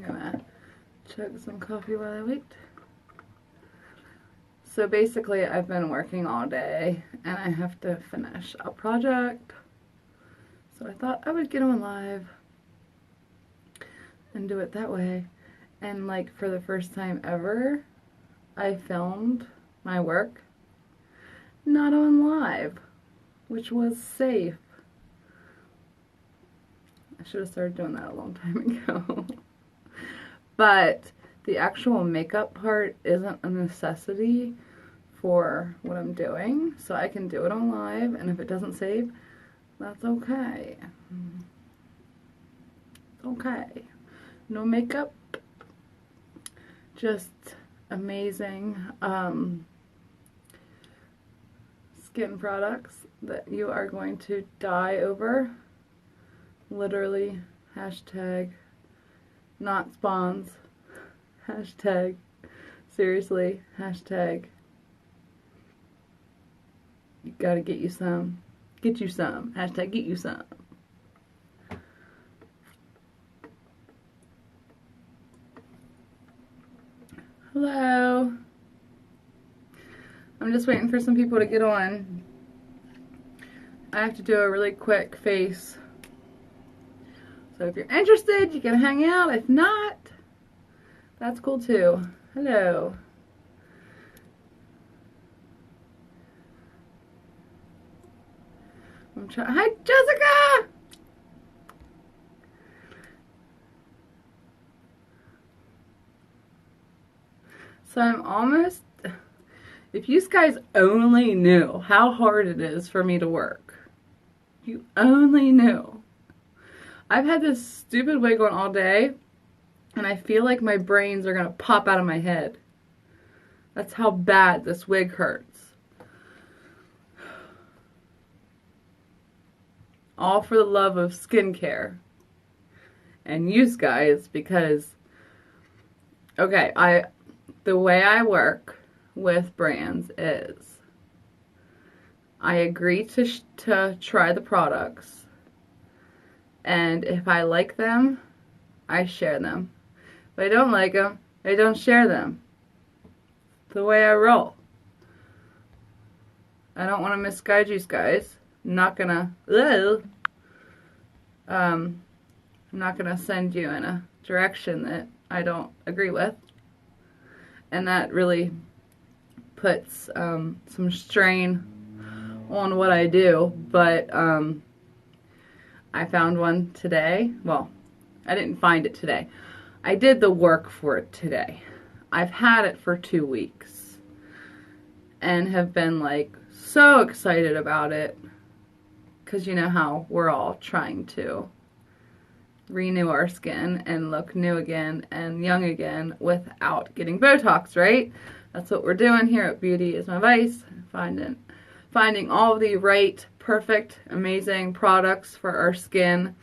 I'm gonna chug some coffee while I wait. So basically I've been working all day and I have to finish a project. So I thought I would get on live and do it that way. And like for the first time ever, I filmed my work not on live, which was safe. I should have started doing that a long time ago. But the actual makeup part isn't a necessity for what I'm doing, so I can do it on live, and if it doesn't save, that's okay. Okay. No makeup, just amazing skin products that you are going to die over. Literally, hashtag not spawns, hashtag seriously, hashtag you gotta get you some, hashtag get you some. Hello. I'm just waiting for some people to get on. I have to do a really quick face. So if you're interested, you can hang out. If not, that's cool too. Hello. Hi, Jessica! So I'm almost, if you guys only knew how hard it is for me to work, you only knew. I've had this stupid wig on all day, and I feel like my brains are gonna pop out of my head. That's how bad this wig hurts. All for the love of skincare. And you guys, because, okay, the way I work with brands is I agree to try the products, and if I like them, I share them. If I don't like them, I don't share them. It's the way I roll. I don't want to misguide you guys. I'm not gonna send you in a direction that I don't agree with. And that really puts some strain on what I do. But I found one today. Well, I didn't find it today. I did the work for it today. I've had it for 2 weeks and have been like so excited about it, because you know how we're all trying to renew our skin and look new again and young again without getting Botox, right? That's what we're doing here at Beauty is My Vice, finding all the right, perfect, amazing products for our skin,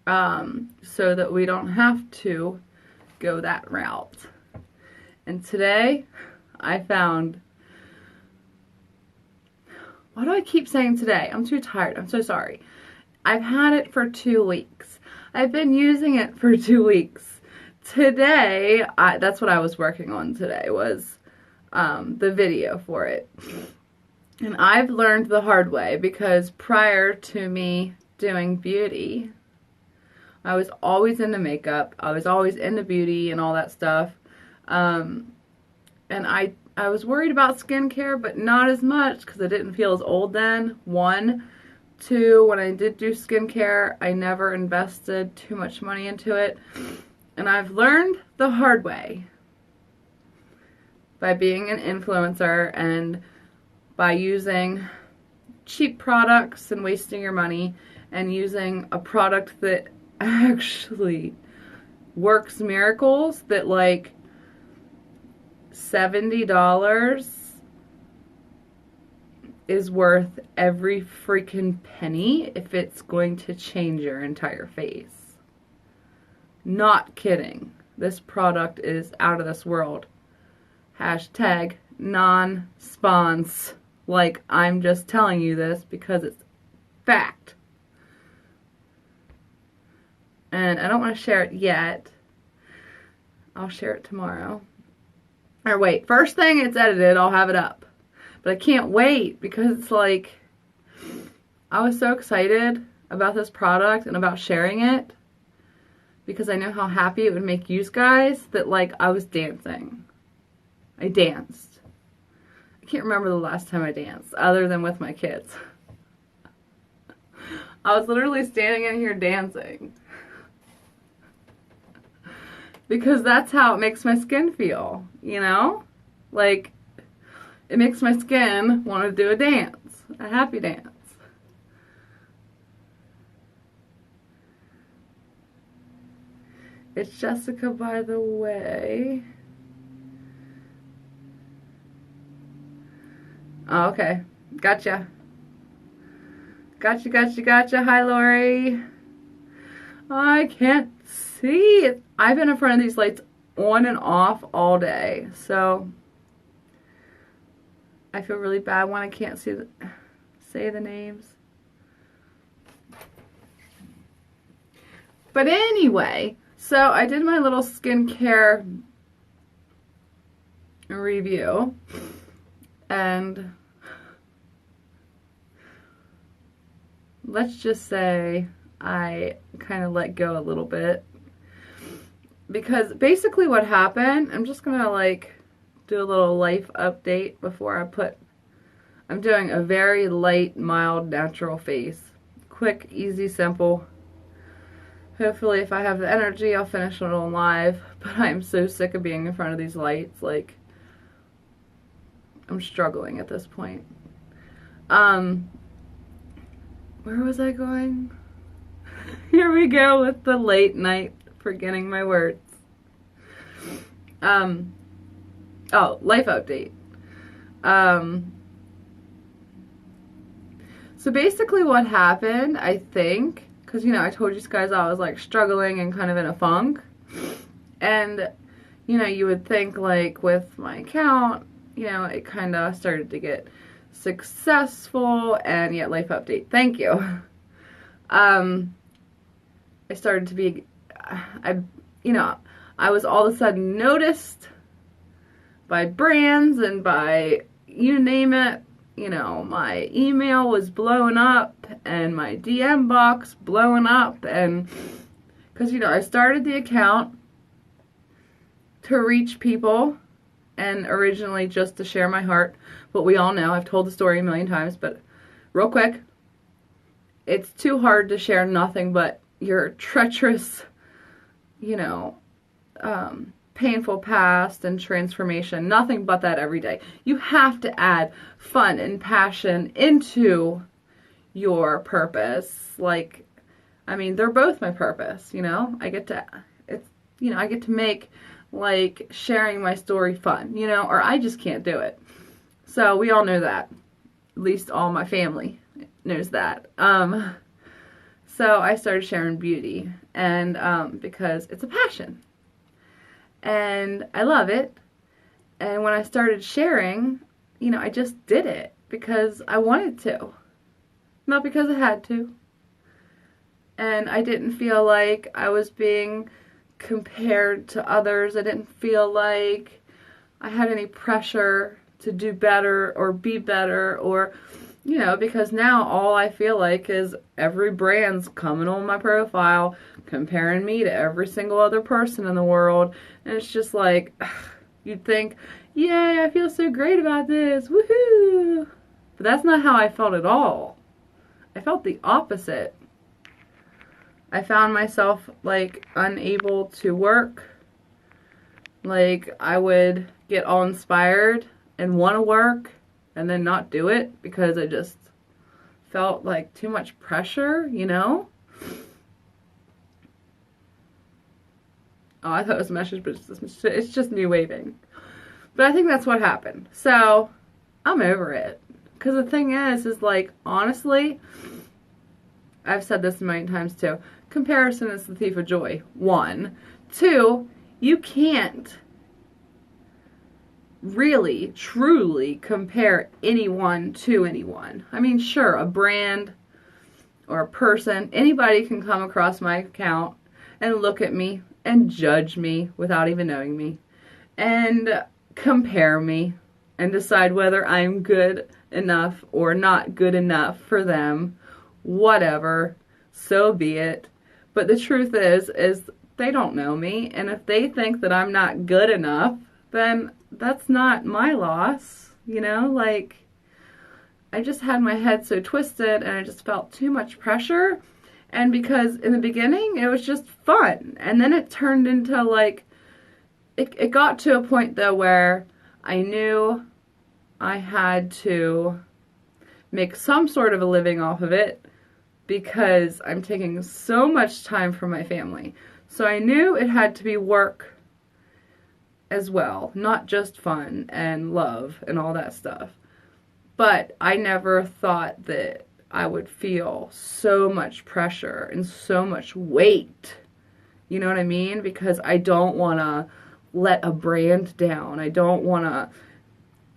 so that we don't have to go that route. And today I found, why do I keep saying today? I'm too tired. I'm so sorry. I've had it for 2 weeks. I've been using it for 2 weeks. Today, that's what I was working on today, was the video for it. And I've learned the hard way, because prior to me doing beauty, I was always into makeup. I was always into beauty and all that stuff. And I was worried about skincare, but not as much, because I didn't feel as old then. 1. 2, when I did do skincare, I never invested too much money into it. And I've learned the hard way by being an influencer and by using cheap products and wasting your money, and using a product that actually works miracles, that like $70 is worth every freaking penny if it's going to change your entire face. Not kidding. This product is out of this world. Hashtag non-spons. Like, I'm just telling you this because it's fact. And I don't want to share it yet, I'll share it tomorrow. Or wait, first thing it's edited, I'll have it up. But I can't wait because it's like, I was so excited about this product and about sharing it because I know how happy it would make you guys that like I was dancing. I danced. I can't remember the last time I danced other than with my kids. I was literally standing in here dancing. Because that's how it makes my skin feel, you know? Like, it makes my skin want to do a dance, a happy dance. It's Jessica, by the way. Oh, okay. Gotcha. Gotcha. Hi, Lori. I can't see it. I've been in front of these lights on and off all day, so I feel really bad when I can't say the names. But anyway, so I did my little skincare review, and let's just say I kind of let go a little bit. Because basically what happened, I'm just going to like do a little life update before I'm doing a very light, mild, natural face. Quick, easy, simple. Hopefully if I have the energy, I'll finish it on live. But I'm so sick of being in front of these lights. Like, I'm struggling at this point. Where was I going? Here we go with the late night. Forgetting my words. Oh, life update. So basically what happened, I think, because, you know, I told you guys I was, like, struggling and kind of in a funk. And, you know, you would think, like, with my account, you know, it kind of started to get successful, and yet life update. Thank you. I started to be... I was all of a sudden noticed by brands and by, you name it, you know, my email was blowing up and my DM box blowing up, and because, you know, I started the account to reach people and originally just to share my heart, but we all know, I've told the story a million times, but real quick, it's too hard to share nothing but your treacherous, you know, painful past and transformation. Nothing but that every day. You have to add fun and passion into your purpose. Like, I mean, they're both my purpose, you know? I get to make, like, sharing my story fun, you know? Or I just can't do it. So we all know that. At least all my family knows that. So I started sharing beauty, and because it's a passion, and I love it. And when I started sharing, you know, I just did it because I wanted to, not because I had to. And I didn't feel like I was being compared to others. I didn't feel like I had any pressure to do better or be better, or, you know, because now all I feel like is every brand's coming on my profile, comparing me to every single other person in the world. And it's just like, you'd think, yay, I feel so great about this, woohoo! But that's not how I felt at all. I felt the opposite. I found myself, like, unable to work. Like, I would get all inspired and want to work, and then not do it because I just felt like too much pressure, you know? Oh, I thought it was a message, but it's just me waving. But I think that's what happened. So, I'm over it. Because the thing is like, honestly, I've said this a million times too, comparison is the thief of joy, 1. 2, you can't really, truly compare anyone to anyone. I mean, sure, a brand or a person, anybody can come across my account and look at me and judge me without even knowing me and compare me and decide whether I'm good enough or not good enough for them. Whatever, so be it. But the truth is they don't know me, and if they think that I'm not good enough, then that's not my loss, you know? Like, I just had my head so twisted, and I just felt too much pressure, and because in the beginning, it was just fun, and then it turned into, like, it got to a point, though, where I knew I had to make some sort of a living off of it, because I'm taking so much time from my family. So I knew it had to be work as well, not just fun and love and all that stuff. But I never thought that I would feel so much pressure and so much weight. You know what I mean? Because I don't want to let a brand down. I don't want to,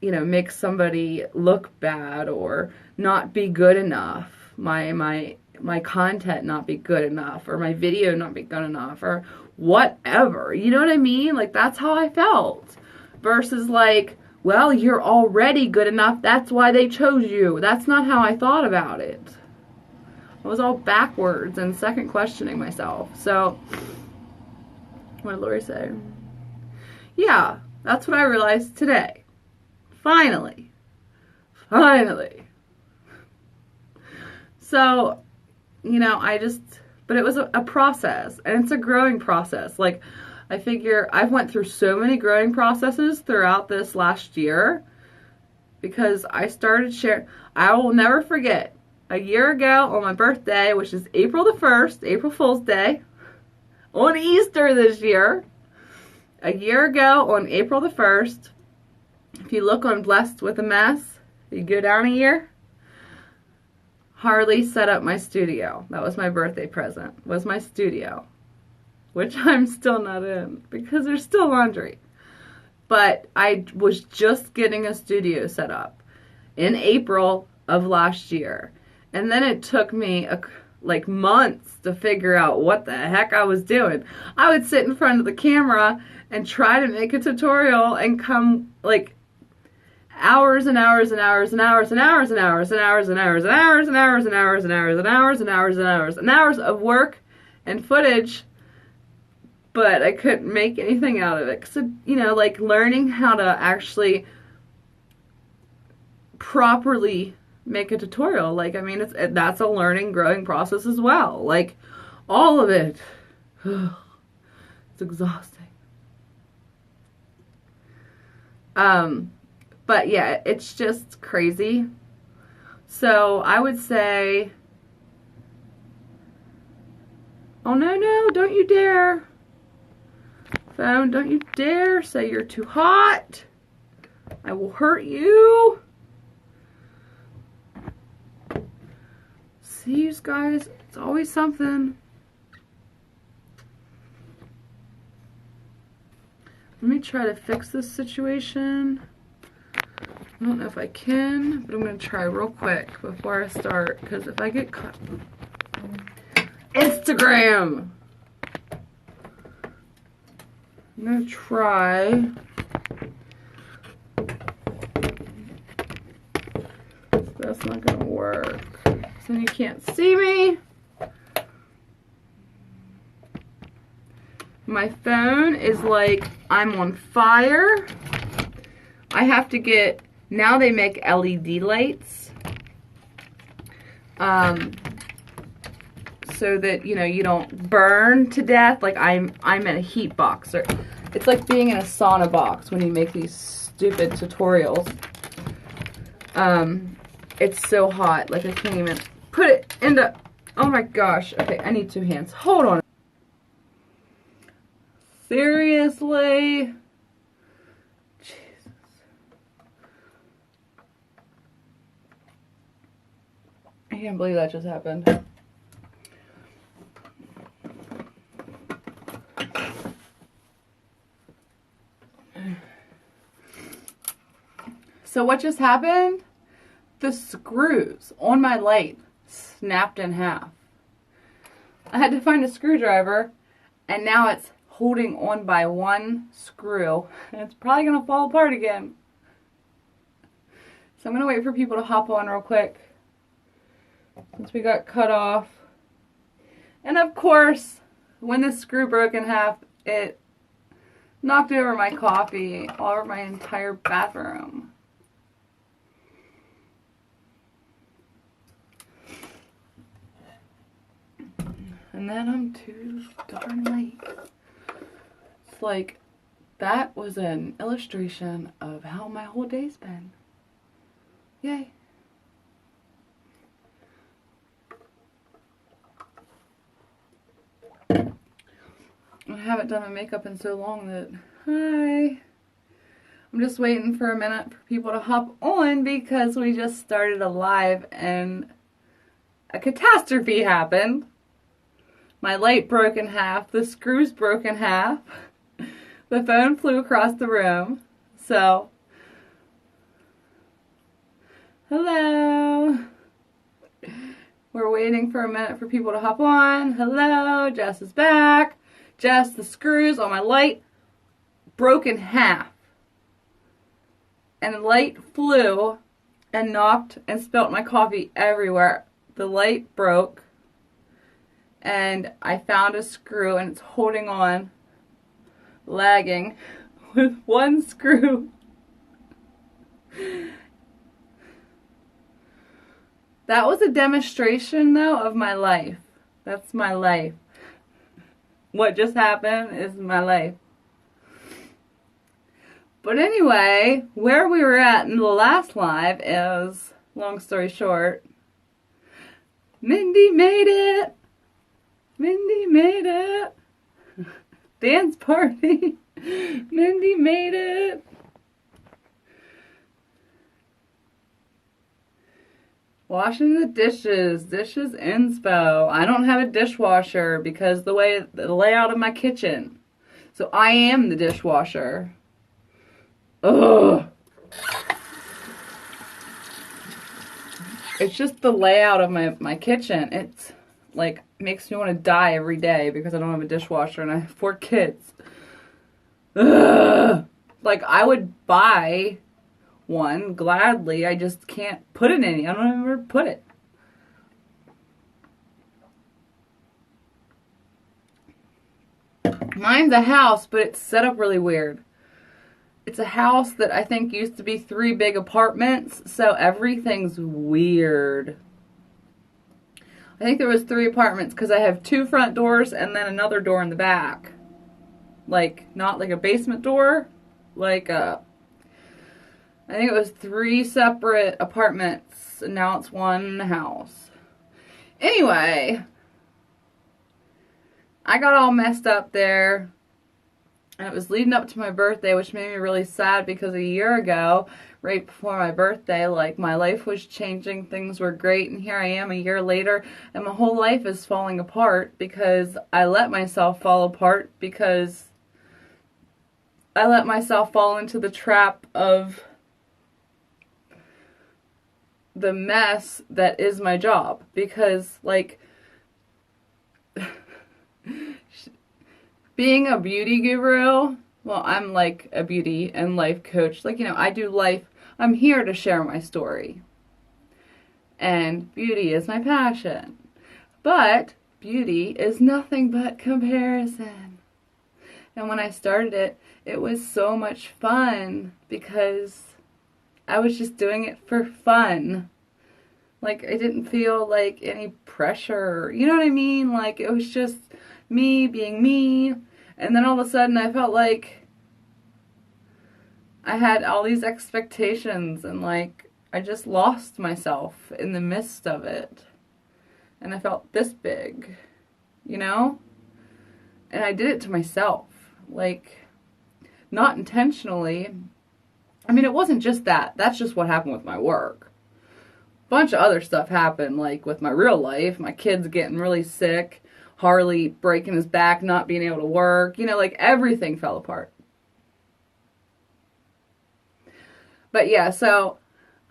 you know, make somebody look bad or not be good enough. My content not be good enough, or my video not be good enough, or whatever. You know what I mean? Like, that's how I felt. Versus like, well, you're already good enough, that's why they chose you. That's not how I thought about it. I was all backwards and second questioning myself. So, what did Lori say? Yeah, that's what I realized today. Finally. So, you know, but it was a process, and it's a growing process. Like, I figure I've went through so many growing processes throughout this last year, because I started sharing. I will never forget, a year ago on my birthday, which is April the 1st, April Fool's Day, on Easter this year, a year ago on April the 1st, if you look on Blessed with a Mess, you go down a year, Harley set up my studio. That was my birthday present, was my studio, which I'm still not in because there's still laundry. But I was just getting a studio set up in April of last year. And then it took me like months to figure out what the heck I was doing. I would sit in front of the camera and try to make a tutorial and come like hours and hours and hours and hours and hours and hours and hours and hours and hours and hours and hours and hours and hours and hours and hours and hours of work and footage, but I couldn't make anything out of it. So, you know, like learning how to actually properly make a tutorial, like, I mean, that's a learning, growing process as well. Like, all of it. It's exhausting. But yeah, it's just crazy. So I would say, oh no, don't you dare. Phone, don't you dare say you're too hot. I will hurt you. See, you guys, it's always something. Let me try to fix this situation. I don't know if I can, but I'm going to try real quick before I start, because if I get caught... Instagram! I'm going to try... That's not going to work. So you can't see me. My phone is like, I'm on fire. I have to get... Now they make LED lights, so that, you know, you don't burn to death. Like I'm in a heat box, or it's like being in a sauna box when you make these stupid tutorials. It's so hot, like I can't even put it into. Oh my gosh. Okay, I need 2 hands. Hold on. Seriously. I can't believe that just happened. So what just happened? The screws on my light snapped in half. I had to find a screwdriver And now it's holding on by one screw. And it's probably going to fall apart again. So I'm going to wait for people to hop on real quick, since we got cut off. And of course, when this screw broke in half, it knocked over my coffee all over my entire bathroom. And then I'm too darn late. It's like, that was an illustration of how my whole day's been. Yay. I haven't done my makeup in so long that, hi. I'm just waiting for a minute for people to hop on because we just started a live and a catastrophe happened. My light broke in half, the screws broke in half, the phone flew across the room, so, hello. We're waiting for a minute for people to hop on. Hello, Jess is back. Jess, the screws on my light broke in half. And the light flew and knocked and spilt my coffee everywhere. The light broke. And I found a screw and it's holding on, lagging, with one screw. That was a demonstration, though, of my life. That's my life. What just happened is my life. But anyway, where we were at in the last live is, long story short, Mindy made it. Mindy made it. Dance party. Mindy made it. Washing the dishes. Dishes inspo. I don't have a dishwasher because the layout of my kitchen. So I am the dishwasher. Ugh. It's just the layout of my kitchen. It's like makes me want to die every day because I don't have a dishwasher and I have 4 kids. Ugh. Like, I would buy one gladly. I just can't put it in. I don't know where to put it. Mine's a house, but it's set up really weird. It's a house that I think used to be 3 big apartments, so everything's weird. I think there was 3 apartments because I have 2 front doors and then another door in the back. Like, not like a basement door, like I think it was 3 separate apartments and now it's one house. Anyway, I got all messed up there. And it was leading up to my birthday, which made me really sad because a year ago, right before my birthday, like, my life was changing, things were great, and here I am a year later, and my whole life is falling apart because I let myself fall apart because I let myself fall into the trap of the mess that is my job. Because, like, being a beauty guru, well, I'm like a beauty and life coach. Like, you know, I do life. I'm here to share my story. And beauty is my passion. But beauty is nothing but comparison. And when I started it, it was so much fun because I was just doing it for fun. Like, I didn't feel like any pressure. You know what I mean? Like, it was just me being me. And then all of a sudden I felt like I had all these expectations and, like, I just lost myself in the midst of it. And I felt this big, you know? And I did it to myself. Like, not intentionally. I mean, it wasn't just that. That's just what happened with my work. A bunch of other stuff happened, like with my real life. My kid's getting really sick. Harley breaking his back, not being able to work. You know, like, everything fell apart. But yeah, so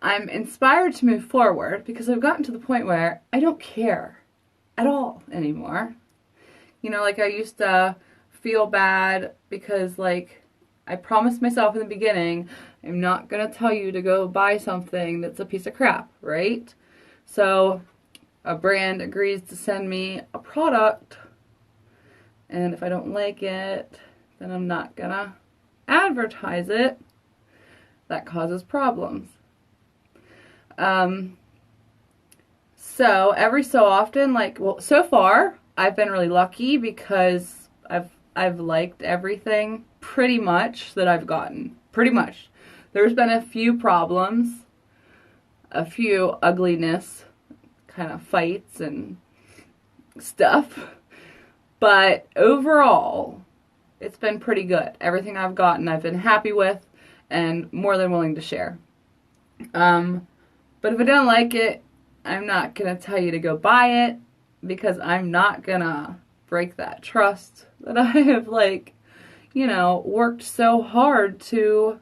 I'm inspired to move forward because I've gotten to the point where I don't care at all anymore. You know, like I used to feel bad because like I promised myself in the beginning, I'm not going to tell you to go buy something that's a piece of crap, right? So a brand agrees to send me a product, and if I don't like it, then I'm not going to advertise it. That causes problems. So every so often, like, well, so far I've been really lucky because I've liked everything pretty much that I've gotten. Pretty much. There's been a few problems, a few ugliness kind of fights and stuff, but overall it's been pretty good. Everything I've gotten I've been happy with and more than willing to share. But if I don't like it, I'm not going to tell you to go buy it because I'm not going to break that trust that I have, like, you know, worked so hard to,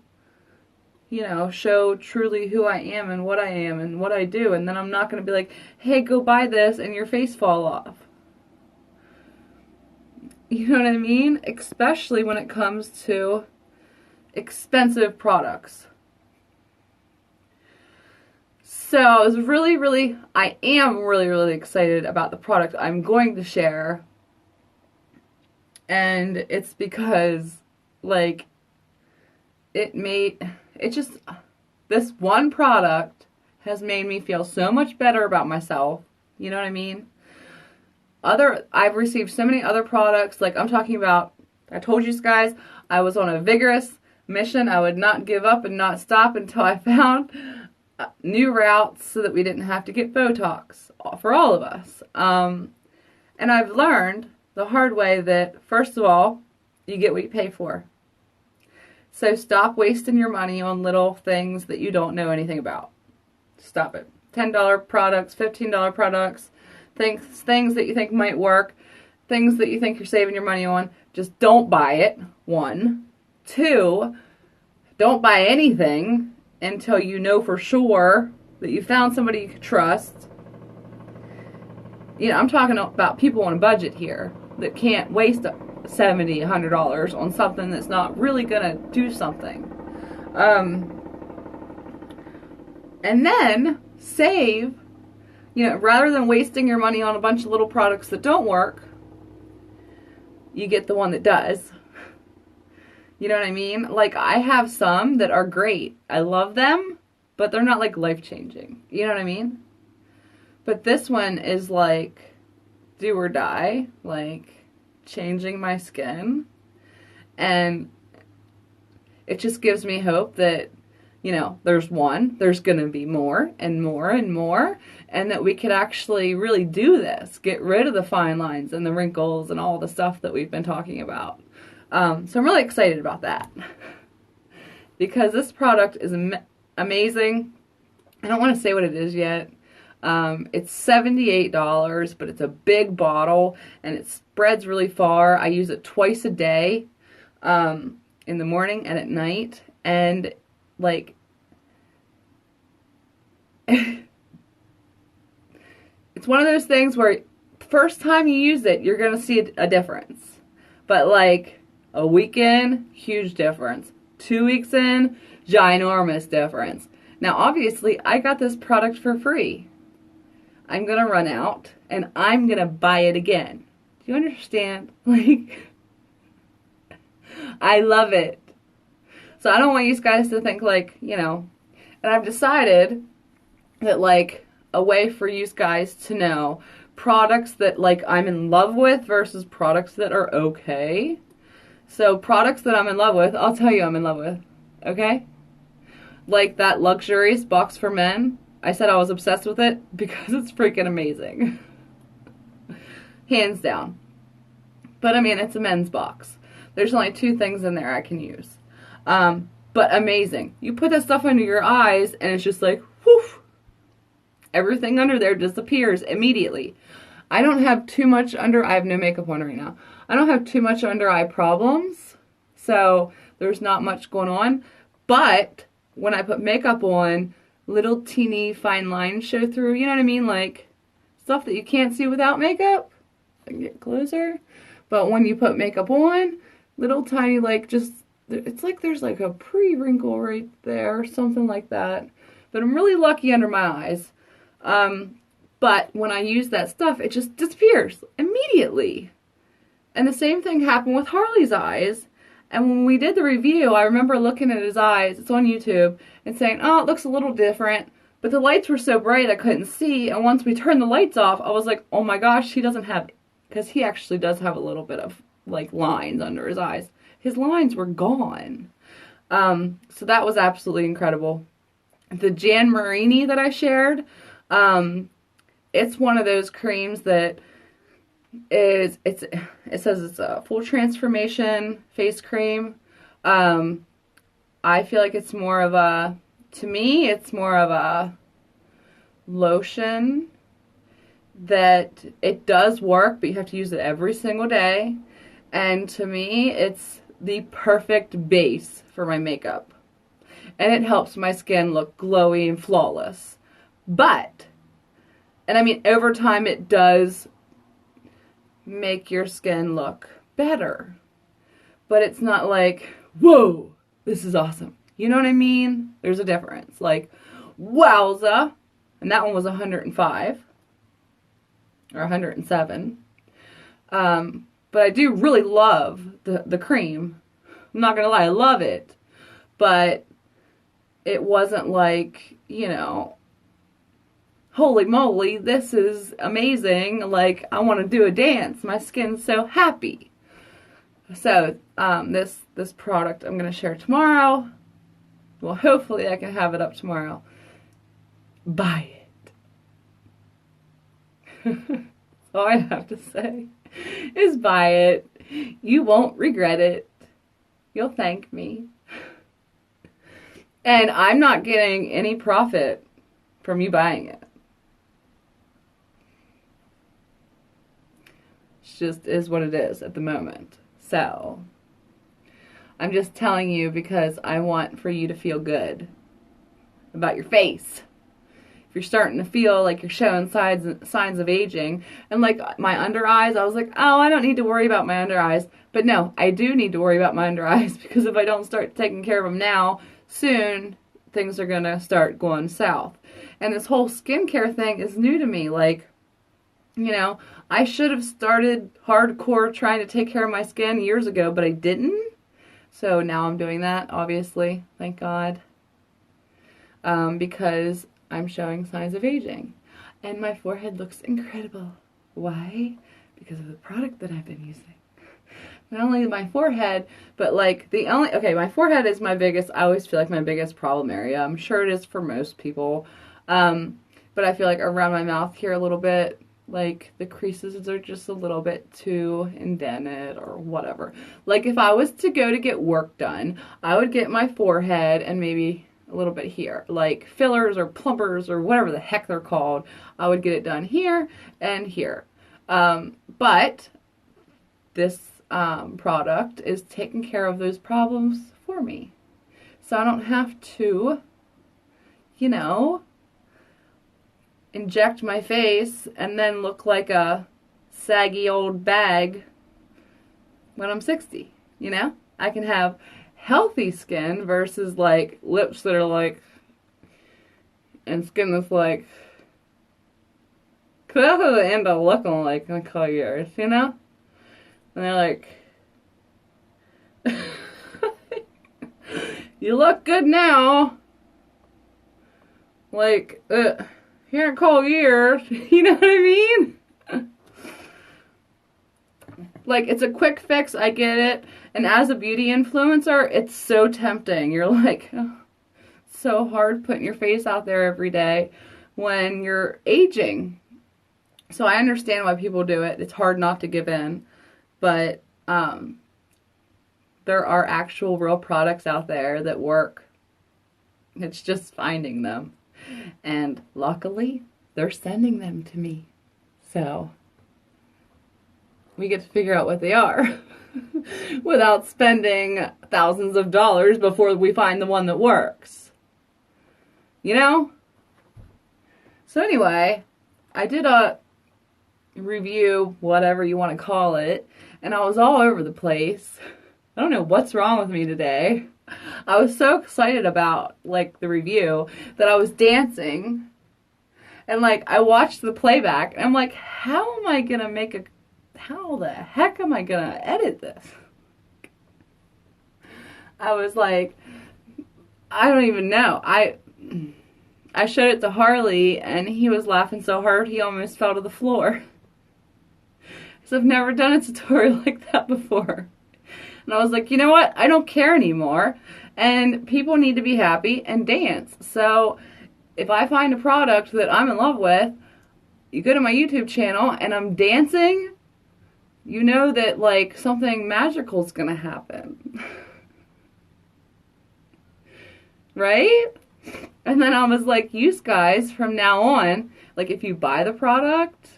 you know, show truly who I am and what I do. And then I'm not going to be like, hey, go buy this and your face fall off. You know what I mean? Especially when it comes to expensive products. So I am really excited about the product I'm going to share. And it's because, like, this one product has made me feel so much better about myself. You know what I mean? I've received so many other products. Like, I'm talking about, I told you guys, I was on a vigorous mission. I would not give up and not stop until I found new routes so that we didn't have to get Botox for all of us. And I've learned the hard way that, first of all, you get what you pay for. So stop wasting your money on little things that you don't know anything about. Stop it. $10 products, $15 products, things that you think might work, things that you think you're saving your money on. Just don't buy it, 1. 2, don't buy anything until you know for sure that you found somebody you can trust. You know, I'm talking about people on a budget here that can't waste $70, $100 on something that's not really gonna do something. And then save, you know, rather than wasting your money on a bunch of little products that don't work, you get the one that does. You know what I mean? Like, I have some that are great. I love them, but they're not, like, life-changing. You know what I mean? But this one is, like, do or die. Like, changing my skin. And it just gives me hope that, you know, there's going to be more and more and more. And that we could actually really do this. Get rid of the fine lines and the wrinkles and all the stuff that we've been talking about. So I'm really excited about that because this product is amazing. I don't want to say what it is yet. It's $78, but it's a big bottle and it spreads really far. I use it twice a day, in the morning and at night. And like, it's one of those things where first time you use it, you're going to see a difference. But like, a week in, huge difference. 2 weeks in, ginormous difference. Now, obviously, I got this product for free. I'm going to run out, and I'm going to buy it again. Do you understand? Like, I love it. So I don't want you guys to think, like, you know, and I've decided that, like, a way for you guys to know products that, like, I'm in love with versus products that are okay. So products that I'm in love with, I'll tell you I'm in love with, okay? Like that Luxurious box for men. I said I was obsessed with it because it's freaking amazing. Hands down. But I mean, it's a men's box. There's only 2 things in there I can use. But amazing. You put that stuff under your eyes and it's just like, whoof. Everything under there disappears immediately. I don't have too much I have no makeup on right now. I don't have too much under eye problems, so there's not much going on. But when I put makeup on, little teeny fine lines show through. You know what I mean? Like stuff that you can't see without makeup. I can get closer. But when you put makeup on, little tiny, like, just, it's like there's like a pre-wrinkle right there, something like that. But I'm really lucky under my eyes. But when I use that stuff, it just disappears immediately. And the same thing happened with Harley's eyes. And when we did the review, I remember looking at his eyes, it's on YouTube, and saying, oh, it looks a little different. But the lights were so bright I couldn't see. And once we turned the lights off, I was like, oh my gosh, he doesn't have, because he actually does have a little bit of like lines under his eyes. His lines were gone. So that was absolutely incredible. The Jan Marini that I shared, it's one of those creams that it says it's a full transformation face cream. I feel like it's more of a, to me, it's more of a lotion that it does work, but you have to use it every single day. And to me, it's the perfect base for my makeup. And it helps my skin look glowy and flawless. But, and I mean, over time it does make your skin look better. But it's not like, whoa, this is awesome. You know what I mean? There's a difference. Like, wowza. And that one was 105. Or 107. But I do really love the cream. I'm not going to lie, I love it. But it wasn't like, you know, holy moly, this is amazing. Like, I want to do a dance. My skin's so happy. So, this product I'm going to share tomorrow. Well, hopefully I can have it up tomorrow. Buy it. All I have to say is buy it. You won't regret it. You'll thank me. And I'm not getting any profit from you buying it. It just is what it is at the moment. So, I'm just telling you because I want for you to feel good about your face. If you're starting to feel like you're showing signs of aging, and like my under eyes, I was like, oh, I don't need to worry about my under eyes. But no, I do need to worry about my under eyes, because if I don't start taking care of them now, soon things are going to start going south. And this whole skincare thing is new to me. Like, you know, I should have started hardcore trying to take care of my skin years ago, but I didn't. So now I'm doing that, obviously, thank God. Because I'm showing signs of aging. And my forehead looks incredible. Why? Because of the product that I've been using. Not only my forehead, but like okay, my forehead is my biggest, I always feel like my biggest problem area. I'm sure it is for most people. But I feel like around my mouth here a little bit, like the creases are just a little bit too indented or whatever. Like if I was to go to get work done, I would get my forehead and maybe a little bit here, like fillers or plumpers or whatever the heck they're called. I would get it done here and here. But this product is taking care of those problems for me. So I don't have to, you know, inject my face and then look like a saggy old bag when I'm 60, you know? I can have healthy skin versus like lips that are like, and skin that's like, cause that's what they end up looking like in a couple years, you know? And they're like, you look good now. Like, here in a couple years, you know what I mean? Like, it's a quick fix, I get it. And as a beauty influencer, it's so tempting. You're like, oh, it's so hard putting your face out there every day when you're aging. So I understand why people do it. It's hard not to give in. But there are actual real products out there that work. It's just finding them. And luckily, they're sending them to me. So we get to figure out what they are without spending thousands of dollars before we find the one that works. You know? So anyway, I did a review, whatever you want to call it, and I was all over the place. I don't know what's wrong with me today. I was so excited about, like, the review that I was dancing. And, like, I watched the playback, and I'm like, how am I going to how the heck am I going to edit this? I was like, I don't even know. I showed it to Harley, and he was laughing so hard he almost fell to the floor. So I've never done a tutorial like that before. And I was like, you know what? I don't care anymore. And people need to be happy and dance. So if I find a product that I'm in love with, you go to my YouTube channel and I'm dancing, you know that, like, something magical is going to happen. Right? And then I was like, you guys, from now on, like, if you buy the product,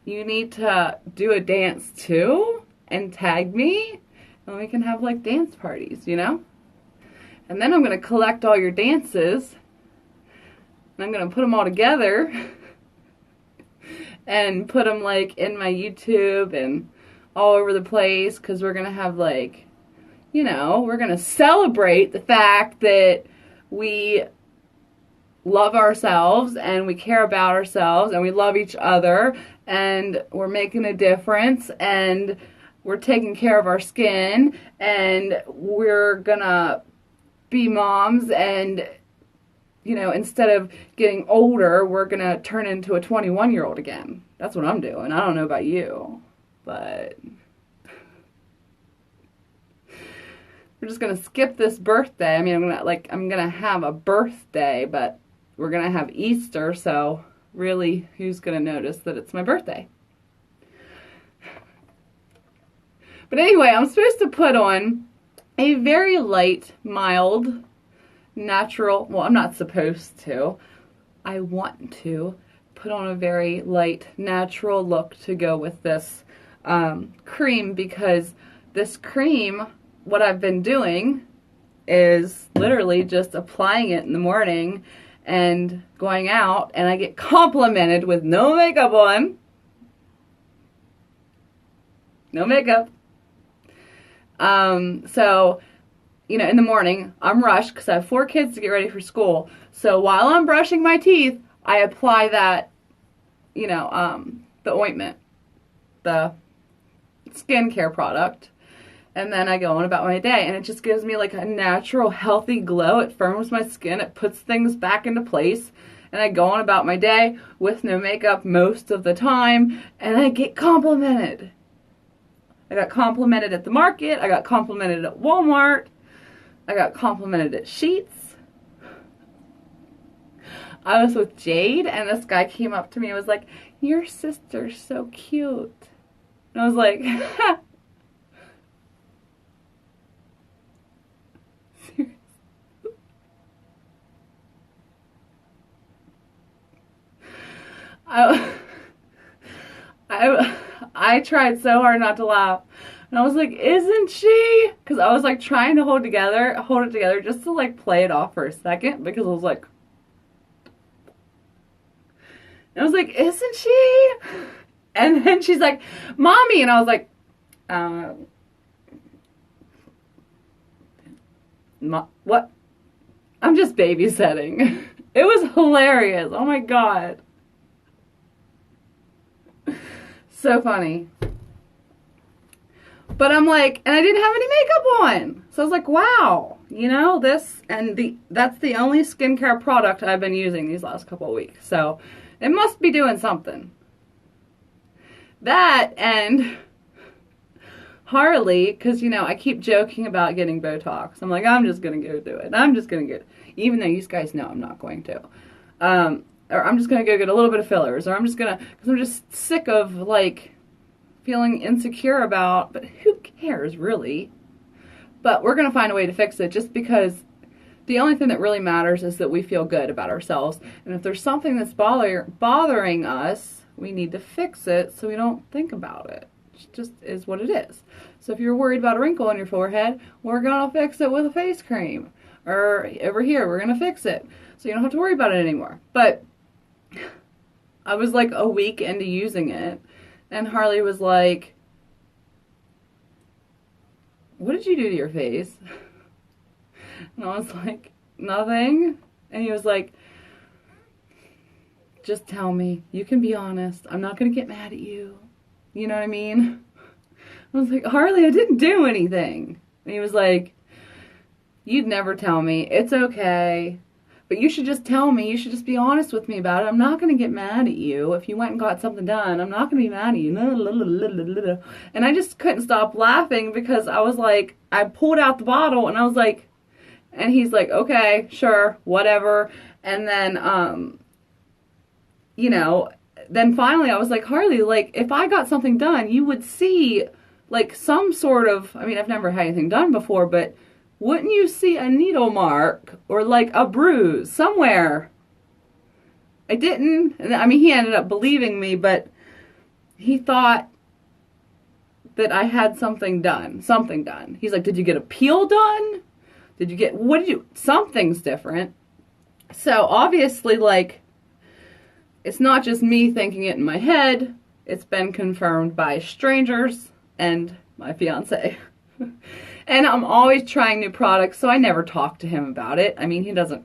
you need to do a dance too and tag me, and we can have, like, dance parties, you know? And then I'm going to collect all your dances, and I'm going to put them all together and put them, like, in my YouTube and all over the place, because we're going to have, like, you know, we're going to celebrate the fact that we love ourselves and we care about ourselves and we love each other and we're making a difference and we're taking care of our skin and we're going to be moms and, you know, instead of getting older, we're going to turn into a 21-year-old again. That's what I'm doing. I don't know about you, but we're just going to skip this birthday. I mean, I'm going to have a birthday, but we're going to have Easter, so really, who's going to notice that it's my birthday? But anyway, I'm supposed to put on a very light, mild, natural, well, I'm not supposed to. I want to put on a very light, natural look to go with this cream, because this cream, what I've been doing is literally just applying it in the morning and going out, and I get complimented with no makeup on. No makeup. So, you know, in the morning, I'm rushed because I have 4 kids to get ready for school. So while I'm brushing my teeth, I apply that, you know, the ointment, the skincare product. And then I go on about my day, and it just gives me, like, a natural, healthy glow. It firms my skin. It puts things back into place. And I go on about my day with no makeup most of the time, and I get complimented. I got complimented at the market. I got complimented at Walmart. I got complimented at Sheetz. I was with Jade, and this guy came up to me and was like, "Your sister's so cute." And I was like, ha. I tried so hard not to laugh, and I was like, "Isn't she?" Because I was, like, trying to hold it together just to, like, play it off for a second, because I was like, "Isn't she?" And then she's like, "Mommy," and I was like, what? I'm just babysitting. It was hilarious. Oh my god. So funny. But I'm like, and I didn't have any makeup on. So I was like, wow, you know, that's the only skincare product I've been using these last couple of weeks. So it must be doing something. That and Harley, because, you know, I keep joking about getting Botox. I'm like, I'm just going to go do it. I'm just going to get it. Even though you guys know I'm not going to. Or I'm just going to go get a little bit of fillers. Or I'm just going to, because I'm just sick of, like, feeling insecure about, but who cares, really? But we're going to find a way to fix it, just because the only thing that really matters is that we feel good about ourselves. And if there's something that's bothering us, we need to fix it so we don't think about it. It just is what it is. So if you're worried about a wrinkle on your forehead, we're going to fix it with a face cream. Or over here, we're going to fix it. So you don't have to worry about it anymore. But I was like a week into using it, and Harley was like, what did you do to your face? And I was like, nothing. And he was like, just tell me. You can be honest. I'm not going to get mad at you. You know what I mean? I was like, Harley, I didn't do anything. And he was like, you'd never tell me. It's okay. But you should just tell me. You should just be honest with me about it. I'm not going to get mad at you. If you went and got something done, I'm not going to be mad at you. And I just couldn't stop laughing because I was like, I pulled out the bottle and I was like, and he's like, okay, sure, whatever. And then, you know, then finally I was like, Harley, like, if I got something done, you would see, like, some sort of, I mean, I've never had anything done before, but wouldn't you see a needle mark or, like, a bruise somewhere? I didn't. I mean, he ended up believing me, but he thought that I had something done. Something done. He's like, did you get a peel done? Did you get, what did you, something's different. So, obviously, like, it's not just me thinking it in my head. It's been confirmed by strangers and my fiance. And I'm always trying new products, so I never talk to him about it. I mean, he doesn't,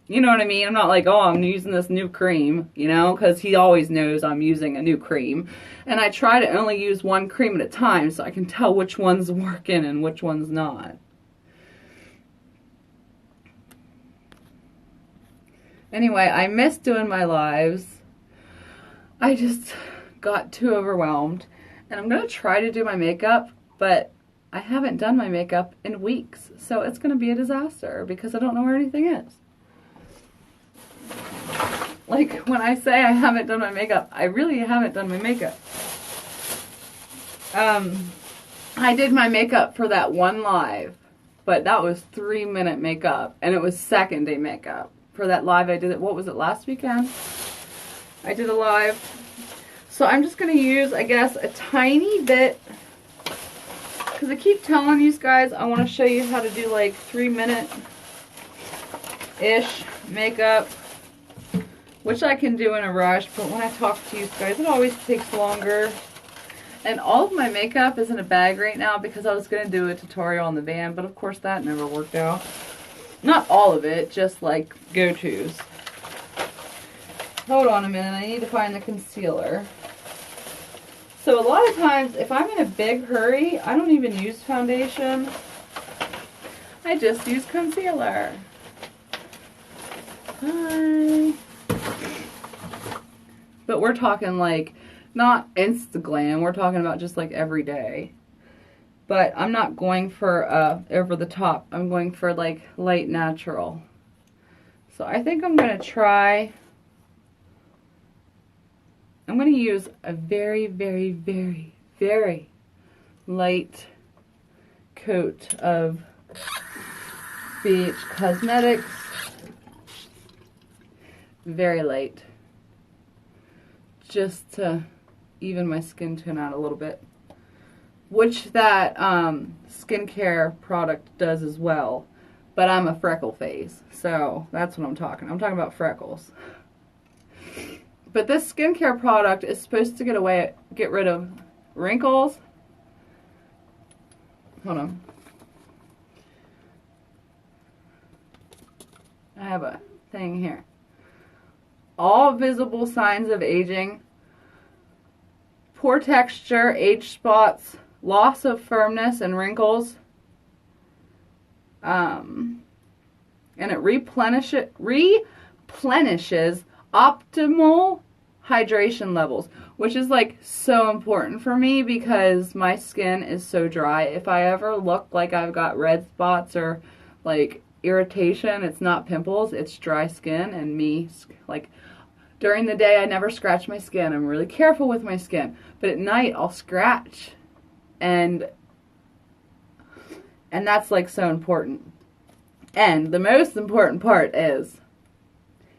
you know what I mean? I'm not like, oh, I'm using this new cream, you know, because he always knows I'm using a new cream. And I try to only use one cream at a time so I can tell which one's working and which one's not. Anyway, I miss doing my lives. I just got too overwhelmed. And I'm going to try to do my makeup, but I haven't done my makeup in weeks. So it's going to be a disaster because I don't know where anything is. Like, when I say I haven't done my makeup, I really haven't done my makeup. I did my makeup for that one live, but that was 3-minute makeup. And it was second day makeup. For that live I did it, what was it, last weekend? I did a live. So I'm just going to use, I guess, a tiny bit. Because I keep telling you guys, I want to show you how to do like 3-minute-ish makeup. Which I can do in a rush, but when I talk to you guys, it always takes longer. And all of my makeup is in a bag right now because I was going to do a tutorial on the van, but of course that never worked out. Not all of it, just like go-tos. Hold on a minute, I need to find the concealer. So a lot of times, if I'm in a big hurry, I don't even use foundation. I just use concealer. Hi. But we're talking like, not Instaglam, we're talking about just like every day. But I'm not going for over the top. I'm going for like light natural. So I think I'm going to try. I'm going to use a very, very, very, very light coat of BH Cosmetics. Very light. Just to even my skin tone out a little bit. Which that skincare product does as well. But I'm a freckle face. So that's what I'm talking. I'm talking about freckles. But this skincare product is supposed to get rid of wrinkles. Hold on. I have a thing here. All visible signs of aging. Poor texture, age spots, loss of firmness and wrinkles. And it replenishes optimal hydration levels, which is like so important for me because my skin is so dry. If I ever look like I've got red spots or like irritation, it's not pimples, it's dry skin. And me, like, during the day I never scratch my skin. I'm really careful with my skin, but at night I'll scratch, and that's like so important. And the most important part is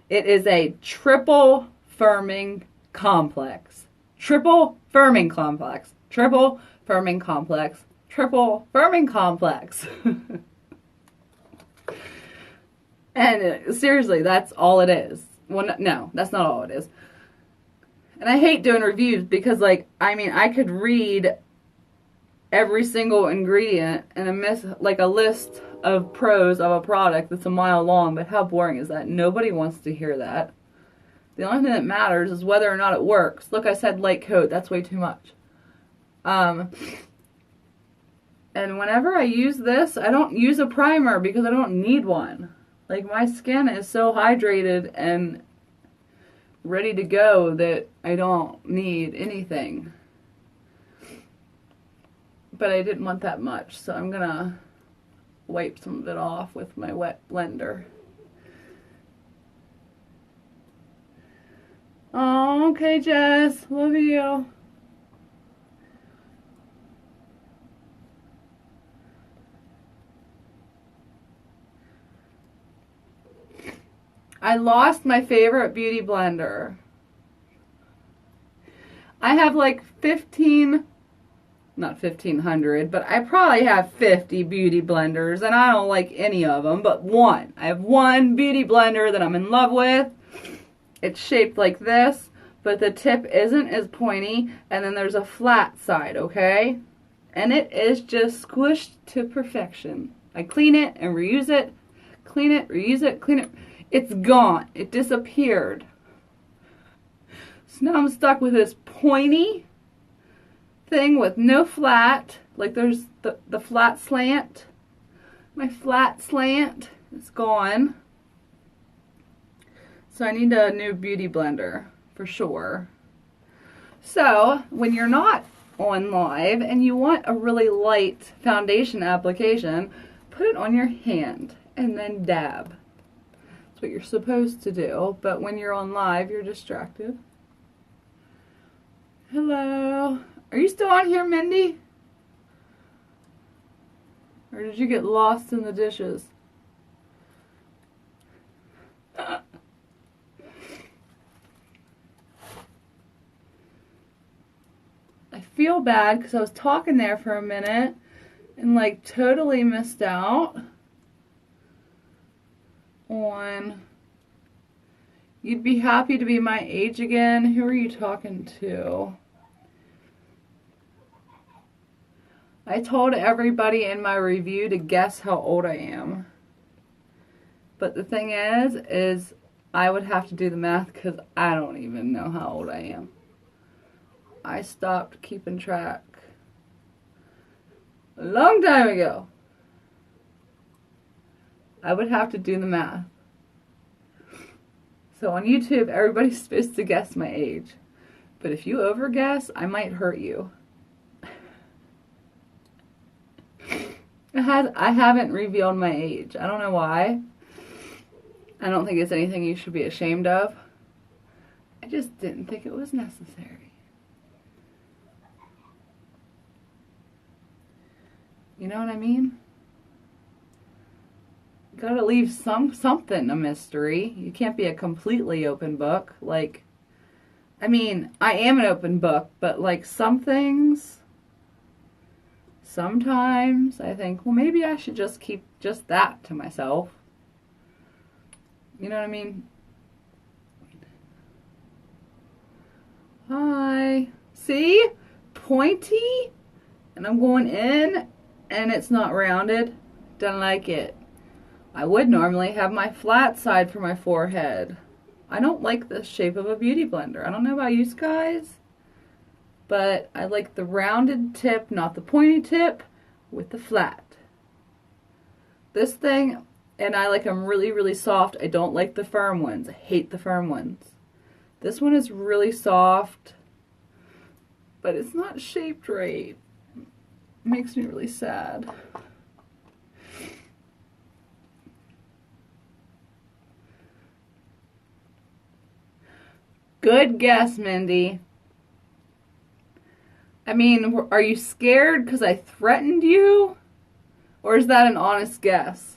it is a triple firming complex. Triple firming complex. Triple firming complex. Triple firming complex. And seriously, that's all it is. Well, no, that's not all it is. And I hate doing reviews because, like, I mean, I could read every single ingredient and like a list of pros of a product that's a mile long, but how boring is that? Nobody wants to hear that. The only thing that matters is whether or not it works. Look, I said light coat. That's way too much. And whenever I use this, I don't use a primer because I don't need one. Like, my skin is so hydrated and ready to go that I don't need anything. But I didn't want that much, so I'm gonna wipe some of it off with my wet blender. Oh, okay, Jess. Love you. I lost my favorite beauty blender. I have like 1,500, but I probably have 50 beauty blenders, and I don't like any of them but one. I have one beauty blender that I'm in love with. It's shaped like this, but the tip isn't as pointy, and then there's a flat side, okay? And it is just squished to perfection. I clean it and reuse it, clean it, reuse it, clean it. It's gone. It disappeared. So now I'm stuck with this pointy thing with no flat. Like, there's the flat slant. My flat slant is gone. So I need a new beauty blender for sure. So when you're not on live and you want a really light foundation application, put it on your hand and then dab. That's what you're supposed to do, but when you're on live, you're distracted. Hello. Are you still on here, Mindy? Or did you get lost in the dishes? I feel bad because I was talking there for a minute and like totally missed out on you'd be happy to be my age again. Who are you talking to? I told everybody in my review to guess how old I am. But the thing is I would have to do the math because I don't even know how old I am. I stopped keeping track a long time ago. I would have to do the math. So on YouTube, everybody's supposed to guess my age. But if you overguess, I might hurt you. I haven't revealed my age. I don't know why. I don't think it's anything you should be ashamed of. I just didn't think it was necessary. You know what I mean? Gotta leave something a mystery. You can't be a completely open book. Like, I mean, I am an open book, but like some things, sometimes I think, well, maybe I should just keep just that to myself. You know what I mean? Hi. See? Pointy? And I'm going in, and it's not rounded. Don't like it. I would normally have my flat side for my forehead. I don't like the shape of a beauty blender. I don't know about you guys, but I like the rounded tip, not the pointy tip, with the flat. This thing, and I like them really, really soft. I don't like the firm ones. I hate the firm ones. This one is really soft, but it's not shaped right. It makes me really sad. Good guess, Mindy. I mean, are you scared because I threatened you? Or is that an honest guess?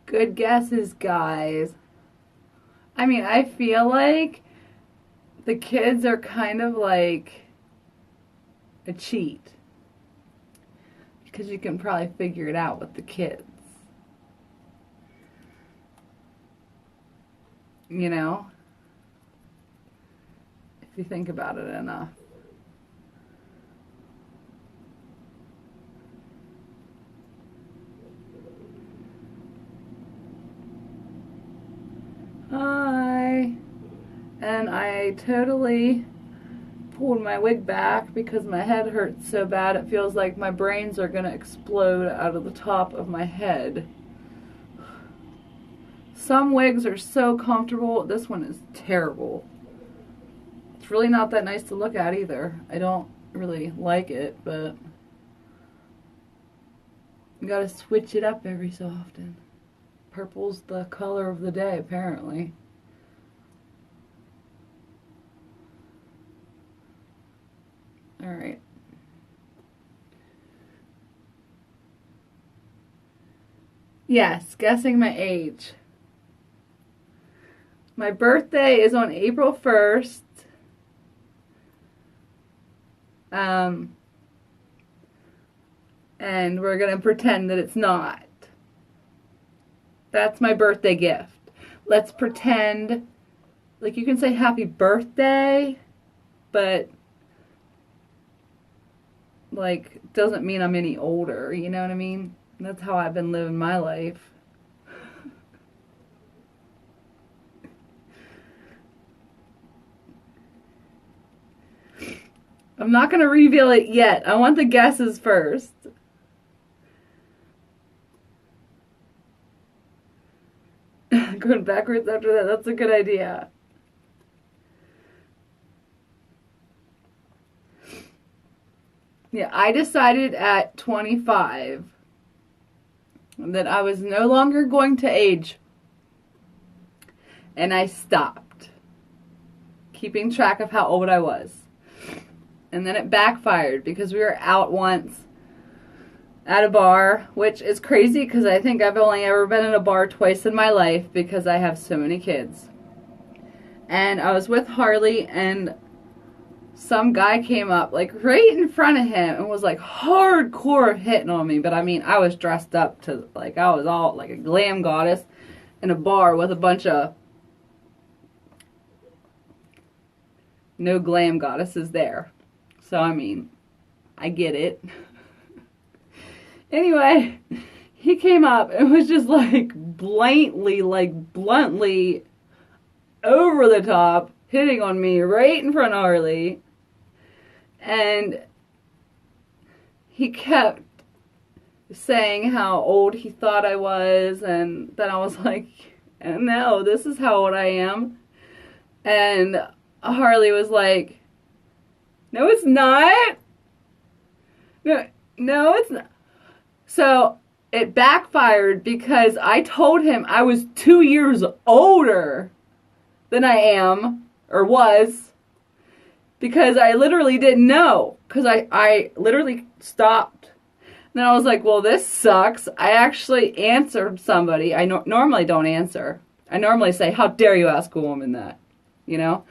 Good guesses, guys. I mean, I feel like the kids are kind of like a cheat. Because you can probably figure it out with the kids. You know? If you think about it enough. Hi. And I totally pulled my wig back because my head hurts so bad it feels like my brains are going to explode out of the top of my head. Some wigs are so comfortable. This one is terrible. It's really not that nice to look at either. I don't really like it, but you gotta switch it up every so often. Purple's the color of the day, apparently. Alright. Yes, guessing my age. My birthday is on April 1st. And we're going to pretend that it's not. That's my birthday gift. Let's pretend, like, you can say happy birthday, but, like, doesn't mean I'm any older, you know what I mean? That's how I've been living my life. I'm not going to reveal it yet. I want the guesses first. Going backwards after that, that's a good idea. Yeah, I decided at 25 that I was no longer going to age. And I stopped keeping track of how old I was. And then it backfired because we were out once at a bar, which is crazy because I think I've only ever been in a bar twice in my life because I have so many kids. And I was with Harley and some guy came up like right in front of him and was like hardcore hitting on me. But I mean, I was dressed up to, like, I was all like a glam goddess in a bar with a bunch of no glam goddesses there. So, I mean, I get it. Anyway, he came up and was just like bluntly over the top, hitting on me right in front of Harley. And he kept saying how old he thought I was, and then I was like, no, this is how old I am. And Harley was like, no, it's not. No, it's not. So it backfired because I told him I was 2 years older than I am, or was, because I literally didn't know, because I literally stopped. And then I was like, well, this sucks. I actually answered somebody. I normally don't answer. I normally say, how dare you ask a woman that, you know?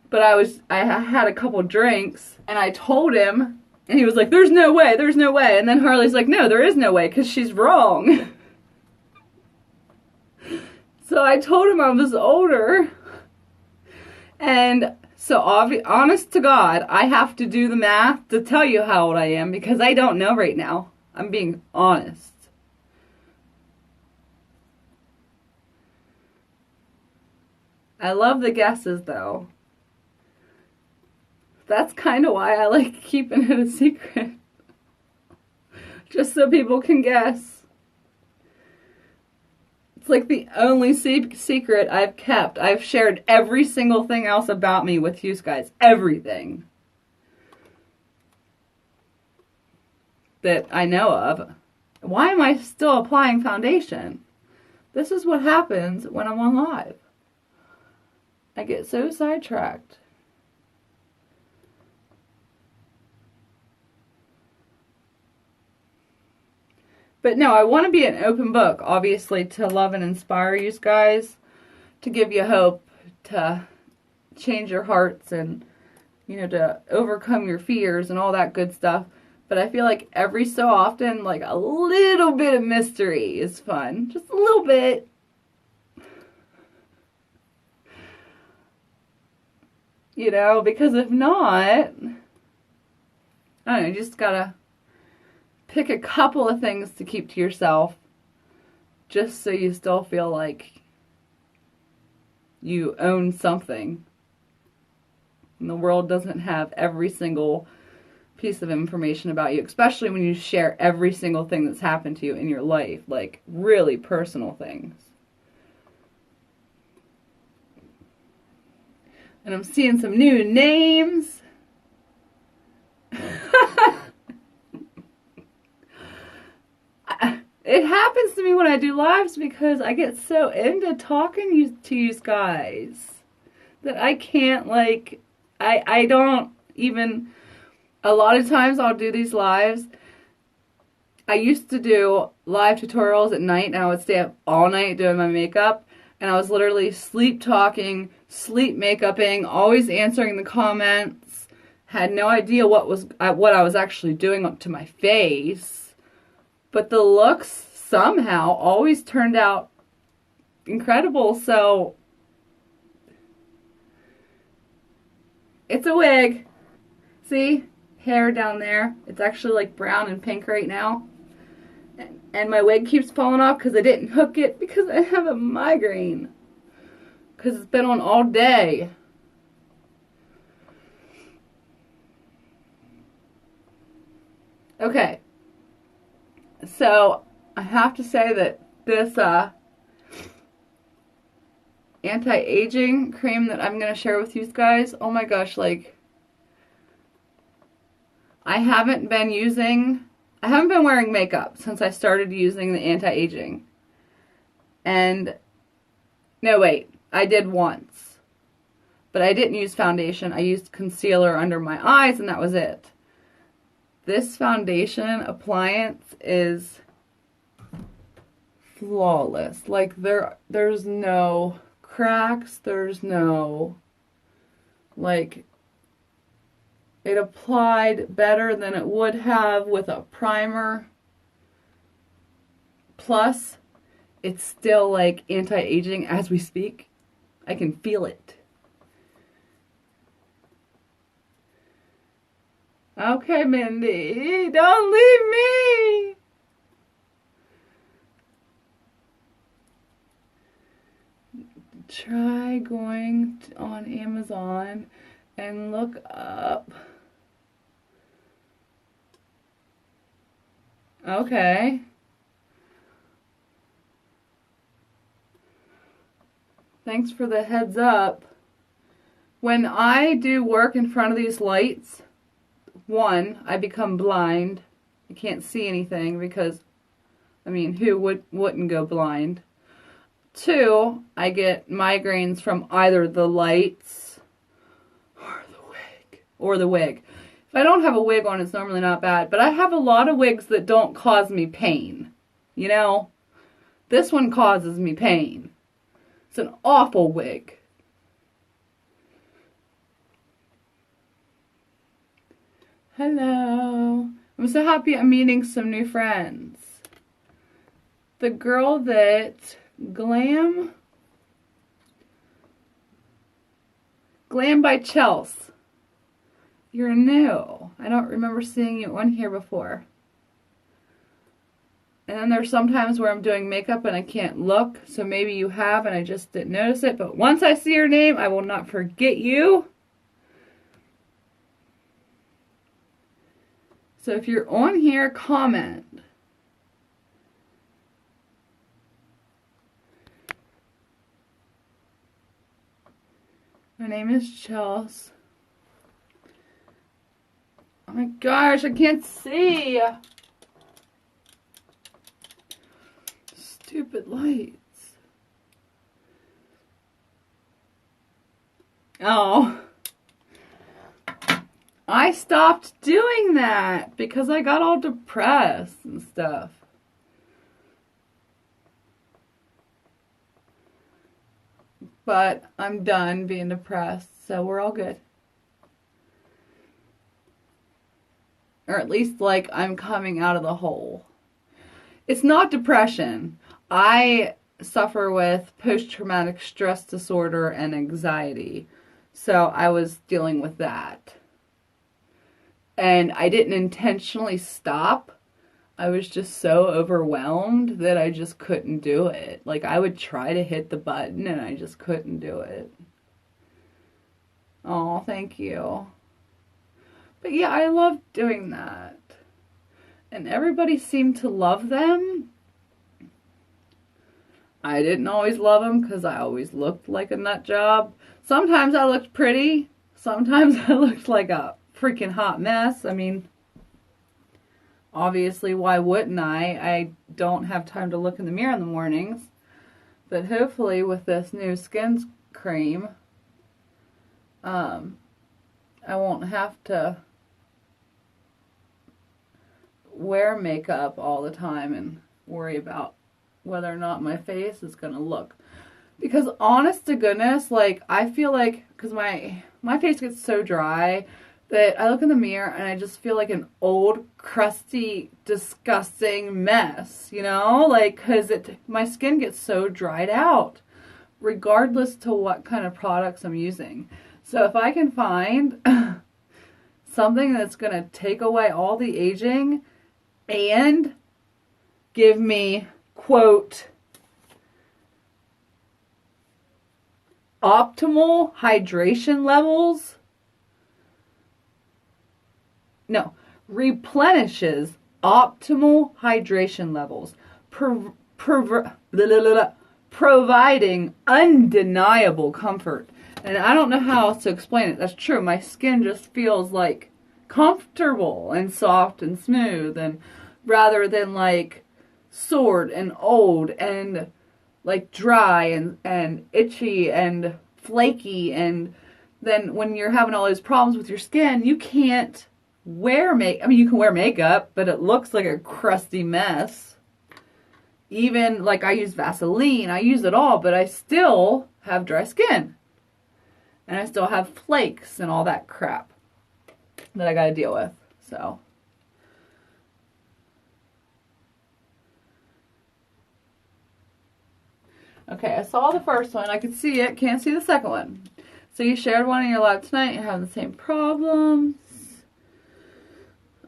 But I had a couple drinks, and I told him, and he was like, there's no way. And then Harley's like, no, there is no way, because she's wrong. So I told him I was older. And so, honest to God, I have to do the math to tell you how old I am, because I don't know right now. I'm being honest. I love the guesses, though. That's kind of why I like keeping it a secret. Just so people can guess. It's like the only secret I've kept. I've shared every single thing else about me with you guys. Everything that I know of. Why am I still applying foundation? This is what happens when I'm on live. I get so sidetracked. But no, I want to be an open book, obviously, to love and inspire you guys, to give you hope to change your hearts and, you know, to overcome your fears and all that good stuff. But I feel like every so often, like a little bit of mystery is fun. Just a little bit. You know, because if not, I don't know, you just gotta pick a couple of things to keep to yourself just so you still feel like you own something. And the world doesn't have every single piece of information about you, especially when you share every single thing that's happened to you in your life, like really personal things. And I'm seeing some new names. It happens to me when I do lives because I get so into talking to you guys that I can't, like, I don't even, a lot of times I'll do these lives. I used to do live tutorials at night and I would stay up all night doing my makeup, and I was literally sleep talking, sleep makeuping, always answering the comments, had no idea what I was actually doing up to my face, but the looks somehow always turned out incredible. So it's a wig. See? Hair down there. It's actually like brown and pink right now. And my wig keeps falling off because I didn't hook it because I have a migraine. Because it's been on all day. Okay. So, I have to say that this anti-aging cream that I'm going to share with you guys, oh my gosh, like, I haven't been wearing makeup since I started using the anti-aging. And, no wait, I did once. But I didn't use foundation. I used concealer under my eyes and that was it. This foundation appliance is flawless. Like, there's no cracks, there's no, like, it applied better than it would have with a primer. Plus, it's still like anti-aging as we speak. I can feel it. Okay, Mindy, don't leave me. Try going on Amazon and look up. Okay. Thanks for the heads up. When I do work in front of these lights, one, I become blind. I can't see anything because, I mean, who wouldn't go blind? Two, I get migraines from either the lights or the wig. If I don't have a wig on, it's normally not bad, but I have a lot of wigs that don't cause me pain. You know, this one causes me pain. It's an awful wig. Hello. I'm so happy I'm meeting some new friends. The girl that Glam by Chelsea. You're new. I don't remember seeing you on here before. And then there's sometimes where I'm doing makeup and I can't look, so maybe you have and I just didn't notice it. But once I see your name, I will not forget you. So if you're on here, comment. My name is Chelsea. Oh my gosh, I can't see. Stupid lights. Oh. I stopped doing that because I got all depressed and stuff. but I'm done being depressed, so we're all good. Or at least, like, I'm coming out of the hole. It's not depression. I suffer with post-traumatic stress disorder and anxiety, so I was dealing with that. And I didn't intentionally stop. I was just so overwhelmed that I just couldn't do it. Like, I would try to hit the button and I just couldn't do it. Oh, thank you. But yeah, I love doing that. And everybody seemed to love them. I didn't always love them because I always looked like a nut job. Sometimes I looked pretty. Sometimes I looked like a freaking hot mess. I mean, obviously, why wouldn't I? I don't have time to look in the mirror in the mornings. But hopefully with this new skin cream, I won't have to wear makeup all the time and worry about whether or not my face is going to look. Because honest to goodness, like, I feel like, because my face gets so dry that I look in the mirror and I just feel like an old, crusty, disgusting mess, you know? Like, because my skin gets so dried out, regardless to what kind of products I'm using. So if I can find something that's going to take away all the aging and give me, quote, optimal hydration levels, no, replenishes optimal hydration levels, providing undeniable comfort. And I don't know how else to explain it. That's true. My skin just feels like comfortable and soft and smooth, and rather than like sore and old and like dry and itchy and flaky. And then when you're having all those problems with your skin, you can't wear makeup. I mean, you can wear makeup, but it looks like a crusty mess. Even like I use Vaseline, I use it all, but I still have dry skin. And I still have flakes and all that crap that I gotta deal with. So okay, I saw the first one. I could see it. Can't see the second one. So you shared one in your live tonight. You're having the same problems.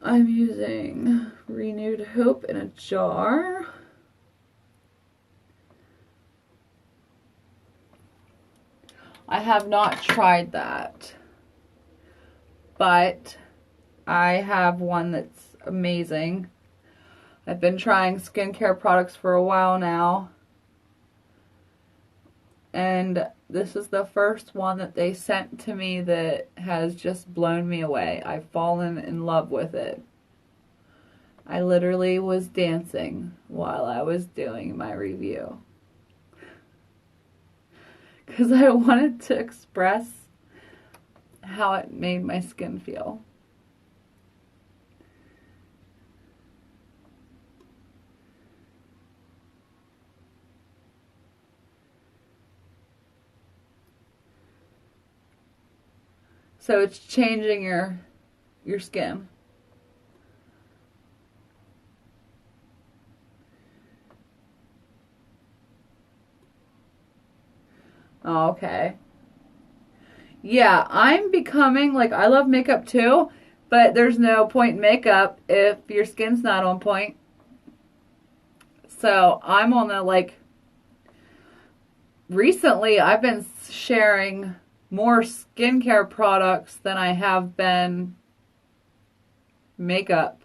I'm using Renewed Hope in a jar. I have not tried that. But I have one that's amazing. I've been trying skincare products for a while now. And this is the first one that they sent to me that has just blown me away. I've fallen in love with it. I literally was dancing while I was doing my review. Because I wanted to express how it made my skin feel. So it's changing your skin. Oh, okay. Yeah, I'm becoming, like, I love makeup too, but there's no point in makeup if your skin's not on point. So I'm on the, like, recently I've been sharing more skincare products than I have been makeup,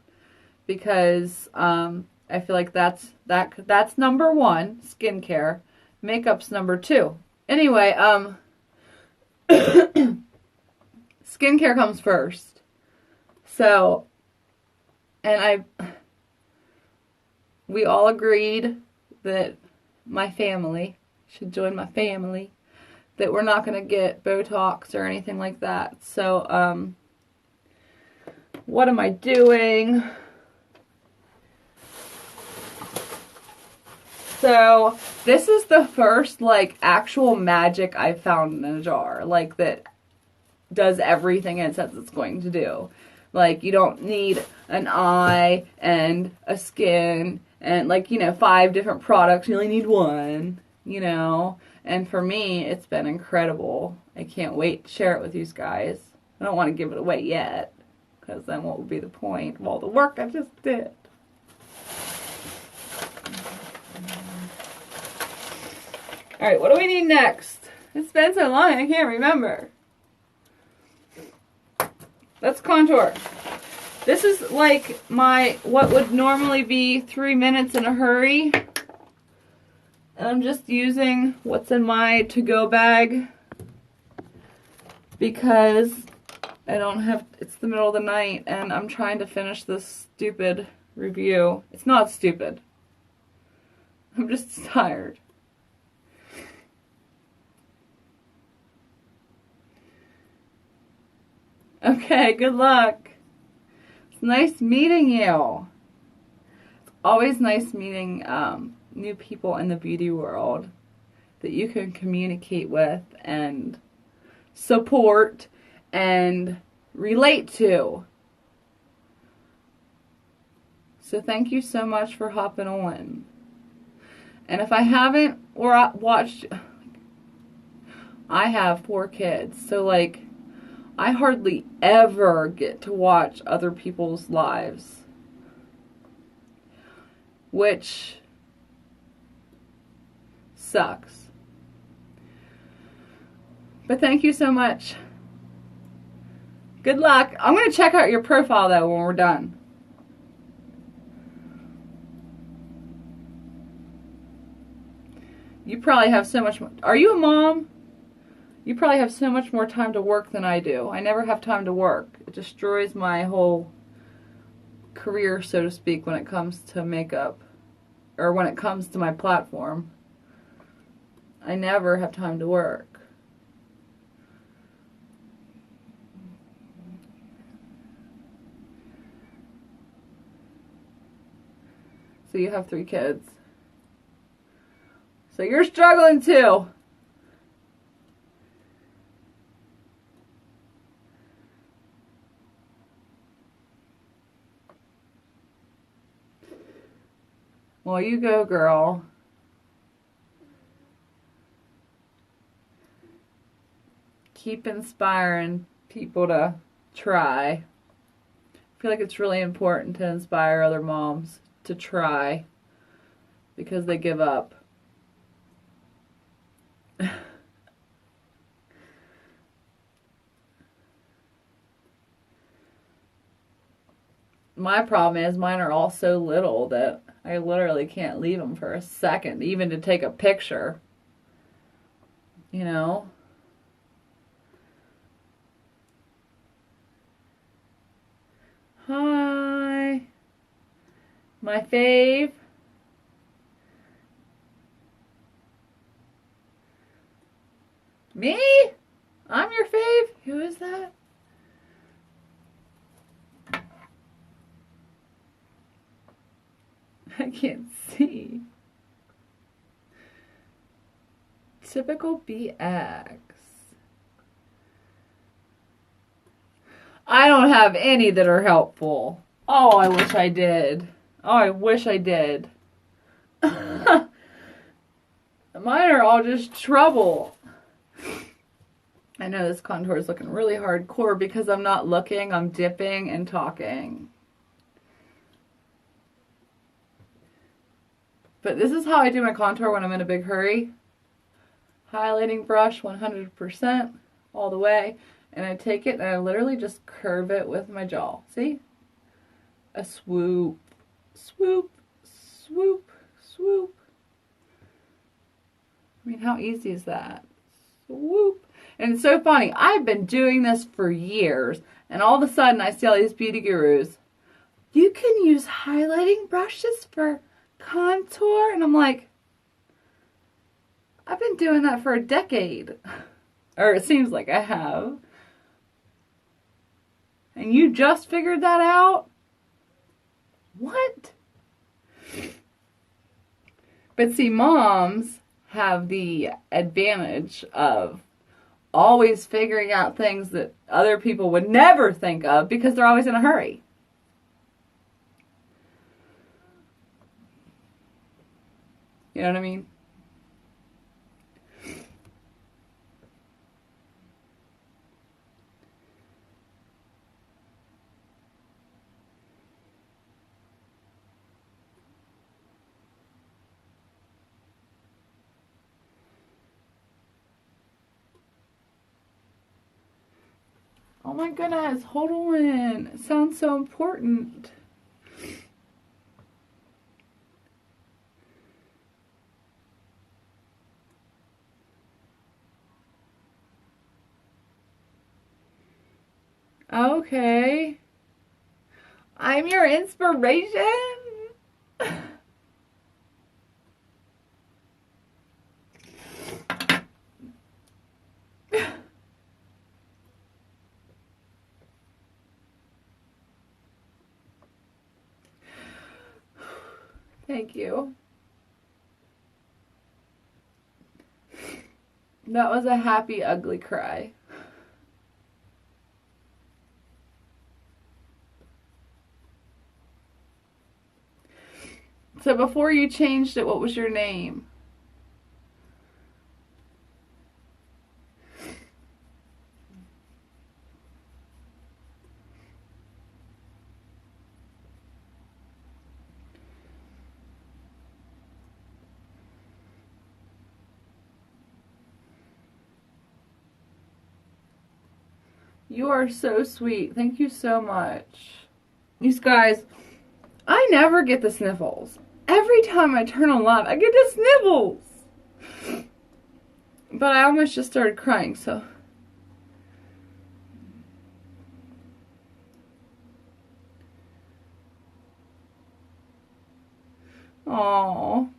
because I feel like that's number one, skincare. Makeup's number two. Anyway, skincare comes first. So, and we all agreed that my family should join my family, that we're not going to get Botox or anything like that. So, what am I doing? So this is the first like actual magic I've found in a jar, like that does everything it says it's going to do. Like you don't need an eye and a skin and like, you know, 5 different products. You only need one, you know. And for me, it's been incredible. I can't wait to share it with you guys. I don't want to give it away yet, because then what would be the point of all the work I just did? Alright, what do we need next? It's been so long, I can't remember. Let's contour. This is like my, what would normally be 3 minutes in a hurry. And I'm just using what's in my to-go bag because I don't have, it's the middle of the night and I'm trying to finish this stupid review. It's not stupid. I'm just tired. Okay, good luck. It's nice meeting you. It's always nice meeting new people in the beauty world that you can communicate with and support and relate to. So thank you so much for hopping on. And if I haven't watched, I have 4 kids, so like I hardly ever get to watch other people's lives, which sucks. But thank you so much. Good luck. I'm going to check out your profile though when we're done. You probably have so much more. Are you a mom? You probably have so much more time to work than I do. I never have time to work. It destroys my whole career, so to speak, when it comes to makeup. Or when it comes to my platform. I never have time to work. So you have 3 kids. So you're struggling too. Well, you go, girl. Keep inspiring people to try. I feel like it's really important to inspire other moms to try because they give up. My problem is mine are all so little that I literally can't leave them for a second, even to take a picture. You know? Hi. My fave. Me? I'm your fave? Who is that? I can't see. Typical BX. I don't have any that are helpful. Oh, I wish I did. Oh, I wish I did. Mine are all just trouble. I know this contour is looking really hardcore because I'm not looking, I'm dipping and talking. But this is how I do my contour when I'm in a big hurry. Highlighting brush 100% all the way. And I take it and I literally just curve it with my jaw. See? A swoop, swoop, swoop, swoop. I mean, how easy is that? Swoop. And it's so funny. I've been doing this for years. And all of a sudden I see all these beauty gurus. You can use highlighting brushes for contour, and I'm like, I've been doing that for a decade, or it seems like I have, and you just figured that out? What? But see, moms have the advantage of always figuring out things that other people would never think of because they're always in a hurry. You know what I mean? Oh my goodness, hold on. It sounds so important. Okay. I'm your inspiration. Thank you. That was a happy, ugly cry. So before you changed it, what was your name? You are so sweet. Thank you so much. These guys, I never get the sniffles. Every time I turn on live, I get the sniffles. But I almost just started crying, so. Aww.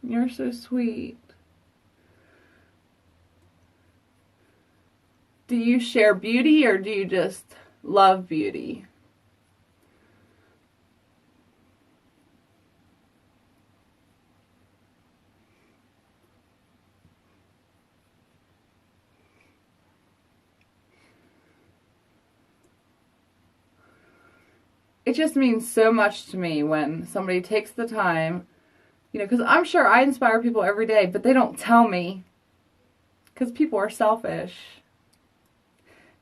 You're so sweet. Do you share beauty or do you just love beauty? It just means so much to me when somebody takes the time, you know, because I'm sure I inspire people every day, but they don't tell me because people are selfish.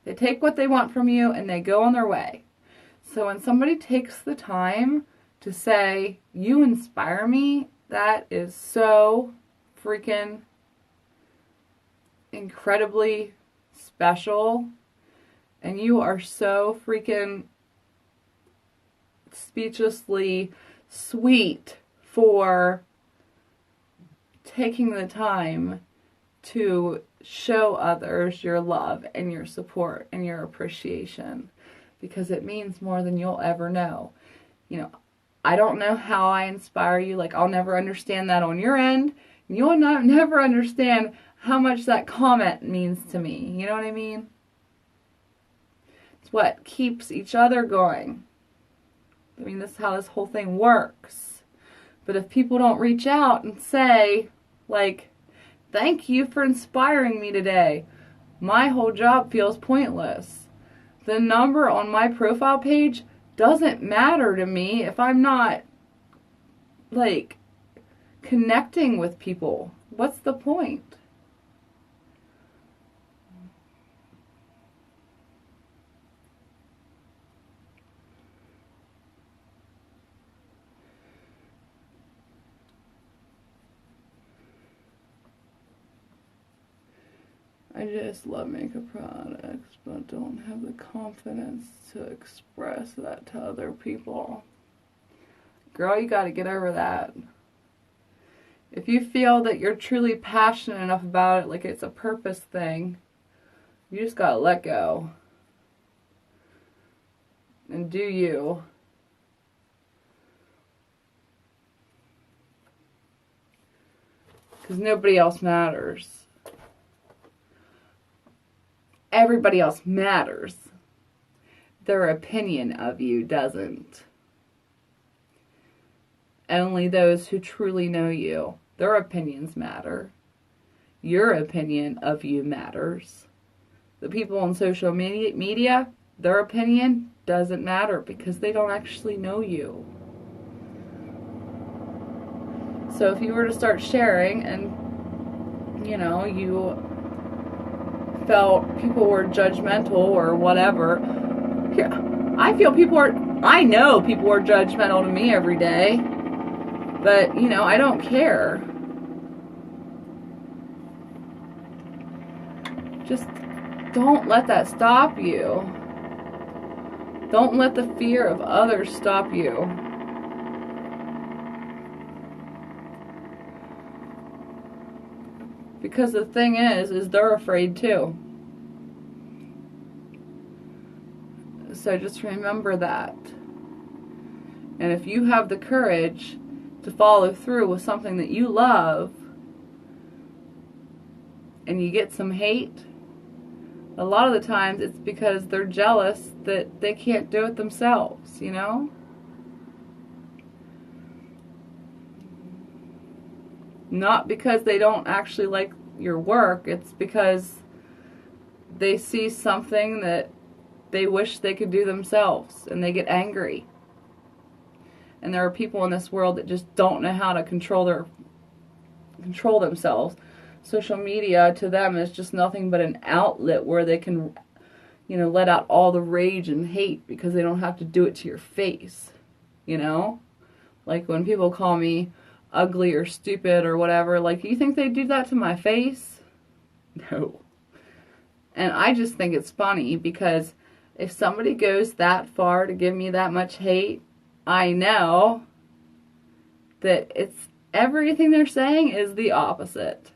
They take what they want from you and they go on their way. So when somebody takes the time to say, you inspire me, that is so freaking incredibly special. And you are so freaking speechlessly sweet for taking the time to show others your love and your support and your appreciation, because it means more than you'll ever know. You know, I don't know how I inspire you. Like, I'll never understand that on your end. You'll never understand how much that comment means to me. You know what I mean? It's what keeps each other going. I mean, this is how this whole thing works. But if people don't reach out and say, like, thank you for inspiring me today, my whole job feels pointless. The number on my profile page doesn't matter to me if I'm not, like, connecting with people. What's the point? I just love makeup products, but don't have the confidence to express that to other people. Girl, you gotta get over that. If you feel that you're truly passionate enough about it, like it's a purpose thing, you just gotta let go. And do you. Because nobody else matters. Everybody else matters. Their opinion of you doesn't. only those who truly know you. Their opinions matter. Your opinion of you matters. The people on social media, their opinion doesn't matter because they don't actually know you. So if you were to start sharing and, you know, you felt people were judgmental or whatever, I know people are judgmental to me every day, but, you know, I don't care. Just don't let that stop you. Don't let the fear of others stop you. Because the thing is they're afraid too. So just remember that. And if you have the courage to follow through with something that you love, and you get some hate, a lot of the times it's because they're jealous that they can't do it themselves, you know? Not because they don't actually like your work, it's because they see something that they wish they could do themselves, and they get angry. And there are people in this world that just don't know how to control themselves. Social media to them is just nothing but an outlet where they can, you know, let out all the rage and hate because they don't have to do it to your face, you know? Like when people call me ugly or stupid or whatever, like, you think they do that to my face? No. And I just think it's funny because if somebody goes that far to give me that much hate, I know that it's everything they're saying is the opposite.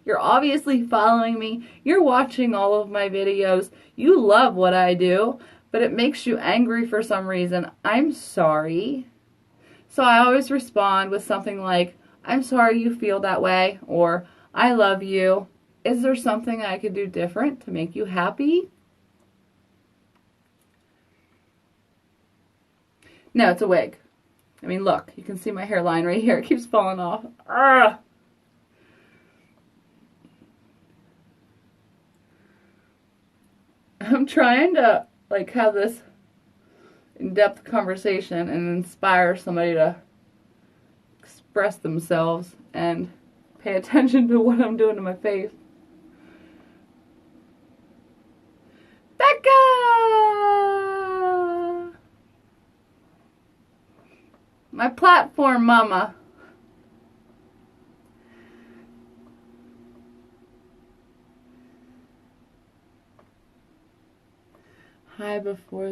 You're obviously following me. You're watching all of my videos. You love what I do, but it makes you angry for some reason. I'm sorry. So I always respond with something like, I'm sorry you feel that way, or I love you. Is there something I could do different to make you happy? No, it's a wig. I mean, look, you can see my hairline right here. It keeps falling off. Ugh. I'm trying to, like, have this in-depth conversation and inspire somebody to express themselves and pay attention to what I'm doing to my face. Becca! My platform mama. Hi before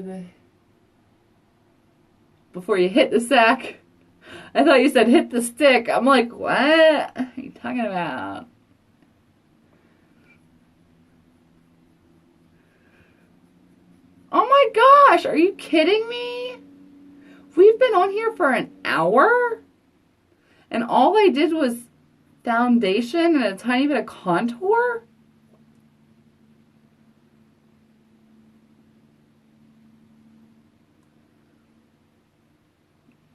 you hit the sack. I thought you said hit the stick. I'm like, what are you talking about? Oh my gosh, are you kidding me? We've been on here for an hour? And all I did was foundation and a tiny bit of contour?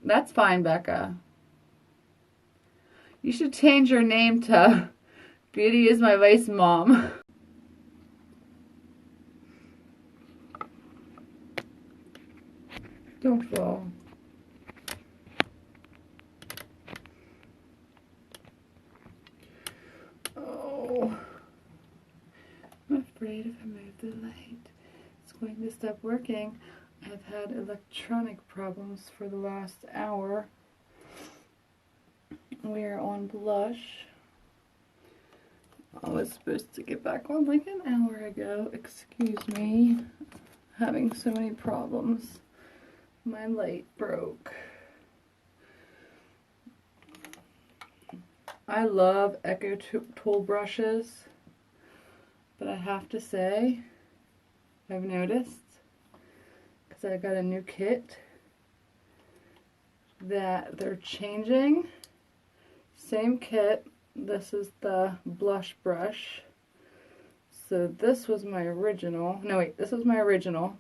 That's fine, Becca. You should change your name to Beauty is my Vice Mom. Don't fall. Oh. I'm afraid if I move the light, it's going to stop working. I've had electronic problems for the last hour. We are on blush. I was supposed to get back on like an hour ago. Excuse me. Having so many problems. My light broke. I love Echo tool brushes, but I have to say, I've noticed, because I got a new kit, that they're changing. Same kit. This is the blush brush. So this was my original. No, wait, this was my original.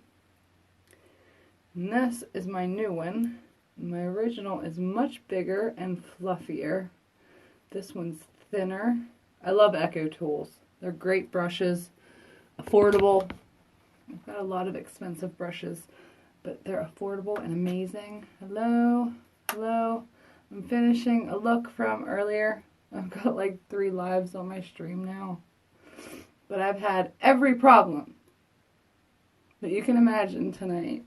And this is my new one. My original is much bigger and fluffier. This one's thinner. I love Echo tools. They're great brushes, affordable. I've got a lot of expensive brushes, but they're affordable and amazing. Hello, hello. I'm finishing a look from earlier. I've got like 3 lives on my stream now. But I've had every problem that you can imagine tonight.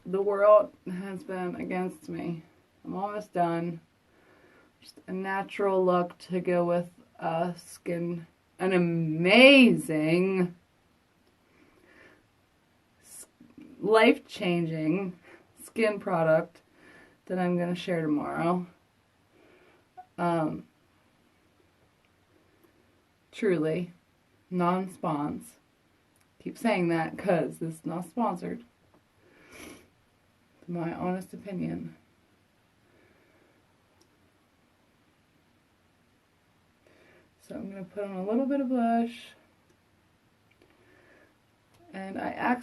The world has been against me. I'm almost done. Just a natural look to go with an amazing, life-changing skin product that I'm going to share tomorrow. Truly, non-spons. Keep saying that because it's not sponsored. My honest opinion. So I'm going to put on a little bit of blush. And I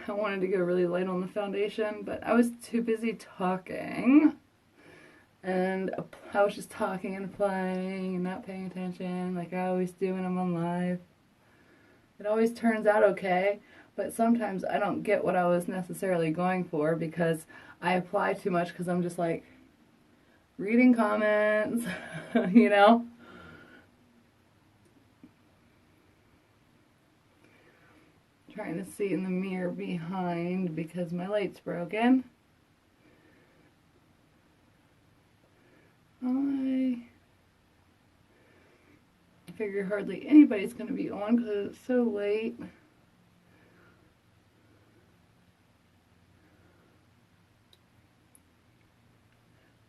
wanted to go really light on the foundation, but I was too busy talking. And I was just talking and applying and not paying attention like I always do when I'm on live. It always turns out okay. But sometimes I don't get what I was necessarily going for because I apply too much because I'm just like reading comments, you know? Trying to see in the mirror behind because my light's broken. I figure hardly anybody's going to be on because it's so late.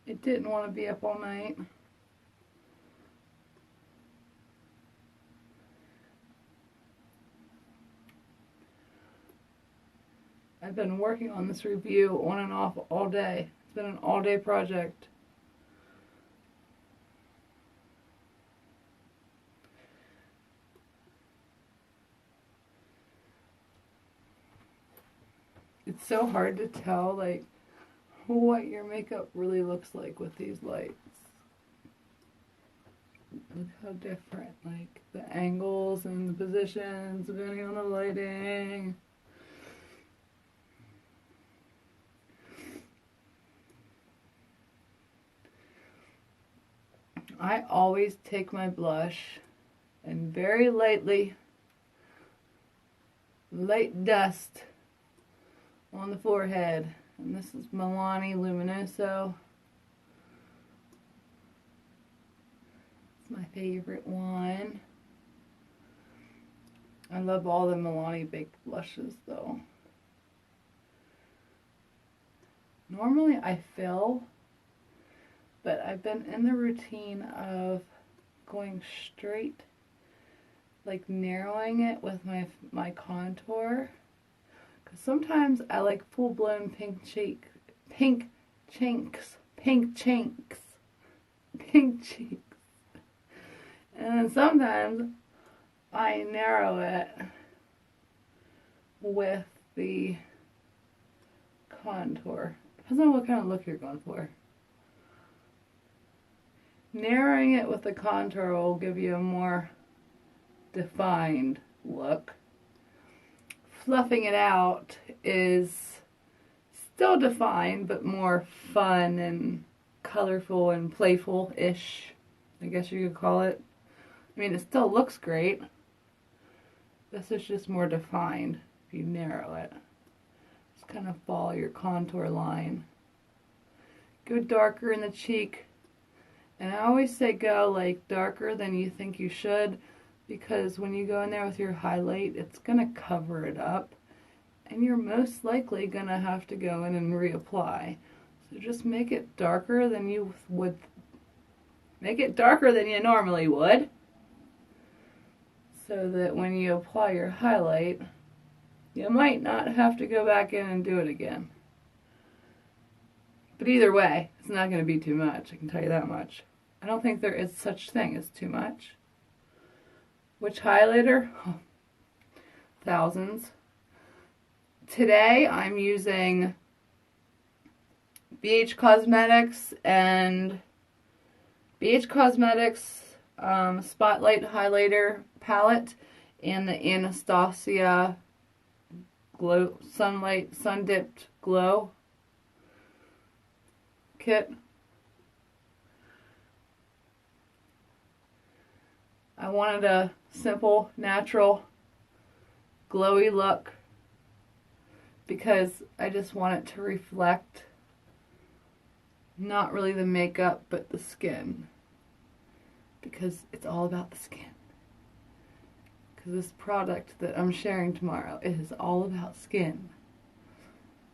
It didn't want to be up all night. I've been working on this review on and off all day. It's been an all-day project. It's so hard to tell, like, what your makeup really looks like with these lights. Look how different, like the angles and the positions depending on the lighting. I always take my blush and very lightly, light dust on the forehead. And this is Milani Luminoso. It's my favorite one. I love all the Milani baked blushes though. Normally I fill, but I've been in the routine of going straight, like narrowing it with my contour. Because sometimes I like full-blown pink cheeks. And then sometimes I narrow it with the contour. Depends on what kind of look you're going for. Narrowing it with the contour will give you a more defined look. Fluffing it out is still defined, but more fun and colorful and playful-ish, I guess you could call it. I mean, it still looks great. This is just more defined if you narrow it. Just kind of follow your contour line. Go darker in the cheek. And I always say go like darker than you think you should, because when you go in there with your highlight, it's going to cover it up. And you're most likely going to have to go in and reapply. So just make it darker than you would. Make it darker than you normally would. So that when you apply your highlight, you might not have to go back in and do it again. But either way, it's not going to be too much, I can tell you that much. I don't think there is such thing as too much. Which highlighter? Oh, thousands. today I'm using BH Cosmetics and BH Cosmetics Spotlight Highlighter Palette and the Anastasia Glow Sunlight Sun Dipped Glow Kit. I wanted a simple, natural, glowy look because I just want it to reflect not really the makeup but the skin, because it's all about the skin. Because this product that I'm sharing tomorrow is all about skin,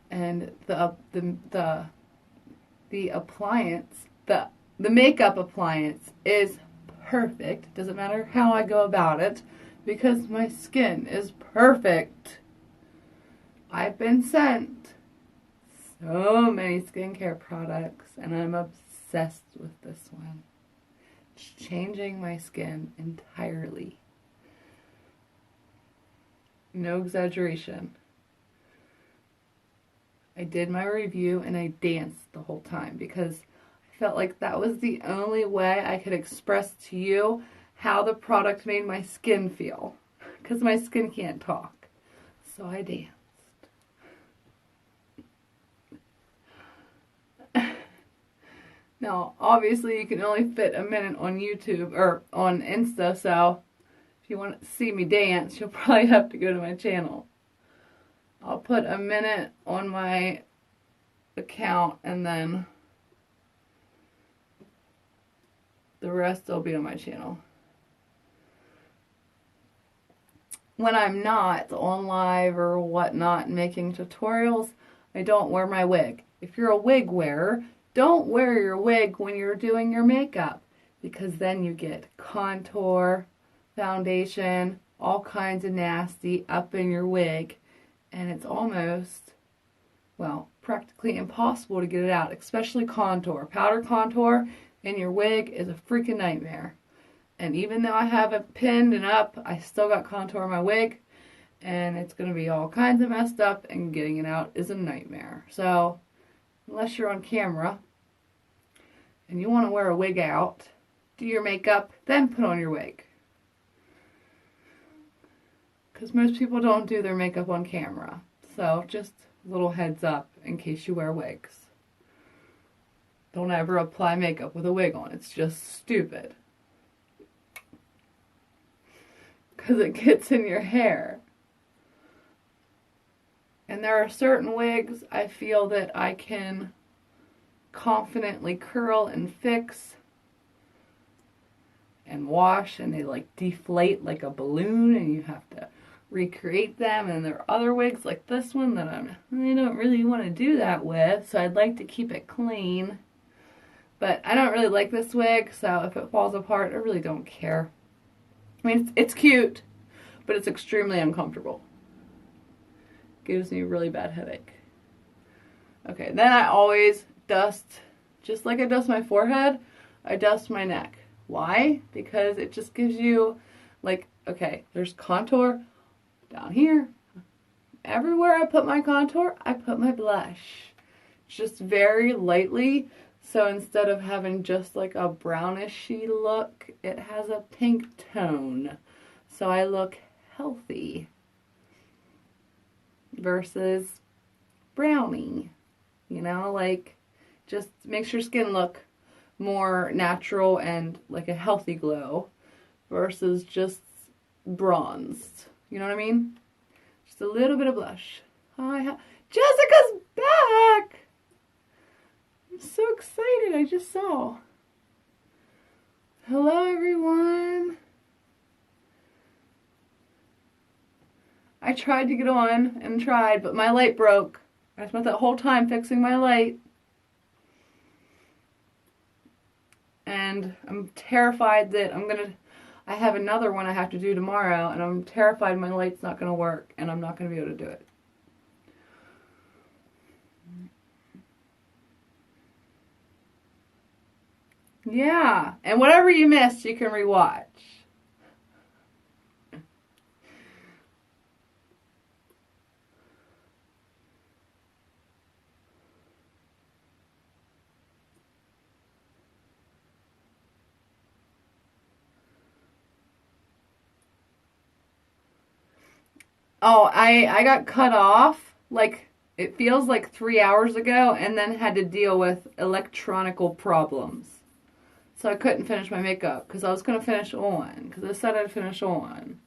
and the appliance, the makeup appliance is perfect. Doesn't matter how I go about it because my skin is perfect. I've been sent so many skincare products and I'm obsessed with this one. It's changing my skin entirely. No exaggeration. I did my review and I danced the whole time because I felt like that was the only way I could express to you how the product made my skin feel. Because my skin can't talk. So I danced. Now, obviously you can only fit a minute on YouTube or on Insta, so if you want to see me dance, you'll probably have to go to my channel. I'll put a minute on my account and then the rest will be on my channel. When I'm not on live or whatnot making tutorials, I don't wear my wig. If you're a wig wearer, don't wear your wig when you're doing your makeup, because then you get contour, foundation, all kinds of nasty up in your wig, and it's almost, well, practically impossible to get it out, especially contour. Powder contour in your wig is a freaking nightmare. And even though I have it pinned and up, I still got contour in my wig, and it's going to be all kinds of messed up, and getting it out is a nightmare. So, unless you're on camera and you want to wear a wig out, do your makeup, then put on your wig. Because most people don't do their makeup on camera. So, just a little heads up in case you wear wigs. Don't ever apply makeup with a wig on. It's just stupid. Because it gets in your hair. And there are certain wigs I feel that I can confidently curl and fix and wash, and they like deflate like a balloon and you have to recreate them. And there are other wigs like this one that I don't really want to do that with, so I'd like to keep it clean. But I don't really like this wig, so if it falls apart, I really don't care. I mean, it's cute, but it's extremely uncomfortable. Gives me a really bad headache. Okay, then I always dust, just like I dust my forehead, I dust my neck. Why? Because it just gives you, like, okay, there's contour down here. Everywhere I put my contour, I put my blush. Just very lightly, so instead of having just like a brownishy look, it has a pink tone. So I look healthy versus brownie. You know, like, just makes your skin look more natural and like a healthy glow versus just bronzed. You know what I mean? Just a little bit of blush. Hi, Jessica's back! I'm so excited, I just saw. Hello, everyone. I tried to get on and tried, but my light broke. I spent that whole time fixing my light. And I'm terrified that I have another one I have to do tomorrow, and I'm terrified my light's not going to work, and I'm not going to be able to do it. Yeah, and whatever you missed, you can rewatch. Oh, I got cut off, like, it feels like 3 hours ago, and then had to deal with electronical problems. So I couldn't finish my makeup, because I was going to finish on, because I said I'd finish on.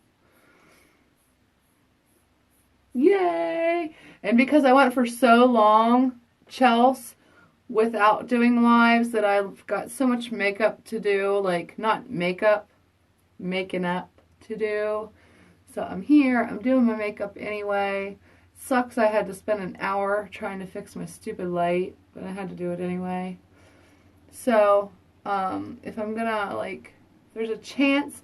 Yay! And because I went for so long, Chelsea, without doing lives, that I've got so much makeup to do, like, not makeup, making up to do. So I'm here, I'm doing my makeup anyway. Sucks I had to spend an hour trying to fix my stupid light, but I had to do it anyway. So, if I'm gonna, like, there's a chance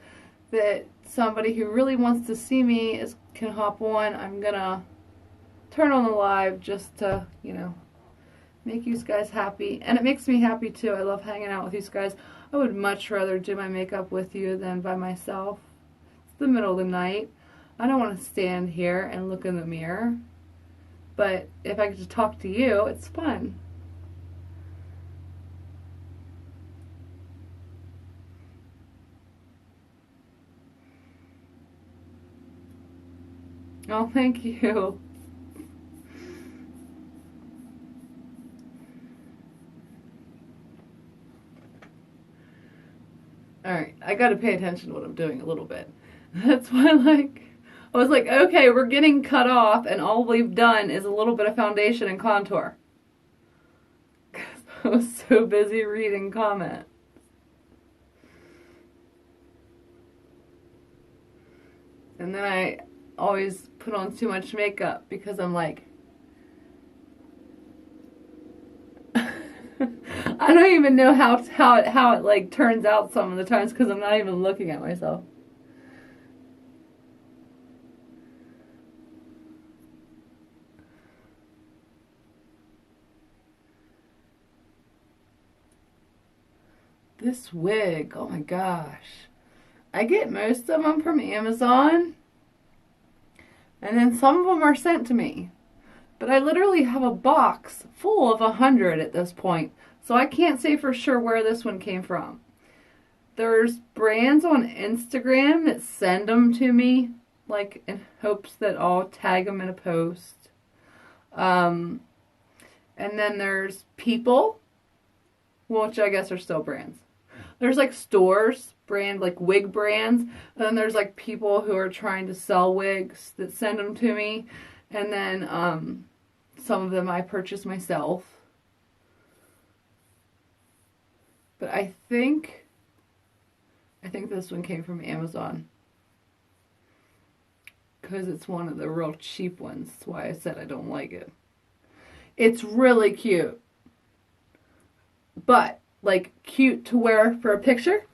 that somebody who really wants to see me can hop on, I'm gonna turn on the live just to, you know, make you guys happy. And it makes me happy too. I love hanging out with you guys. I would much rather do my makeup with you than by myself. It's the middle of the night. I don't want to stand here and look in the mirror. But if I get to talk to you, it's fun. Oh, thank you. Alright, I gotta pay attention to what I'm doing a little bit. That's why, like, I was like, okay, we're getting cut off, and all we've done is a little bit of foundation and contour. Because I was so busy reading comments. And then I always put on too much makeup because I'm like, I don't even know how it like turns out some of the times because I'm not even looking at myself. This wig, oh my gosh. I get most of them from Amazon, and then some of them are sent to me. But I literally have a box full of 100 at this point, so I can't say for sure where this one came from. There's brands on Instagram that send them to me, like in hopes that I'll tag them in a post. And then there's people, which I guess are still brands. There's like stores, like wig brands, and then there's like people who are trying to sell wigs that send them to me, and then some of them I purchase myself. But I think this one came from Amazon because it's one of the real cheap ones. That's why I said I don't like it. It's really cute, but like cute to wear for a picture,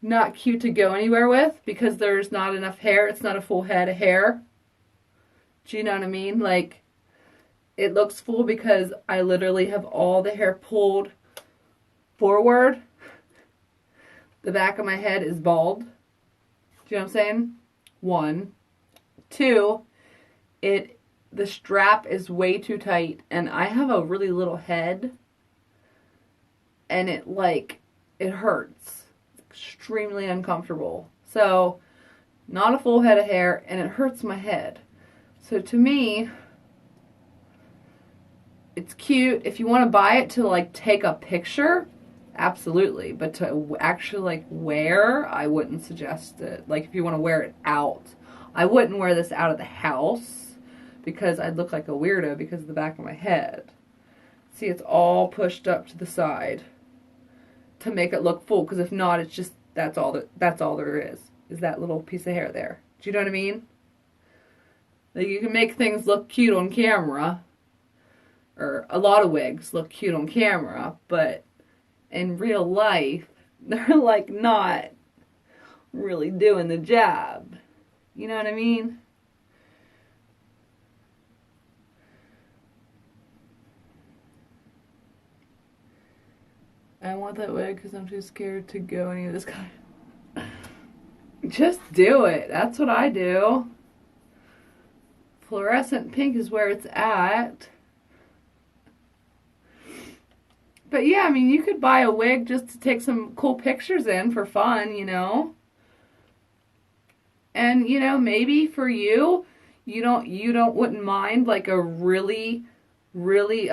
not cute to go anywhere with because there's not enough hair. It's not a full head of hair. Do you know what I mean? Like, it looks full because I literally have all the hair pulled forward. The back of my head is bald. Do you know what I'm saying? 1. 2, the strap is way too tight, and I have a really little head, and it hurts. It's extremely uncomfortable. So, not a full head of hair, and it hurts my head. So to me, it's cute. If you want to buy it to like take a picture, absolutely. But to actually like wear, I wouldn't suggest it. Like if you want to wear it out, I wouldn't wear this out of the house because I'd look like a weirdo because of the back of my head. See, it's all pushed up to the side to make it look full. Because if not, it's just that's all there is that little piece of hair there. Do you know what I mean? Like you can make things look cute on camera, or a lot of wigs look cute on camera, but in real life, they're like not really doing the job. You know what I mean? I want that wig because I'm too scared to go any of this kind. Just do it. That's what I do. Fluorescent pink is where it's at. But yeah, I mean, you could buy a wig just to take some cool pictures in for fun, you know? And, you know, maybe for you, You don't wouldn't mind like a really, really,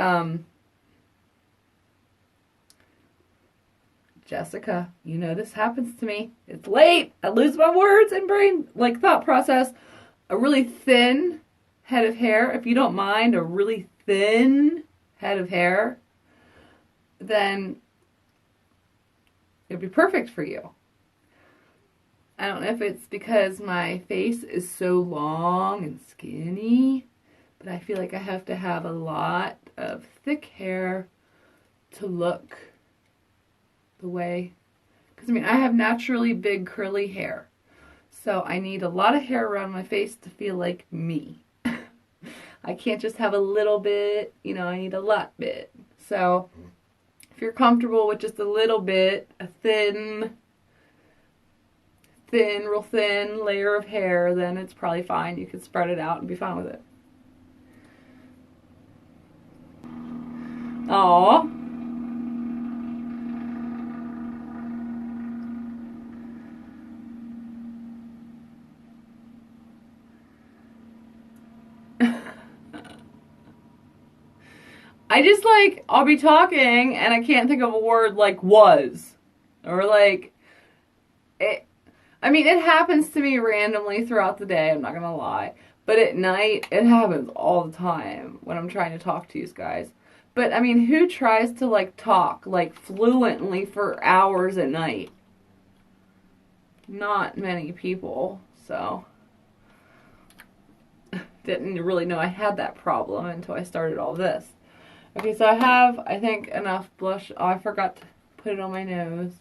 Jessica, you know this happens to me. It's late. I lose my words and brain, like thought process. A really thin head of hair, if you don't mind a really thin head of hair, then it'd be perfect for you. I don't know if it's because my face is so long and skinny, but I feel like I have to have a lot of thick hair to look the way, because I mean, I have naturally big curly hair, so I need a lot of hair around my face to feel like me. I can't just have a little bit, you know, I need a lot bit. So if you're comfortable with just a little bit, a real thin layer of hair, then it's probably fine. You can spread it out and be fine with it. Aww. I just like, I'll be talking and I can't think of a word like was. Or like, it, I mean, it happens to me randomly throughout the day, I'm not gonna lie. But at night, it happens all the time when I'm trying to talk to you guys. But I mean, who tries to like talk like fluently for hours at night? Not many people, so. Didn't really know I had that problem until I started all this. Okay, so I have, I think, enough blush. Oh, I forgot to put it on my nose.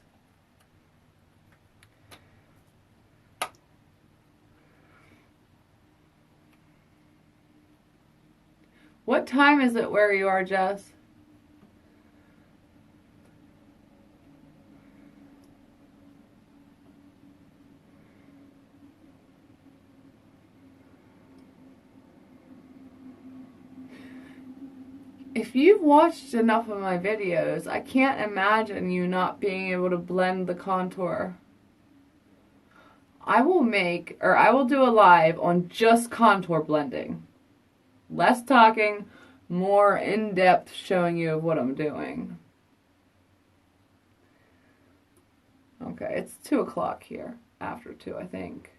What time is it where you are, Jess? If you've watched enough of my videos, I can't imagine you not being able to blend the contour. I will do a live on just contour blending. Less talking, more in-depth showing you of what I'm doing. Okay, it's 2 o'clock here. After 2, I think.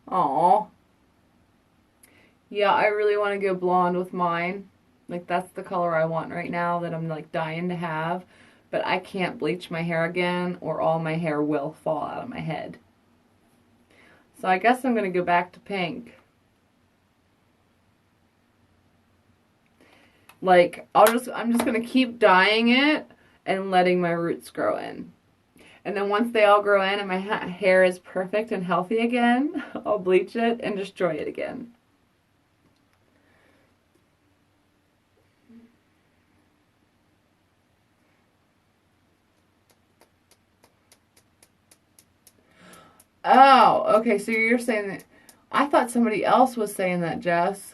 Aww. Yeah, I really want to go blonde with mine. Like, that's the color I want right now that I'm, like, dying to have. But I can't bleach my hair again or all my hair will fall out of my head. So I guess I'm going to go back to pink. Like, I'm just going to keep dyeing it and letting my roots grow in. And then once they all grow in and my hair is perfect and healthy again, I'll bleach it and destroy it again. Oh, okay, so you're saying that. I thought somebody else was saying that, Jess.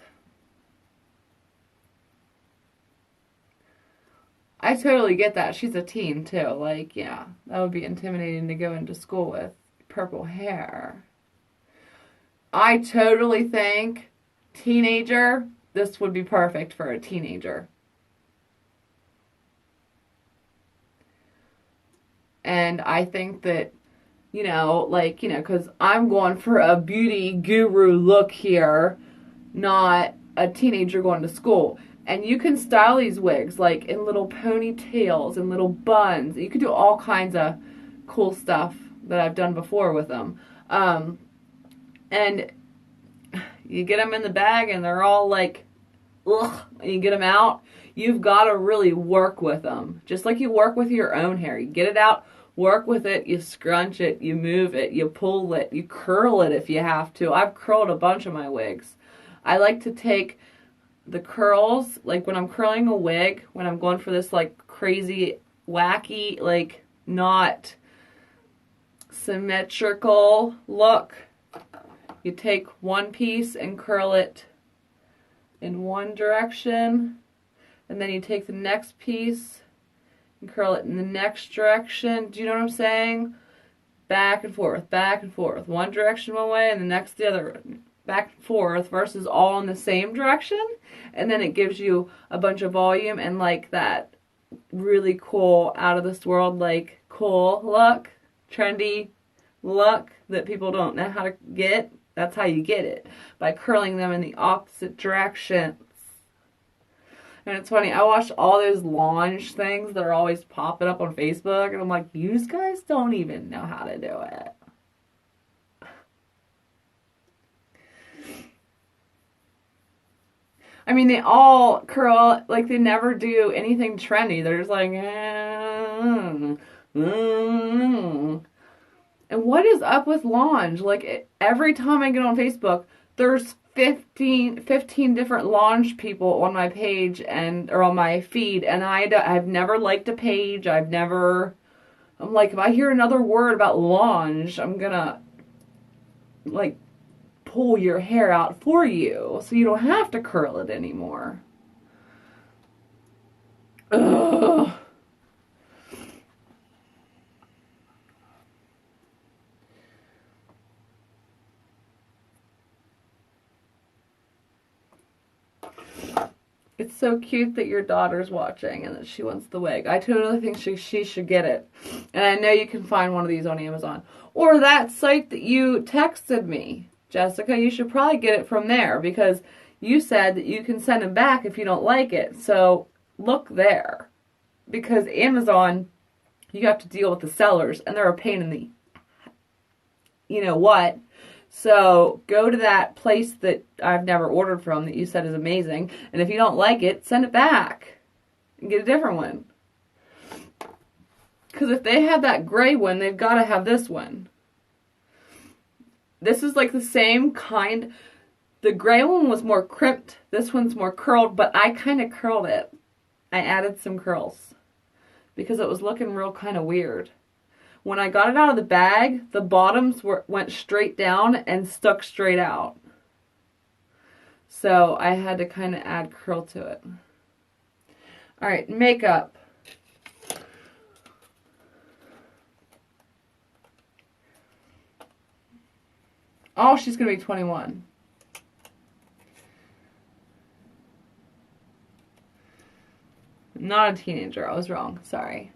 I totally get that. She's a teen, too. Like, yeah, that would be intimidating to go into school with purple hair. I totally think teenager, this would be perfect for a teenager. And I think that, you know, like, you know, because I'm going for a beauty guru look here, not a teenager going to school. And you can style these wigs like in little ponytails and little buns. You can do all kinds of cool stuff that I've done before with them. And you get them in the bag and they're all like, ugh, and you get them out. You've got to really work with them. Just like you work with your own hair. You get it out, work with it, you scrunch it, you move it, you pull it, you curl it if you have to. I've curled a bunch of my wigs. I like to take the curls, like when I'm curling a wig, when I'm going for this like crazy, wacky, like not symmetrical look, you take one piece and curl it in one direction, and then you take the next piece and curl it in the next direction. Do you know what I'm saying? Back and forth, back and forth. One direction one way and the next the other. Back and forth versus all in the same direction. And then it gives you a bunch of volume and like that really cool, out of this world, like cool look, trendy look that people don't know how to get. That's how you get it, by curling them in the opposite directions. And it's funny, I watched all those launch things that are always popping up on Facebook, and I'm like, you guys don't even know how to do it. I mean, they all curl, like, they never do anything trendy. They're just like, And what is up with Launch? Like, every time I get on Facebook, there's 15 different Launch people on my page or on my feed, and I've never liked a page. I'm like, if I hear another word about Launch, I'm gonna, like, pull your hair out for you so you don't have to curl it anymore. Ugh. It's so cute that your daughter's watching and that she wants the wig. I totally think she should get it. And I know you can find one of these on Amazon. Or that site that you texted me, Jessica, you should probably get it from there because you said that you can send them back if you don't like it. So look there. Because Amazon, you have to deal with the sellers and they're a pain in the you know what. So go to that place that I've never ordered from that you said is amazing. And if you don't like it, send it back and get a different one. Because if they have that gray one, they've got to have this one. This is like the same kind. The gray one was more crimped. This one's more curled, but I kind of curled it. I added some curls because it was looking real kind of weird. When I got it out of the bag, the bottoms went straight down and stuck straight out. So I had to kind of add curl to it. Alright, makeup. Oh, she's going to be 21. Not a teenager. I was wrong. Sorry.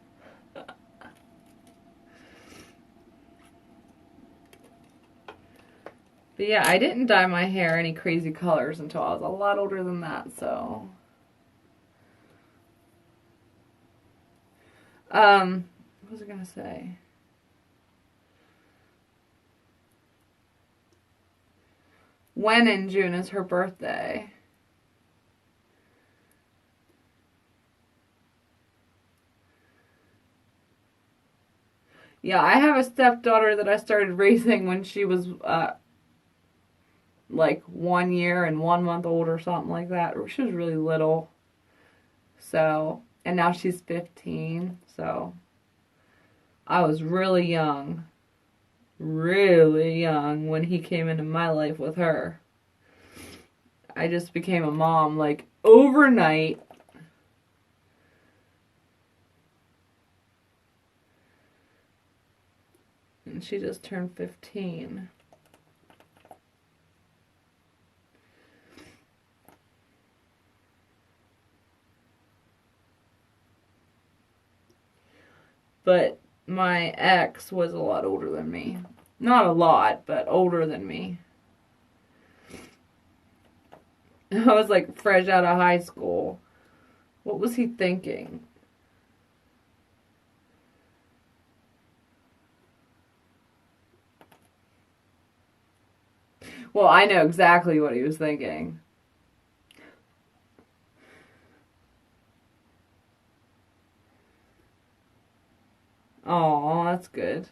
But yeah, I didn't dye my hair any crazy colors until I was a lot older than that, so. What was I gonna say? When in June is her birthday? Yeah, I have a stepdaughter that I started raising when she was, like 1 year and 1 month old or something like that. She was really little. So, and now she's 15. So, I was really young when he came into my life with her. I just became a mom like overnight. And she just turned 15. But my ex was a lot older than me. Not a lot, but older than me. I was like fresh out of high school. What was he thinking? Well, I know exactly what he was thinking. Oh, that's good.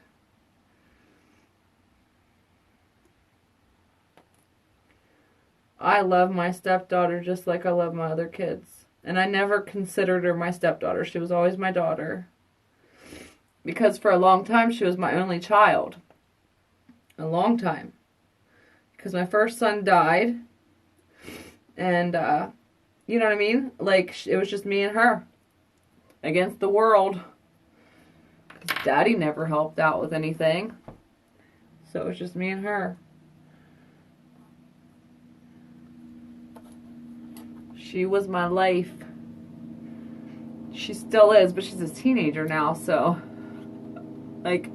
I love my stepdaughter just like I love my other kids. And I never considered her my stepdaughter. She was always my daughter. Because for a long time, she was my only child. A long time. Because my first son died. And, you know what I mean? Like, it was just me and her. against the world. 'Cause Daddy never helped out with anything. So it was just me and her. She was my life. She still is, but she's a teenager now, so like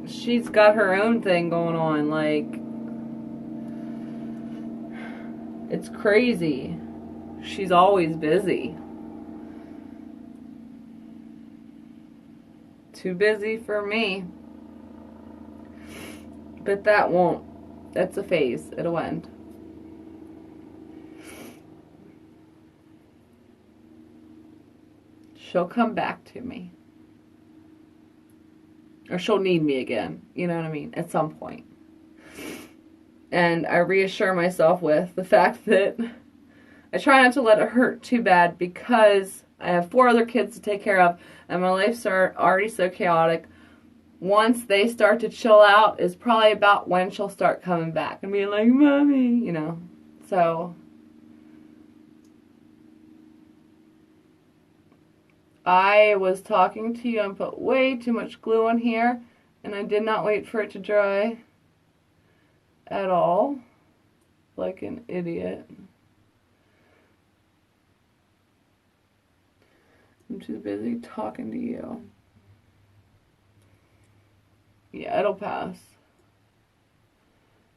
she's got her own thing going on. Like, it's crazy. She's always busy. Too busy for me. But that won't. That's a phase. It'll end. She'll come back to me. Or she'll need me again. You know what I mean? At some point. And I reassure myself with the fact that I try not to let it hurt too bad because I have 4 other kids to take care of and my life's already so chaotic. Once they start to chill out is probably about when she'll start coming back and being like, Mommy, you know. So I was talking to you and put way too much glue on here, and I did not wait for it to dry at all, like an idiot. I'm too busy talking to you. Yeah, it'll pass.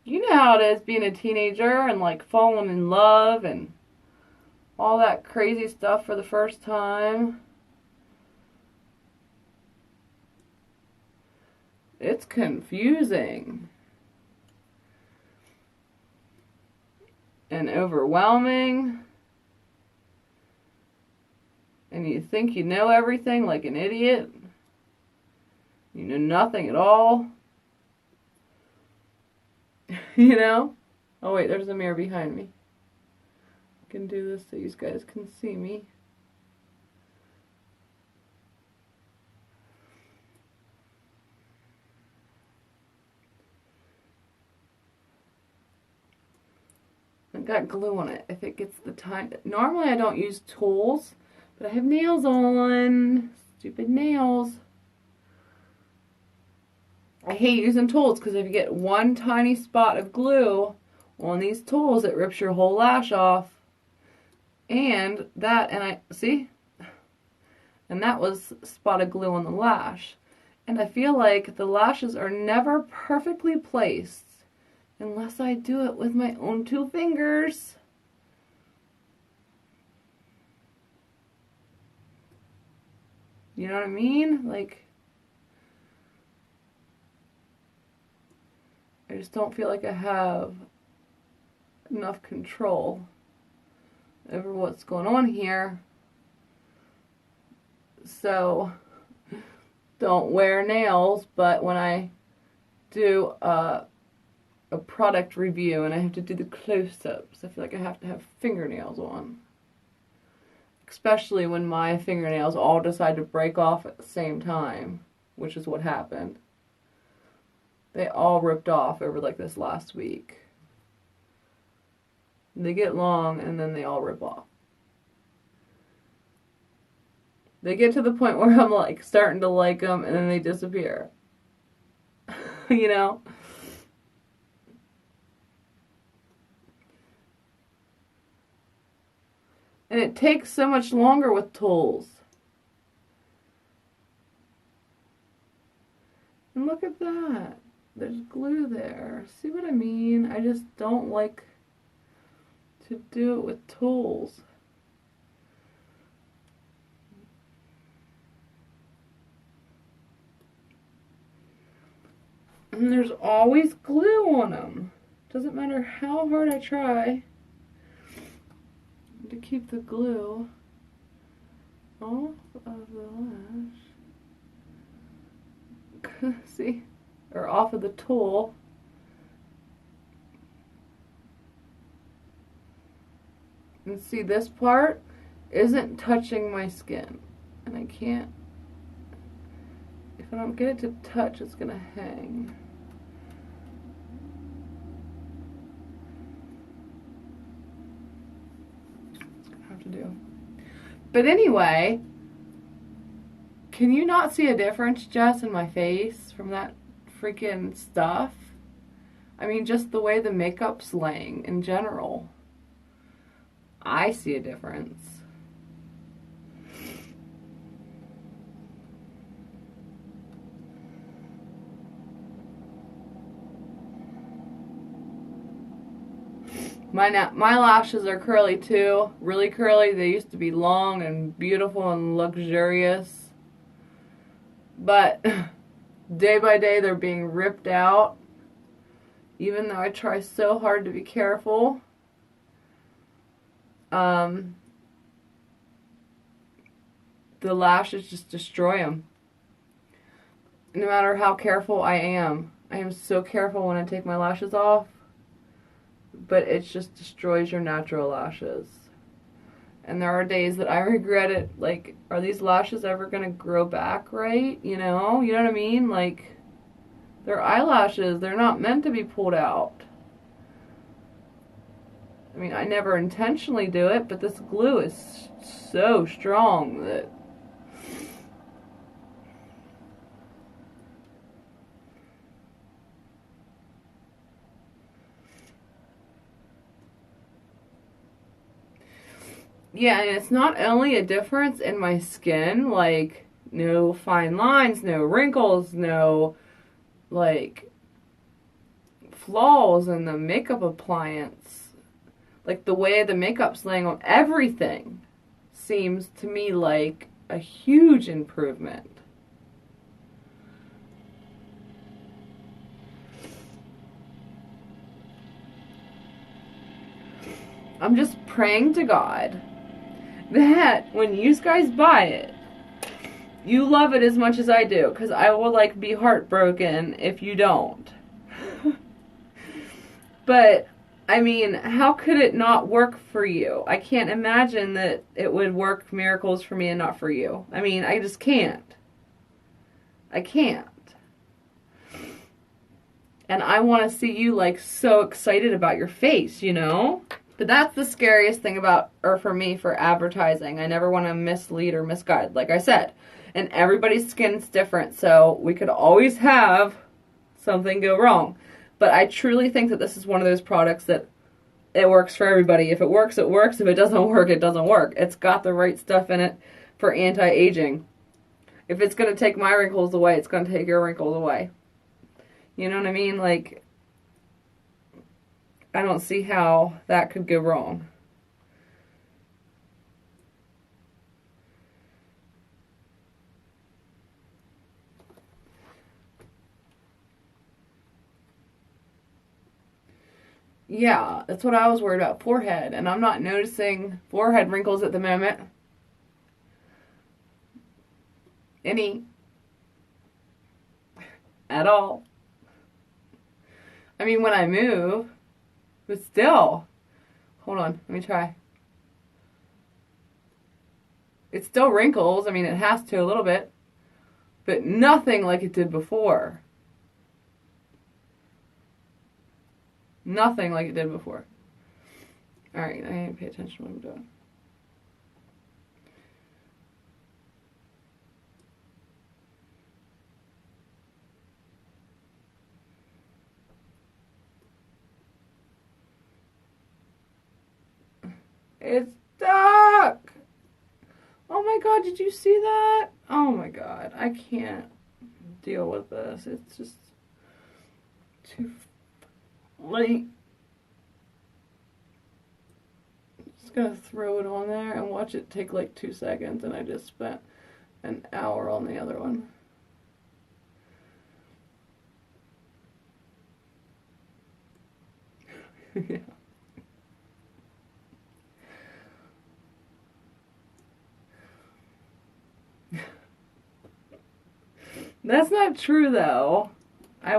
You know how it is being a teenager and like falling in love and all that crazy stuff for the first time. It's confusing and overwhelming, and you think you know everything like an idiot. You know nothing at all. You know? Oh wait, there's a mirror behind me. I can do this so you guys can see me. I've got glue on it. If it gets the time. Normally I don't use tools, but I have nails on. Stupid nails. I hate using tools because if you get one tiny spot of glue on these tools, it rips your whole lash off. And that was a spot of glue on the lash. And I feel like the lashes are never perfectly placed unless I do it with my own 2 fingers. You know what I mean? Like, I just don't feel like I have enough control over what's going on here. So, don't wear nails, but when I do a product review and I have to do the close-ups, I feel like I have to have fingernails on. Especially when my fingernails all decide to break off at the same time, which is what happened. They all ripped off over like this last week. They get long and then they all rip off. They get to the point where I'm like starting to like them and then they disappear. You know? And it takes so much longer with tools. And look at that. There's glue there. See what I mean? I just don't like to do it with tools. And there's always glue on them. Doesn't matter how hard I try to keep the glue off of the lash. See? Or off of the tool. And see, this part isn't touching my skin. And I can't, if I don't get it to touch, it's gonna hang. That's what I have to do. But anyway, can you not see a difference, Jess, in my face from that freaking stuff? I mean, just the way the makeup's laying in general. I see a difference. My lashes are curly too, really curly. They used to be long and beautiful and luxurious. But day by day they're being ripped out. Even though I try so hard to be careful. The lashes just destroy them. No matter how careful I am. I am so careful when I take my lashes off. But it just destroys your natural lashes. And there are days that I regret it. Like, are these lashes ever going to grow back right? You know what I mean? Like, they're eyelashes. They're not meant to be pulled out. I mean, I never intentionally do it, but this glue is so strong that... Yeah, and it's not only a difference in my skin, like, no fine lines, no wrinkles, no, like, flaws in the makeup appliance. Like, the way the makeup's laying on everything seems to me like a huge improvement. I'm just praying to God that when you guys buy it, you love it as much as I do, because I will, like, be heartbroken if you don't. But, I mean, how could it not work for you? I can't imagine that it would work miracles for me and not for you. I mean, I just can't. I can't. And I want to see you, like, so excited about your face, you know? But that's the scariest thing about, or for me, for advertising. I never want to mislead or misguide, like I said. And everybody's skin's different, so we could always have something go wrong. But I truly think that this is one of those products that it works for everybody. If it works, it works. If it doesn't work, it doesn't work. It's got the right stuff in it for anti-aging. If it's going to take my wrinkles away, it's going to take your wrinkles away. You know what I mean? Like, I don't see how that could go wrong. Yeah, that's what I was worried about, forehead. And I'm not noticing forehead wrinkles at the moment. Any. At all. I mean, when I move, but still. Hold on, let me try. It still wrinkles. I mean, it has to a little bit. But nothing like it did before. Nothing like it did before. Alright, I need to pay attention to what I'm doing. It's stuck! Oh my god, did you see that? Oh my god, I can't deal with this. It's just too late. Just gonna throw it on there and watch it take like 2 seconds, and I just spent an hour on the other one. Yeah. That's not true, though. I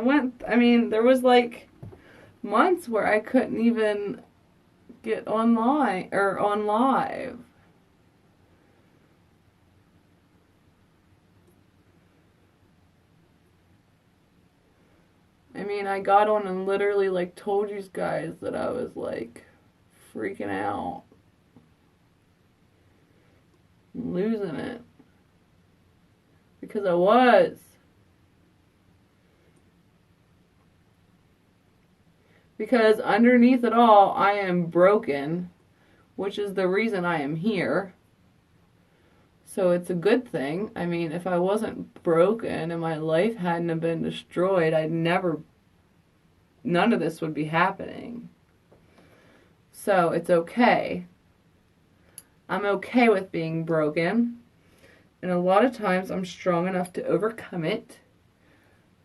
mean, there was like months where I couldn't even get online or on live. I mean, I got on and literally like told you guys that I was like freaking out. losing it. Because I was. Because underneath it all, I am broken, which is the reason I am here. So it's a good thing. I mean, if I wasn't broken and my life hadn't have been destroyed, none of this would be happening. So it's okay. I'm okay with being broken. And a lot of times I'm strong enough to overcome it.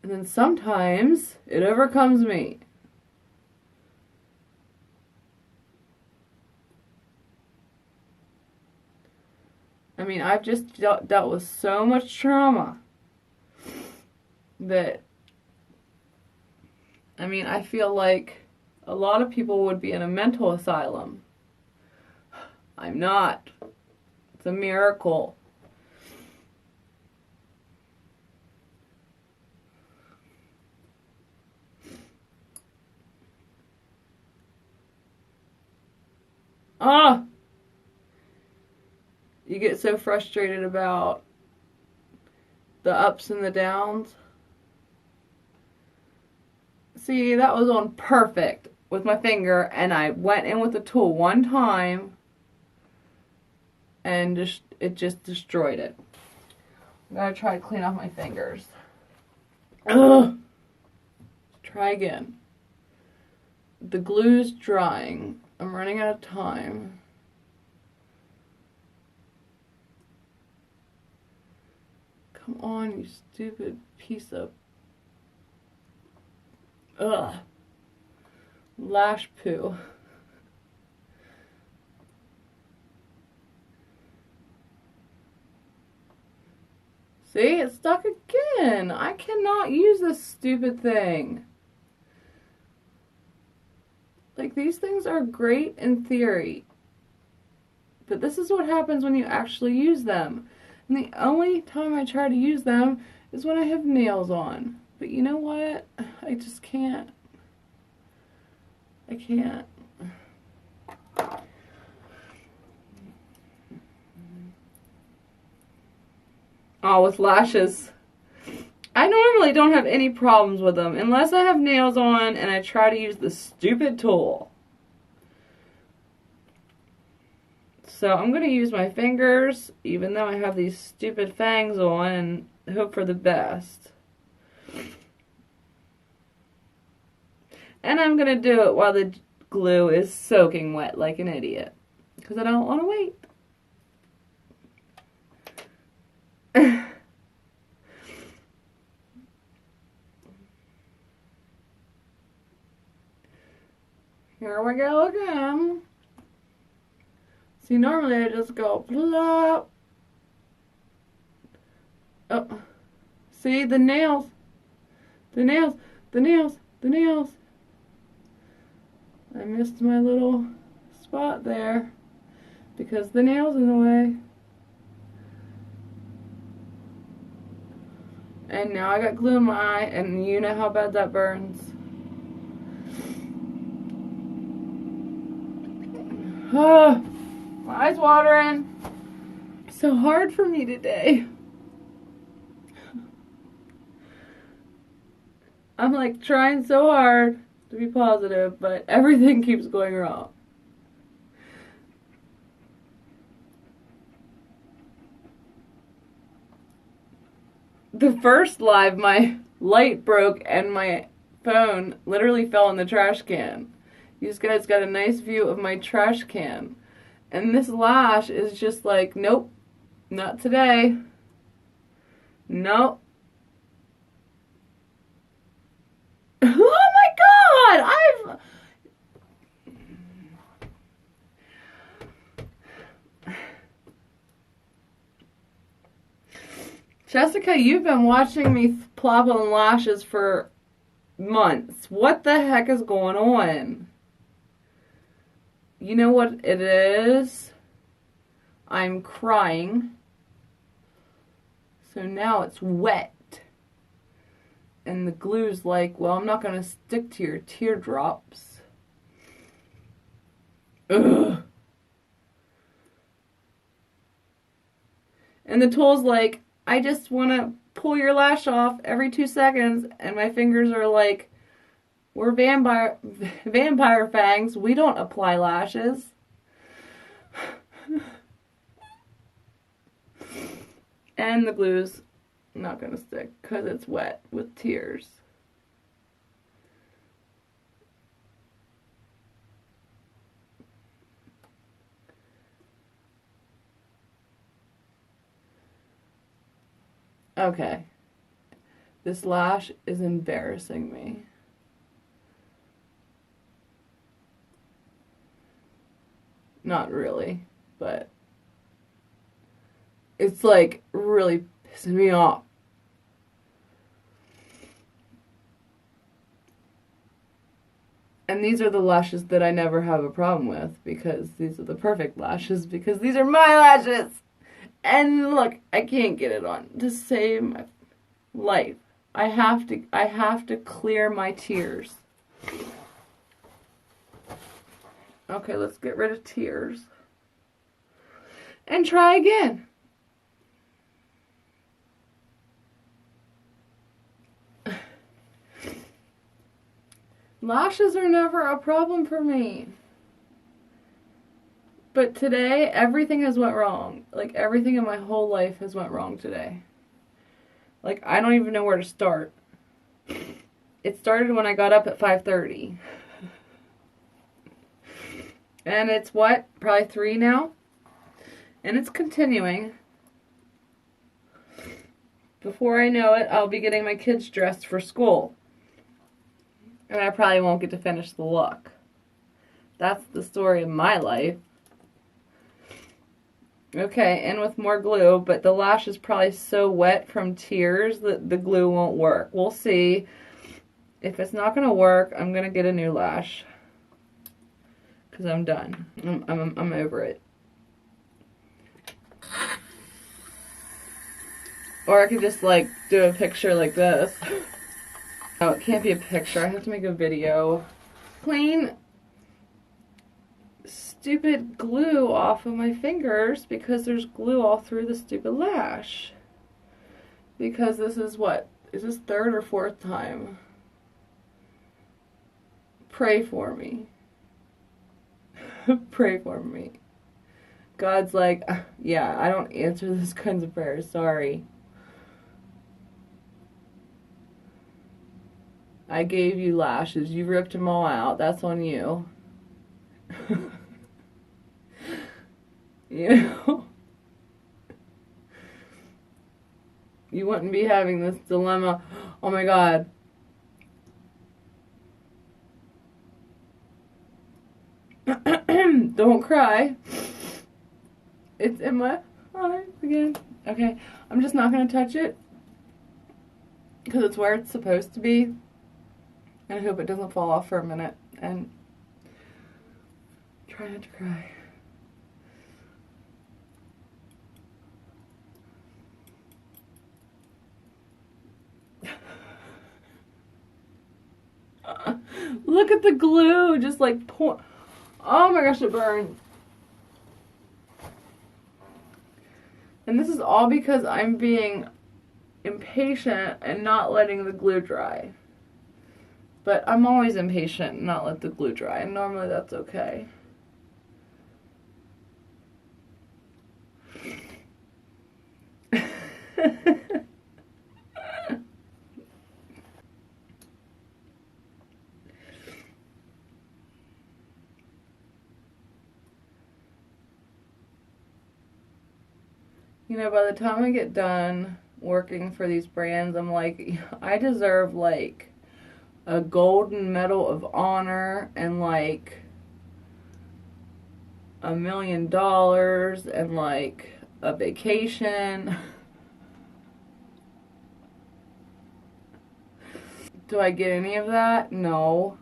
And then sometimes it overcomes me. I mean, I've just dealt with so much trauma that, I mean, I feel like a lot of people would be in a mental asylum. I'm not. It's a miracle. Ah! You get so frustrated about the ups and the downs. See, that was on perfect with my finger, and I went in with the tool one time, and it just destroyed it. I'm gonna try to clean off my fingers. Ugh! Try again. The glue's drying. I'm running out of time. Come on, you stupid piece of... Ugh. Lash poo. See, it's stuck again. I cannot use this stupid thing. Like, these things are great in theory. But this is what happens when you actually use them. And the only time I try to use them is when I have nails on. But you know what? I just can't. I can't. Oh, with lashes. I normally don't have any problems with them unless I have nails on and I try to use the stupid tool. So I'm going to use my fingers, even though I have these stupid fangs on, and hope for the best. And I'm going to do it while the glue is soaking wet like an idiot, because I don't want to wait. Here we go again. See, normally I just go plop. Oh, see, the nails. The nails. The nails. The nails. I missed my little spot there because the nail's in the way. And now I got glue in my eye, and you know how bad that burns. Ah, my eyes watering. So hard for me today. I'm like trying so hard to be positive, but everything keeps going wrong. The first live, my light broke and my phone literally fell in the trash can. You guys got a nice view of my trash can. And this lash is just like, nope, not today. Nope. Oh my God! Jessica, you've been watching me plop on lashes for months. What the heck is going on? You know what it is? I'm crying. So now it's wet. And the glue's like, well, I'm not going to stick to your teardrops. Ugh. And the tool's like, I just want to pull your lash off every 2 seconds, and my fingers are like, we're vampire fangs. We don't apply lashes. And the glue's not going to stick because it's wet with tears. Okay. This lash is embarrassing me. Not really, but it's like really pissing me off. And these are the lashes that I never have a problem with, because these are the perfect lashes, because these are my lashes. And look, I can't get it on to save my life. I have to clear my tears. Okay, let's get rid of tears. And try again. Lashes are never a problem for me. But today, everything has went wrong. Like, everything in my whole life has went wrong today. Like, I don't even know where to start. It started when I got up at 5:30. And it's what? Probably 3 now? And it's continuing. Before I know it, I'll be getting my kids dressed for school. And I probably won't get to finish the look. That's the story of my life. Okay, and with more glue, but the lash is probably so wet from tears that the glue won't work. We'll see. If it's not going to work, I'm going to get a new lash. Because I'm done. I'm over it. Or I could just, like, do a picture like this. Oh, it can't be a picture. I have to make a video. Plain stupid glue off of my fingers because there's glue all through the stupid lash. Because this is what? Is this 3rd or 4th time? Pray for me. Pray for me. God's like, yeah, I don't answer those kinds of prayers. Sorry. I gave you lashes. You ripped them all out. That's on you. You know? You wouldn't be having this dilemma. Oh my God. Don't cry. It's in my eyes again. Okay, I'm just not going to touch it because it's where it's supposed to be. And I hope it doesn't fall off for a minute. And try not to cry. Look at the glue, just like pour. Oh my gosh, it burns. And this is all because I'm being impatient and not letting the glue dry. But I'm always impatient and not let the glue dry, and normally that's okay. You know, by the time I get done working for these brands, I'm like, I deserve like a golden medal of honor and like $1 million and like a vacation. Do I get any of that? No.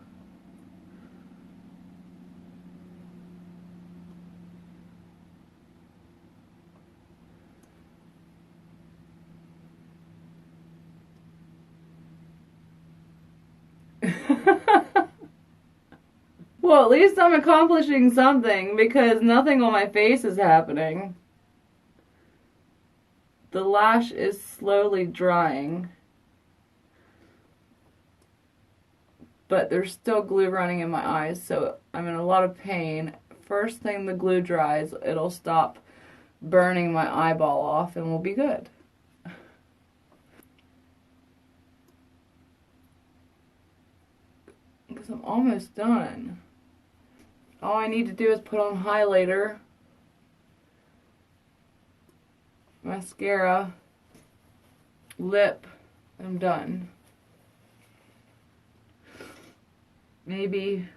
Well, at least I'm accomplishing something because nothing on my face is happening. the lash is slowly drying, but there's still glue running in my eyes, so I'm in a lot of pain. First thing the glue dries, it'll stop burning my eyeball off and we'll be good. Because I'm almost done. All I need to do is put on highlighter, mascara, lip, I'm done. Maybe,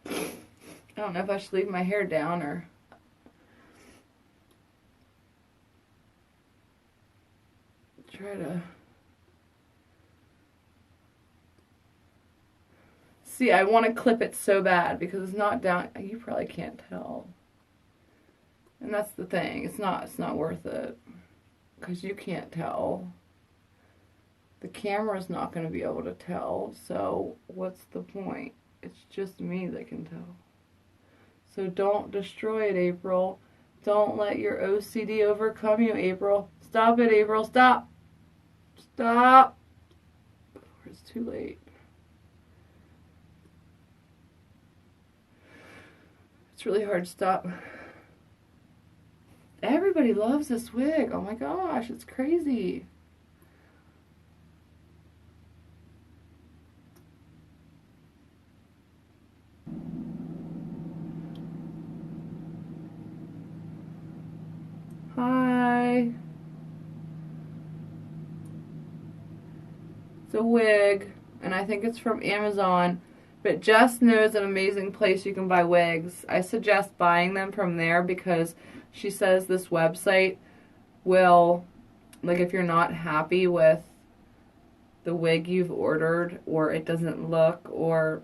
I don't know if I should leave my hair down or try to see. I want to clip it so bad because it's not down. You probably can't tell, and that's the thing. It's not worth it because you can't tell. The camera's not going to be able to tell. So what's the point? It's just me that can tell. So don't destroy it, April. Don't let your OCD overcome you, April. Stop it, April. Stop. Stop. Before it's too late. It's really hard to stop. Everybody loves this wig. Oh my gosh, it's crazy. Hi. It's a wig, and I think it's from Amazon, but Jess knows an amazing place you can buy wigs. I suggest buying them from there because she says this website will, like, if you're not happy with the wig you've ordered or it doesn't look or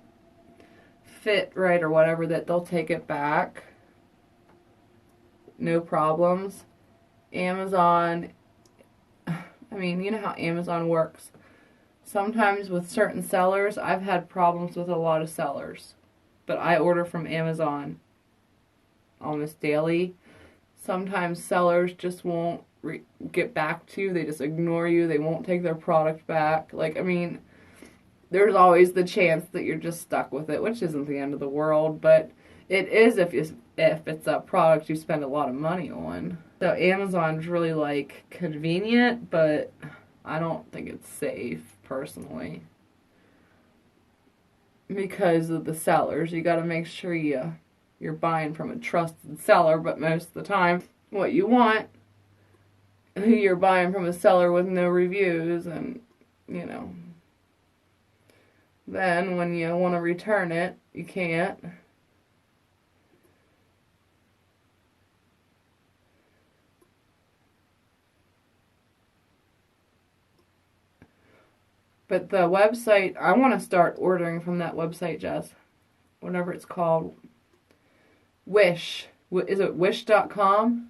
fit right or whatever, that they'll take it back. No problems. Amazon, I mean, you know how Amazon works. Sometimes with certain sellers, I've had problems with a lot of sellers, but I order from Amazon almost daily. Sometimes sellers just won't get back to you. They just ignore you. They won't take their product back. Like, I mean, there's always the chance that you're just stuck with it, which isn't the end of the world, but it is if it's a product you spend a lot of money on. So Amazon's really, like, convenient, but I don't think it's safe, personally. Because of the sellers. You gotta make sure you're buying from a trusted seller, but most of the time, what you want, who you're buying from a seller with no reviews, and, you know. Then, when you want to return it, you can't. But the website, I want to start ordering from that website, Jess. Whatever it's called. Wish. Is it wish.com?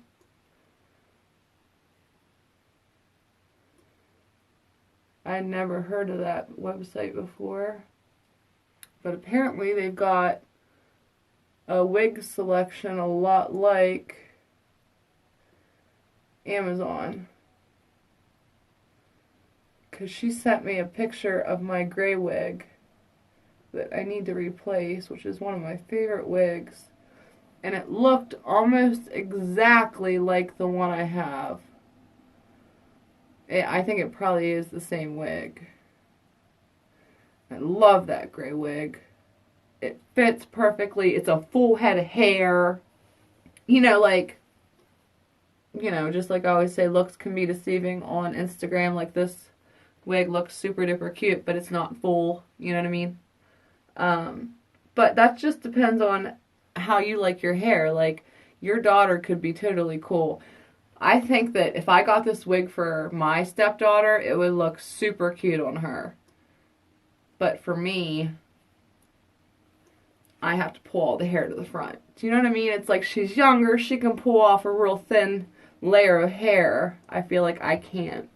I'd never heard of that website before. But apparently they've got a wig selection a lot like Amazon. Because she sent me a picture of my gray wig that I need to replace, which is one of my favorite wigs. And it looked almost exactly like the one I have. I think it probably is the same wig. I love that gray wig. It fits perfectly. It's a full head of hair. You know, like, you know, just like I always say, looks can be deceiving on Instagram. Like, this wig looks super duper cute, but it's not full. You know what I mean? But that just depends on how you like your hair. Like, your daughter could be totally cool. I think that if I got this wig for my stepdaughter, it would look super cute on her. But for me, I have to pull all the hair to the front. Do you know what I mean? It's like she's younger, she can pull off a real thin layer of hair. I feel like I can't.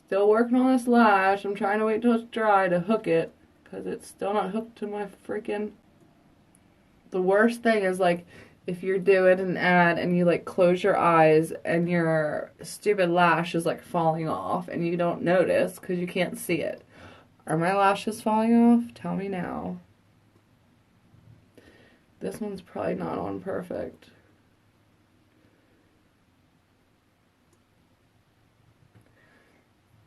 Still working on this lash. I'm trying to wait till it's dry to hook it, because it's still not hooked to my freaking... The worst thing is, like, if you're doing an ad and you, like, close your eyes and your stupid lash is, like, falling off and you don't notice because you can't see it. Are my lashes falling off? Tell me now. This one's probably not on perfect.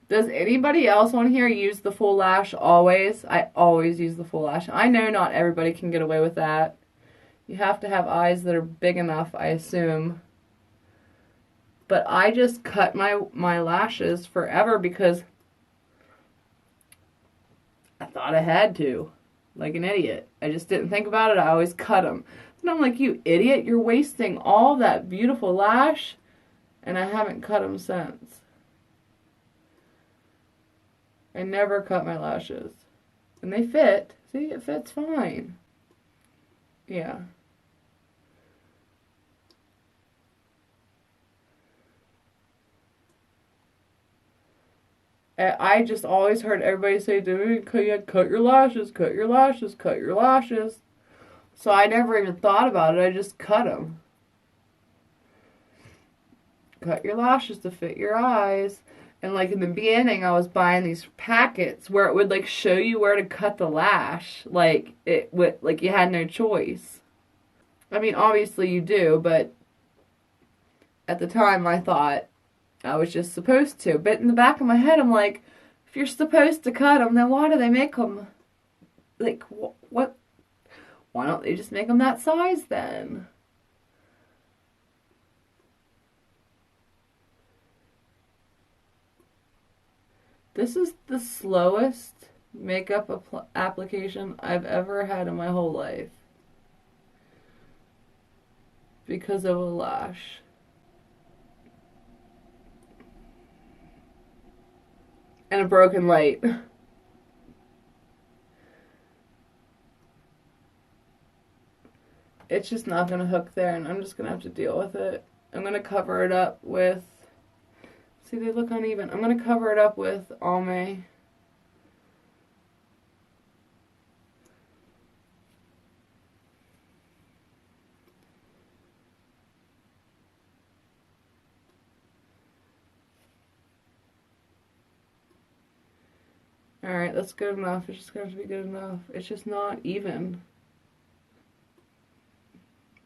Does anybody else on here use the full lash always? I always use the full lash. I know not everybody can get away with that. You have to have eyes that are big enough, I assume. But I just cut my lashes forever because I thought I had to. Like an idiot. I just didn't think about it. I always cut them. And I'm like, you idiot, you're wasting all that beautiful lash. And I haven't cut them since. I never cut my lashes. And they fit. See, it fits fine. Yeah. I just always heard everybody say to me, cut your lashes, cut your lashes, cut your lashes. So I never even thought about it. I just cut them. Cut your lashes to fit your eyes. And like in the beginning, I was buying these packets where it would like show you where to cut the lash. Like it would, like you had no choice. I mean, obviously you do, but at the time I thought I was just supposed to. But in the back of my head, I'm like, if you're supposed to cut them, then why do they make them? Like, what? Why don't they just make them that size then? This is the slowest makeup application I've ever had in my whole life. Because of a lash. And a broken light. It's just not going to hook there, and I'm just going to have to deal with it. I'm going to cover it up with... See, they look uneven. I'm going to cover it up with Almay. Alright, that's good enough. It's just going to be good enough. It's just not even.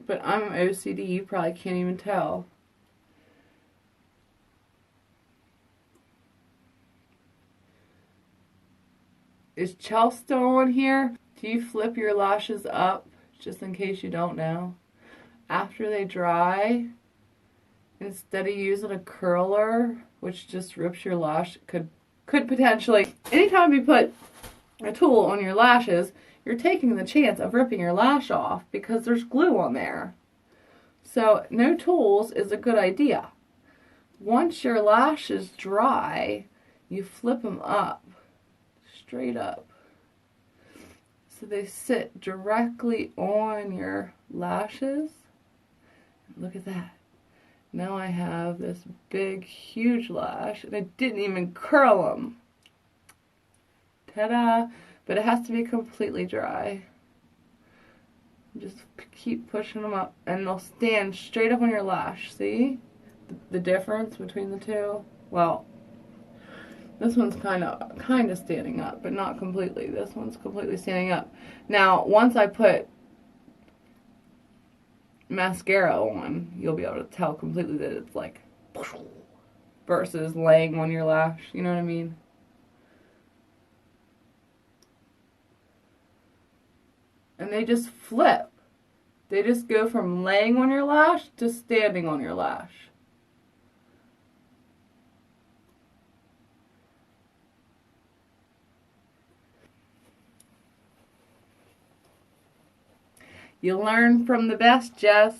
But I'm OCD. You probably can't even tell. Is Chell still on here? Do you flip your lashes up, just in case you don't know, after they dry, instead of using a curler, which just rips your lash? Could potentially, anytime you put a tool on your lashes, you're taking the chance of ripping your lash off because there's glue on there. So no tools is a good idea. Once your lashes dry, you flip them up. Straight up. So they sit directly on your lashes. Look at that. Now I have this big, huge lash, and I didn't even curl them. Ta-da! But it has to be completely dry. Just keep pushing them up, and they'll stand straight up on your lash. See the difference between the two? Well, this one's kind of standing up, but not completely. This one's completely standing up. Now, once I put mascara on, you'll be able to tell completely that it's like versus laying on your lash. You know what I mean? And they just flip. They just go from laying on your lash to standing on your lash. You learn from the best, Jess.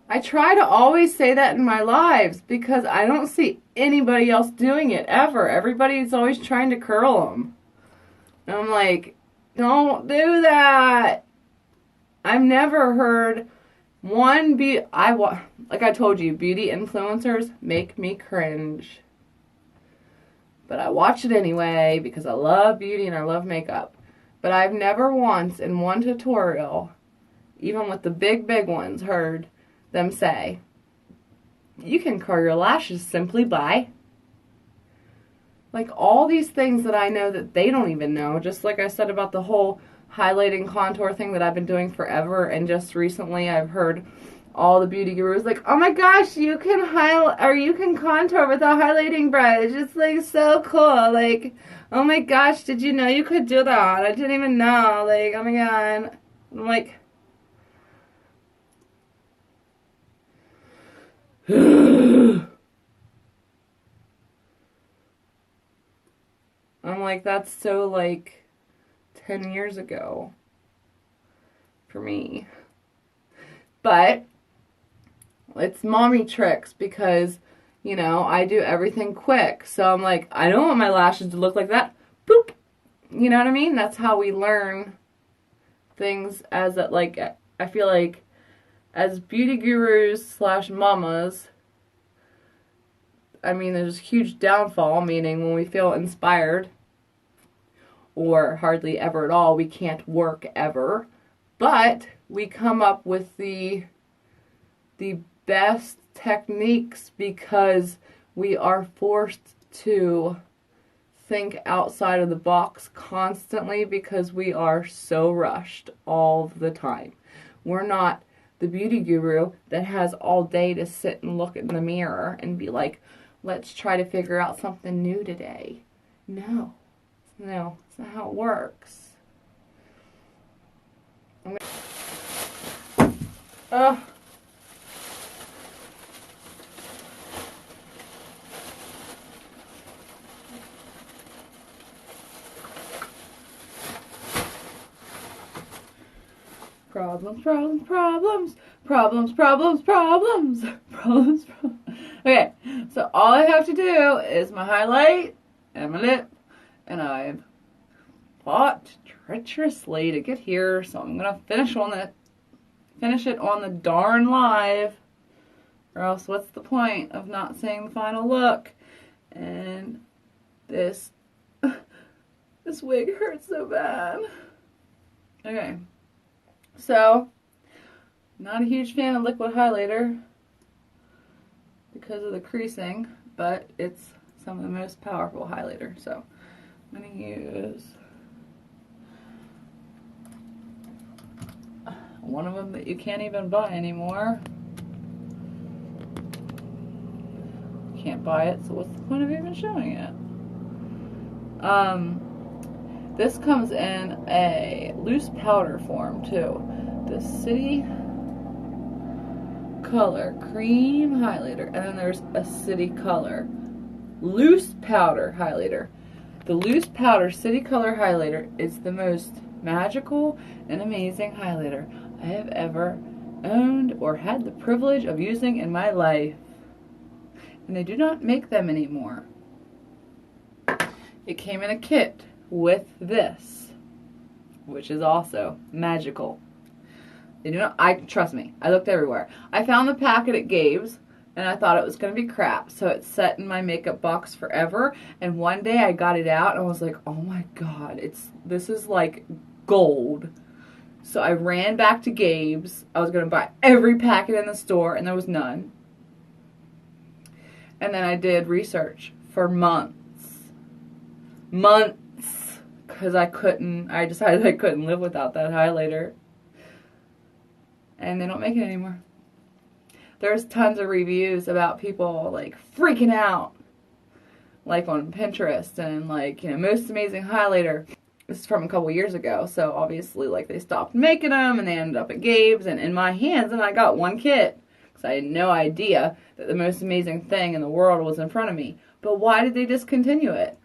I try to always say that in my lives because I don't see anybody else doing it ever. Everybody's always trying to curl them. And I'm like, Don't do that. I've never heard one like I told you, beauty influencers make me cringe. But I watch it anyway because I love beauty and I love makeup. But I've never once in one tutorial, even with the big ones, heard them say, you can curl your lashes simply by, like, all these things that I know that they don't even know. Just like I said about the whole highlighting contour thing that I've been doing forever, and just recently I've heard all the beauty gurus like, oh my gosh, you can highlight, or you can contour with a highlighting brush. It's like so cool. Like, oh my gosh, did you know you could do that? I didn't even know. Like, oh my god. I'm like, I'm like, that's so like 10 years ago for me. But it's mommy tricks because, you know, I do everything quick. So I'm like, I don't want my lashes to look like that. Boop. You know what I mean? That's how we learn things as a, like, I feel like as beauty gurus slash mamas, I mean, there's a huge downfall, meaning when we feel inspired, or hardly ever at all, we can't work ever. But we come up with the best techniques because we are forced to think outside of the box constantly because we are so rushed all the time. We're not the beauty guru that has all day to sit and look in the mirror and be like, let's try to figure out something new today. No, it's not how it works. Oh. Problems. Okay, so all I have to do is my highlight and my lip, and I've fought treacherously to get here, so I'm gonna finish it on the darn live, or else what's the point of not seeing the final look? And this wig hurts so bad. Okay. So, not a huge fan of liquid highlighter because of the creasing, but it's some of the most powerful highlighter. So, I'm going to use one of them that you can't even buy anymore. You can't buy it, so what's the point of even showing it? This comes in a loose powder form too. The City Color Cream Highlighter. And then there's a City Color Loose Powder Highlighter. The Loose Powder City Color Highlighter is the most magical and amazing highlighter I have ever owned or had the privilege of using in my life. And they do not make them anymore. It came in a kit with this, which is also magical. They do not, trust me, I looked everywhere. I found the packet at Gabe's and I thought it was going to be crap, so it sat in my makeup box forever, and one day I got it out and I was like, oh my god, this is like gold. So I ran back to Gabe's. I was going to buy every packet in the store and there was none. And then I did research for months, because I decided I couldn't live without that highlighter. And they don't make it anymore. There's tons of reviews about people like freaking out, like on Pinterest, and like, you know, most amazing highlighter. This is from a couple years ago, so obviously like they stopped making them and they ended up at Gabe's and in my hands, and I got one kit because I had no idea that the most amazing thing in the world was in front of me. But why did they discontinue it?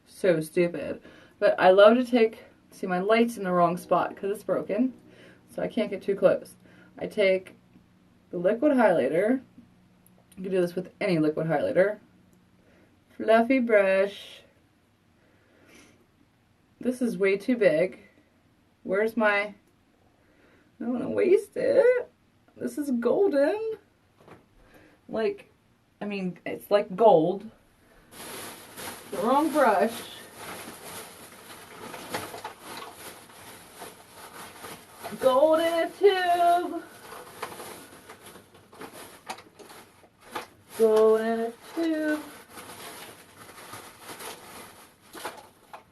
So stupid. But I love to take, see, my light's in the wrong spot because it's broken, so I can't get too close. I take the liquid highlighter. You can do this with any liquid highlighter. fluffy brush. This is way too big. Where's my... I don't want to waste it. This is golden. Like, I mean, it's like gold. The wrong brush. Gold in a tube. Gold in a tube.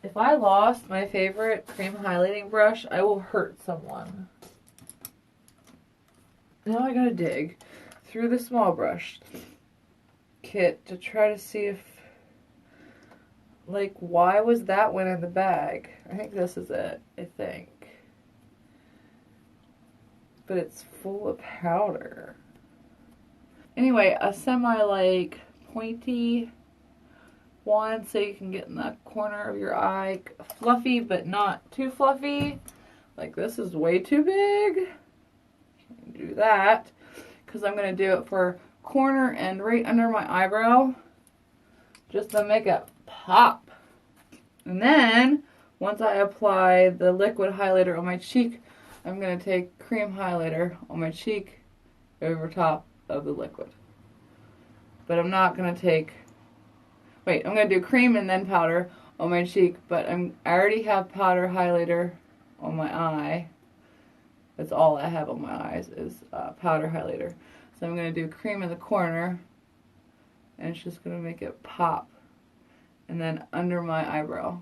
If I lost my favorite cream highlighting brush, I will hurt someone. Now I gotta dig through the small brush kit to try to see if, like, why was that one in the bag? I think this is it, I think. But it's full of powder. Anyway, a semi, like, pointy one so you can get in the corner of your eye. Fluffy, but not too fluffy. Like, this is way too big. Can't do that. Because I'm going to do it for corner and right under my eyebrow. Just to make it pop. And then, once I apply the liquid highlighter on my cheek, I'm going to take cream highlighter on my cheek over top of the liquid. But I'm not going to take... Wait, I'm going to do cream and then powder on my cheek, but I already have powder highlighter on my eye. That's all I have on my eyes is powder highlighter. So I'm going to do cream in the corner, and it's just going to make it pop. And then under my eyebrow.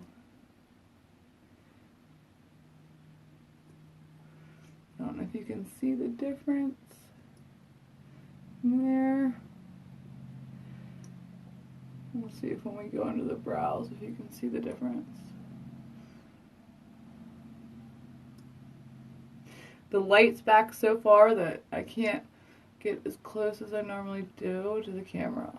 I don't know if you can see the difference there. We'll see if when we go under the brows, if you can see the difference. The light's back so far that I can't get as close as I normally do to the camera.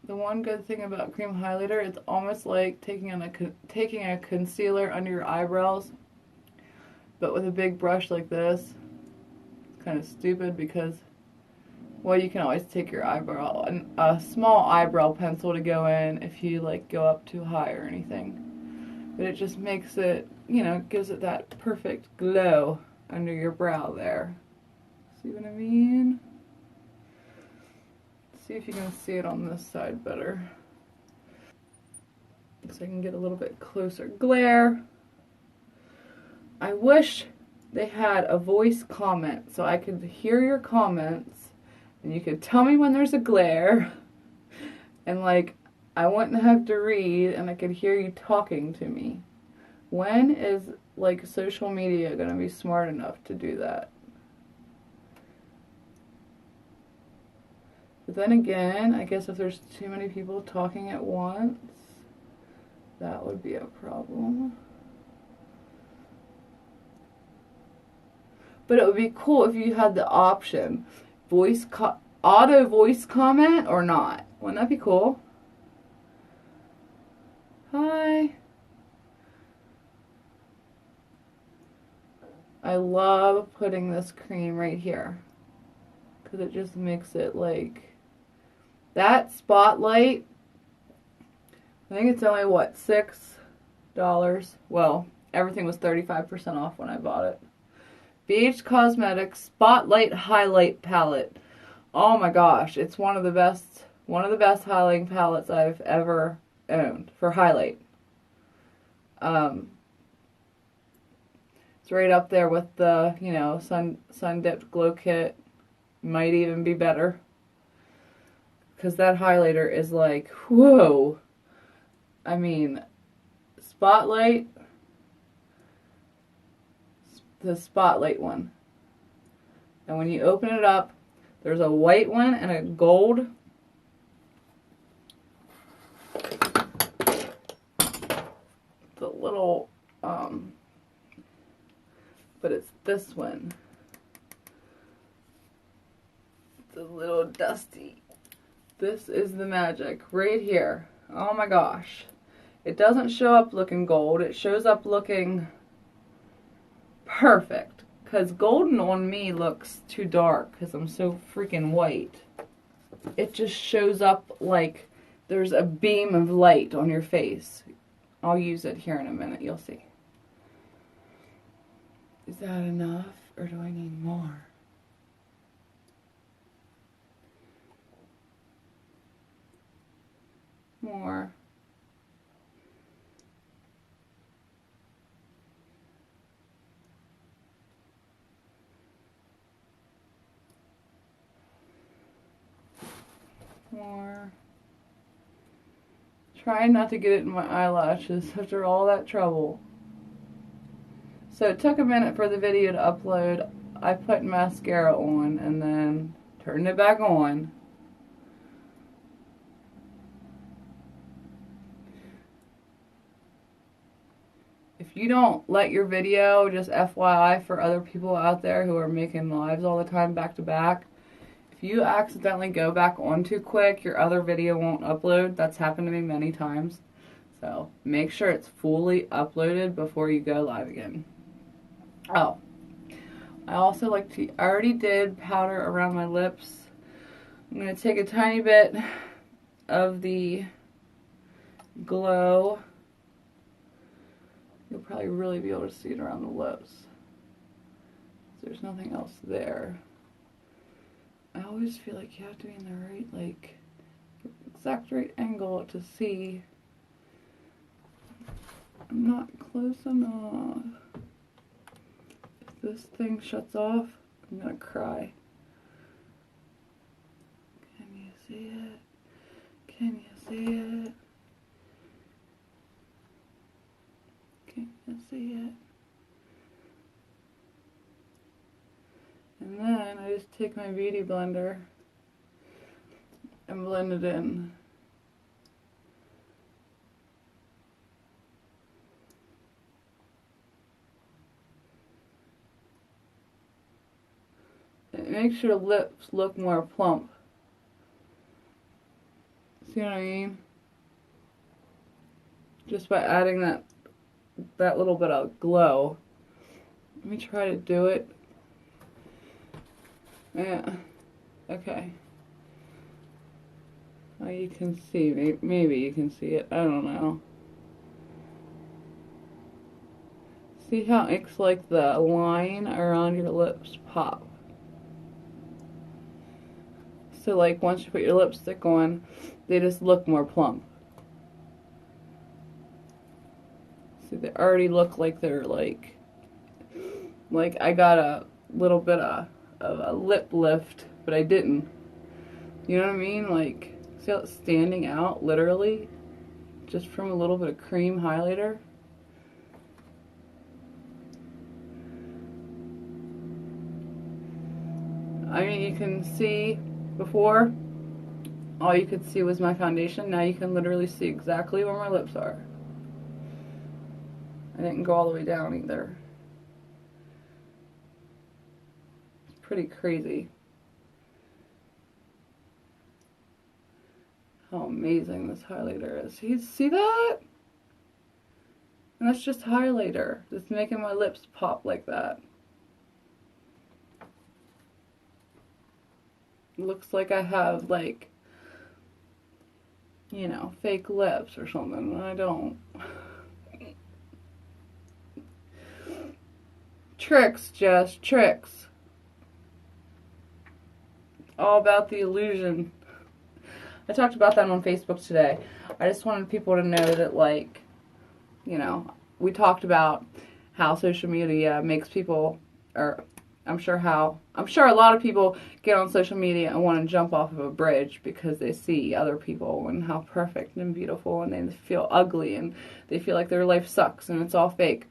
The one good thing about cream highlighter, it's almost like taking a concealer under your eyebrows, but with a big brush like this. Kind of stupid because, well, you can always take your eyebrow, a small eyebrow pencil to go in if you like go up too high or anything. But it just makes it, you know, gives it that perfect glow under your brow there. See what I mean? See if you can see it on this side better. So I can get a little bit closer glare. I wish they had a voice comment so I could hear your comments and you could tell me when there's a glare and like I wouldn't have to read and I could hear you talking to me. When is like social media gonna be smart enough to do that? But then again, I guess if there's too many people talking at once, that would be a problem. But it would be cool if you had the option, auto voice comment or not. Wouldn't that be cool? Hi. I love putting this cream right here because it just makes it like that spotlight. I think it's only what, $6? Well, everything was 35% off when I bought it. BH Cosmetics Spotlight Highlight Palette. Oh my gosh, it's one of the best highlighting palettes I've ever owned for highlight. It's right up there with the, you know, Sun Dipped Glow Kit. Might even be better. Because that highlighter is like, whoa. I mean, Spotlight. The Spotlight one. And when you open it up, there's a white one and a gold. The little, but it's this one. The little dusty. This is the magic right here. Oh my gosh. It doesn't show up looking gold. It shows up looking perfect. Because golden on me looks too dark because I'm so freaking white. It just shows up like there's a beam of light on your face. I'll use it here in a minute, you'll see. Is that enough or do I need more? More. More. Trying not to get it in my eyelashes after all that trouble. So it took a minute for the video to upload. I put mascara on and then turned it back on. If you don't let your video, just FYI for other people out there who are making lives all the time back to back, if you accidentally go back on too quick, your other video won't upload. That's happened to me many times. So make sure it's fully uploaded before you go live again. Oh, I also like to, I already did powder around my lips. I'm going to take a tiny bit of the Glow. You'll probably really be able to see it around the lips. There's nothing else there. I always feel like you have to be in the right, like, exact right angle to see. I'm not close enough. If this thing shuts off, I'm gonna cry. Can you see it? Can you see it? Can you see it? And then I just take my beauty blender and blend it in. It makes your lips look more plump. See what I mean? Just by adding that little bit of glow. Let me try to do it. Yeah. Okay. Now you can see, maybe you can see it. I don't know. See how it's like the line around your lips pop. So like once you put your lipstick on, they just look more plump. See, they already look like they're like I got a little bit of a lip lift, but I didn't. You know what I mean? Like, see how it's standing out, literally? Just from a little bit of cream highlighter. I mean, you can see before, all you could see was my foundation. Now you can literally see exactly where my lips are. I didn't go all the way down either. It's pretty crazy how amazing this highlighter is. You see that? And that's just highlighter. It's making my lips pop like that. It looks like I have, like, you know, fake lips or something, and I don't. Tricks, Jess, tricks. All about the illusion. I talked about that on Facebook today. I just wanted people to know that, like, you know, we talked about how social media makes people, or I'm sure a lot of people get on social media and want to jump off of a bridge because they see other people and how perfect and beautiful, and they feel ugly and they feel like their life sucks and it's all fake.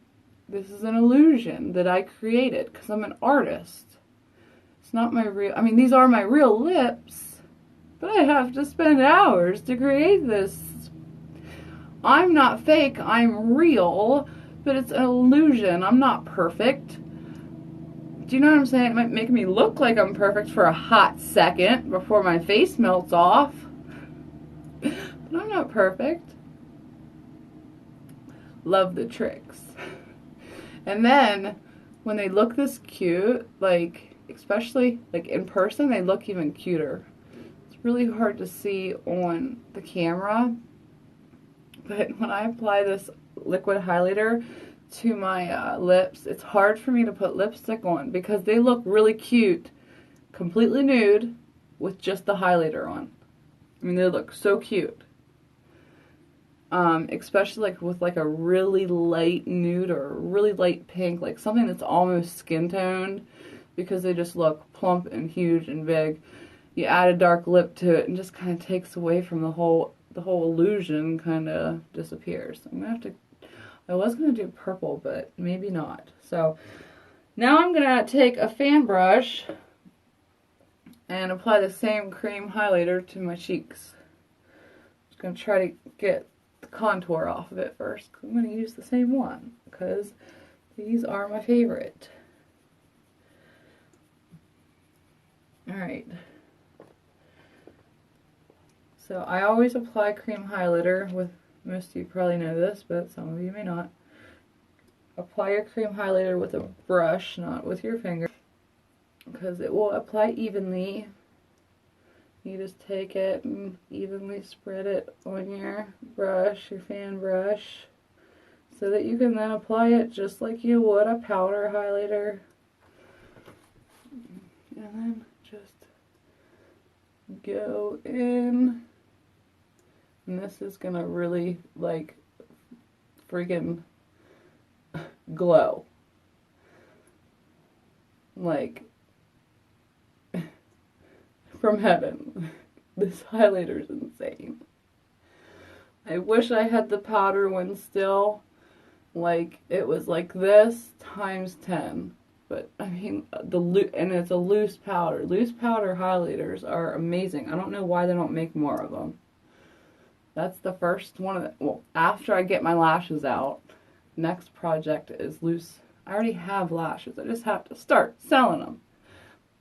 This is an illusion that I created because I'm an artist. It's not my real, I mean, these are my real lips, but I have to spend hours to create this. I'm not fake, I'm real, but it's an illusion. I'm not perfect. Do you know what I'm saying? It might make me look like I'm perfect for a hot second before my face melts off. But I'm not perfect. Love the tricks. And then, when they look this cute, like, especially like in person, they look even cuter. It's really hard to see on the camera, but when I apply this liquid highlighter to my lips, it's hard for me to put lipstick on because they look really cute, completely nude, with just the highlighter on. I mean, they look so cute. Especially like with like a really light nude or a really light pink, like something that's almost skin toned, because they just look plump and huge and big. You add a dark lip to it and just kind of takes away from the whole illusion, kind of disappears. I'm gonna have to, I was gonna do purple, but maybe not. So now I'm gonna take a fan brush and apply the same cream highlighter to my cheeks. Just gonna try to get the contour off of it first. I'm going to use the same one because these are my favorite. Alright. So I always apply cream highlighter with, most of you probably know this, but some of you may not. Apply your cream highlighter with a brush, not with your finger, because it will apply evenly. You just take it and evenly spread it on your brush, your fan brush, so that you can then apply it just like you would a powder highlighter. And then just go in. And this is gonna really, like, freaking glow. Like, from heaven. This highlighter is insane. I wish I had the powder one still. Like, it was like this times 10. But, I mean, and it's a loose powder. Loose powder highlighters are amazing. I don't know why they don't make more of them. That's the first one of the, well, after I get my lashes out, next project is loose. I already have lashes. I just have to start selling them.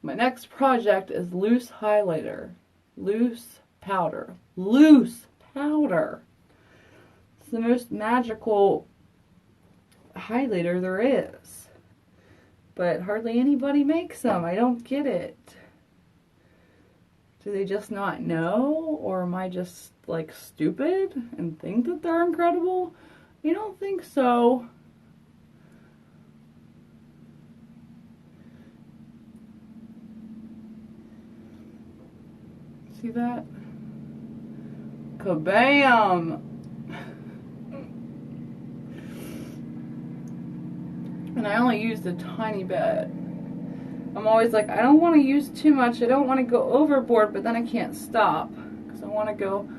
My next project is loose highlighter. Loose powder. Loose powder. It's the most magical highlighter there is. But hardly anybody makes them. I don't get it. Do they just not know? Or am I just, like, stupid and think that they're incredible? I don't think so. See that? Kabam! And I only used a tiny bit. I'm always like, I don't want to use too much. I don't want to go overboard, but then I can't stop because I want to go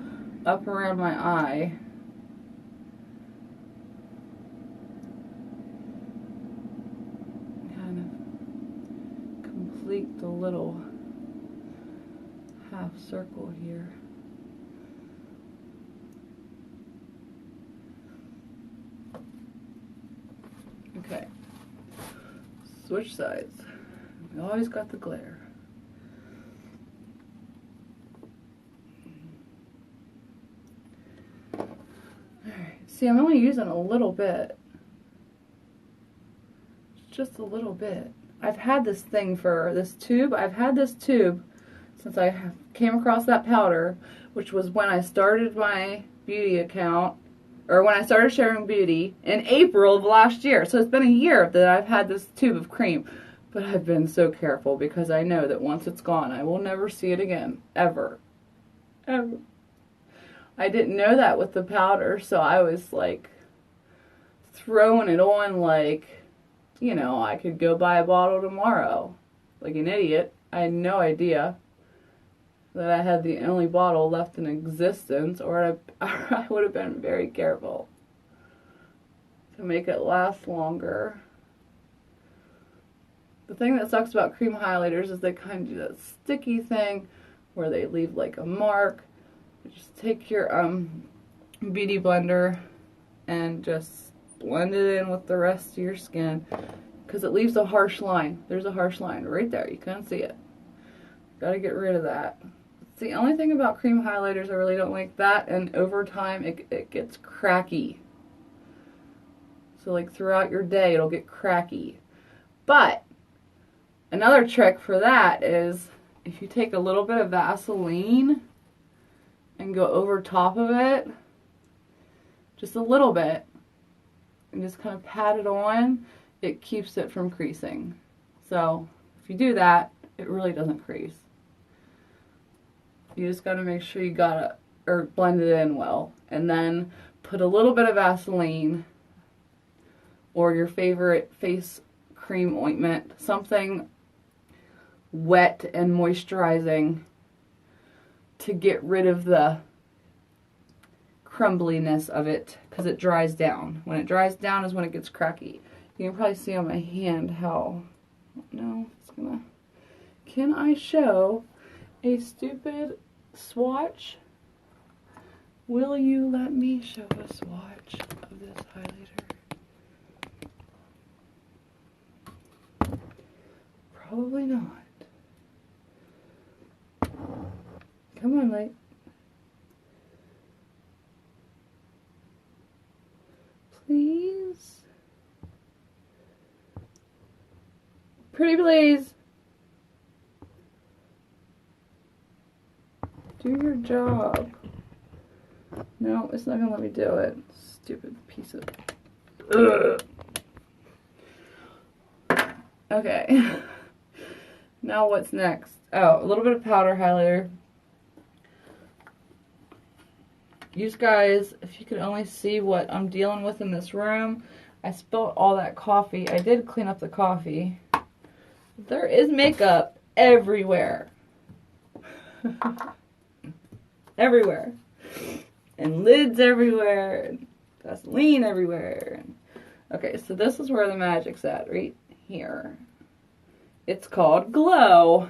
up around my eye. Kind of complete the little half circle here. Okay. Switch sides. We always got the glare. Alright. See, I'm only using a little bit. Just a little bit. I've had this thing for this tube. I've had this tube since I came across that powder, which was when I started my beauty account, or when I started sharing beauty in April of last year. So it's been a year that I've had this tube of cream. But I've been so careful because I know that once it's gone, I will never see it again. Ever. Ever. I didn't know that with the powder, so I was like throwing it on like, you know, I could go buy a bottle tomorrow. Like an idiot. I had no idea that I had the only bottle left in existence, or I would have been very careful to make it last longer. The thing that sucks about cream highlighters is they kind of do that sticky thing where they leave like a mark. You just take your beauty blender and just blend it in with the rest of your skin, because it leaves a harsh line. There's a harsh line right there. You can't see it. Gotta get rid of that. It's the only thing about cream highlighters I really don't like, that, and over time it gets cracky. So like throughout your day it'll get cracky. But another trick for that is if you take a little bit of Vaseline and go over top of it, just a little bit, and just kind of pat it on, it keeps it from creasing. So if you do that, it really doesn't crease. You just got to make sure you got it, or blend it in well, and then put a little bit of Vaseline or your favorite face cream ointment, something wet and moisturizing to get rid of the crumbliness of it, because it dries down. When it dries down is when it gets cracky. You can probably see on my hand how, no, it's gonna, can I show a stupid swatch? Will you let me show a swatch of this highlighter? Probably not. Come on, light. Please. Pretty please. Do your job. No, it's not gonna let me do it. Stupid piece of... Ugh. Okay. Now what's next? Oh, a little bit of powder highlighter. You guys, if you could only see what I'm dealing with in this room. I spilled all that coffee. I did clean up the coffee. There is makeup everywhere. Everywhere. And lids everywhere. And Vaseline everywhere. Okay, so this is where the magic's at, right here. It's called Glow.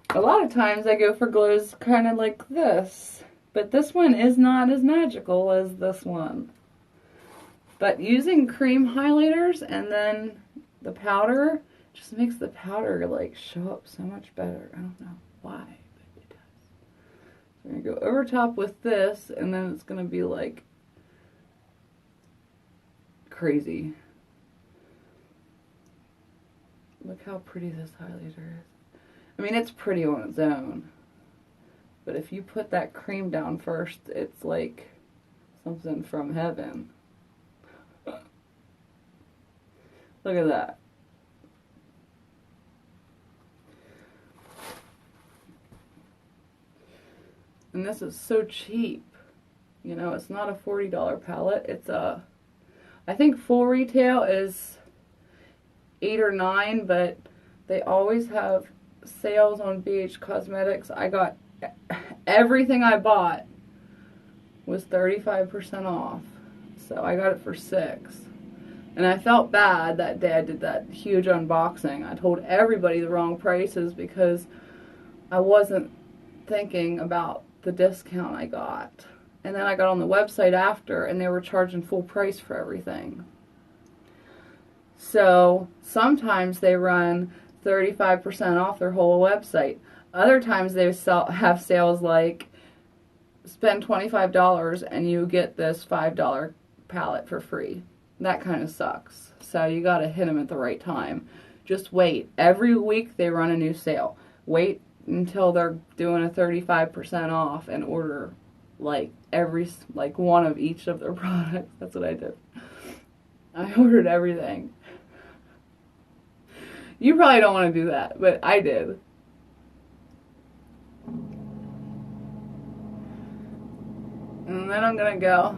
A lot of times I go for glows kind of like this. But this one is not as magical as this one. But using cream highlighters and then the powder just makes the powder like show up so much better. I don't know why, but it does. So I'm going to go over top with this, and then it's going to be like crazy. Look how pretty this highlighter is. I mean, it's pretty on its own. But if you put that cream down first, it's like something from heaven. Look at that. And this is so cheap. You know, it's not a $40 palette. It's a, I think full retail is $8 or $9, but they always have sales on BH Cosmetics. I got everything I bought was 35% off. So I got it for $6. And I felt bad that day I did that huge unboxing. I told everybody the wrong prices because I wasn't thinking about the discount I got. And then I got on the website after and they were charging full price for everything. So sometimes they run 35% off their whole website. Other times they have sales like spend $25 and you get this $5 palette for free. That kind of sucks. So you got to hit them at the right time. Just wait. Every week they run a new sale. Wait until they're doing a 35% off and order like one of each of their products. That's what I did. I ordered everything. You probably don't want to do that, but I did. And then I'm going to go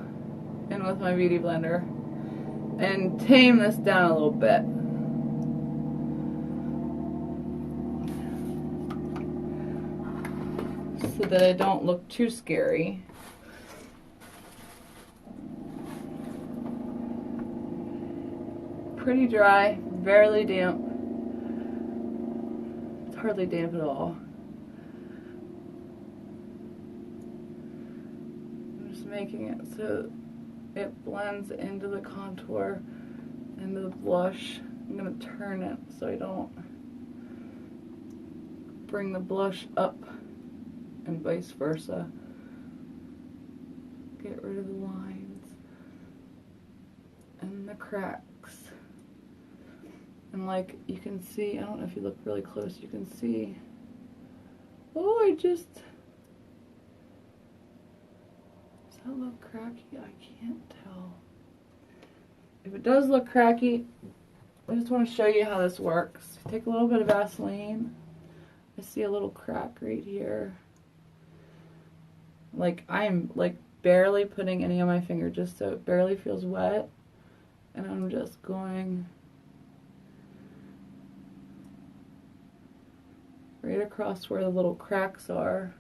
in with my beauty blender and tame this down a little bit. So that I don't look too scary. Pretty dry, barely damp. It's hardly damp at all. I'm just making it so it blends into the contour, into the blush. I'm going to turn it so I don't bring the blush up and vice versa. Get rid of the lines and the cracks. And like you can see, I don't know if you look really close, you can see, oh, does that look cracky? I can't tell. If it does look cracky, I just want to show you how this works. Take a little bit of Vaseline. I see a little crack right here. Like I'm like barely putting any on my finger just so it barely feels wet. And I'm just going right across where the little cracks are.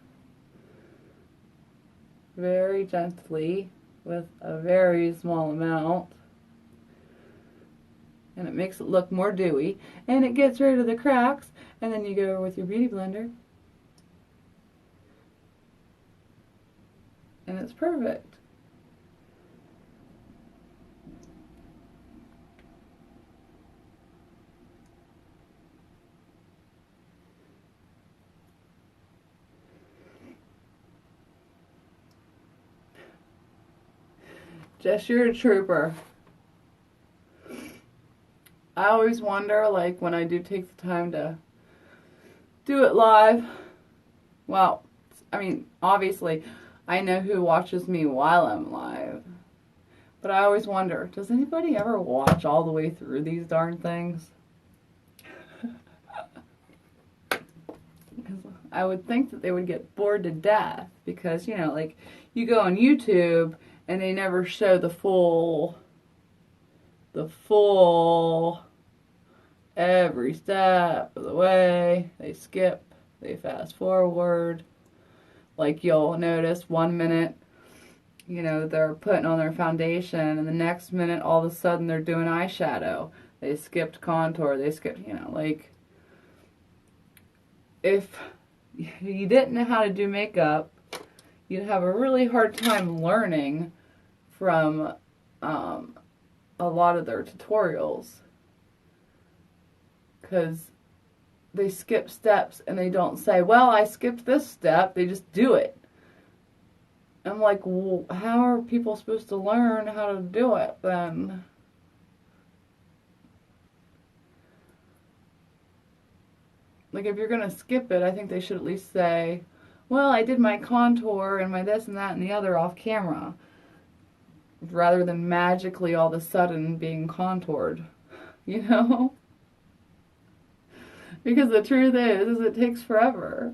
Very gently with a very small amount. And it makes it look more dewy. And it gets rid of the cracks. And then you go with your beauty blender. And it's perfect. Jess, you're a trooper. I always wonder, like, when I do take the time to do it live, well, I mean, obviously, I know who watches me while I'm live, but I always wonder, does anybody ever watch all the way through these darn things? I would think that they would get bored to death, because, you know, like, you go on YouTube, and they never show the full every step of the way. They skip, they fast forward. Like you'll notice 1 minute, you know, they're putting on their foundation, and the next minute all of a sudden they're doing eyeshadow. They skipped contour, they skipped, you know, like, if you didn't know how to do makeup, you'd have a really hard time learning from a lot of their tutorials, because they skip steps and they don't say, well, I skipped this step, they just do it. I'm like, well, how are people supposed to learn how to do it then? Like, if you're gonna skip it, I think they should at least say, well, I did my contour and my this and that and the other off camera, rather than magically all of a sudden being contoured, you know? Because the truth is it takes forever.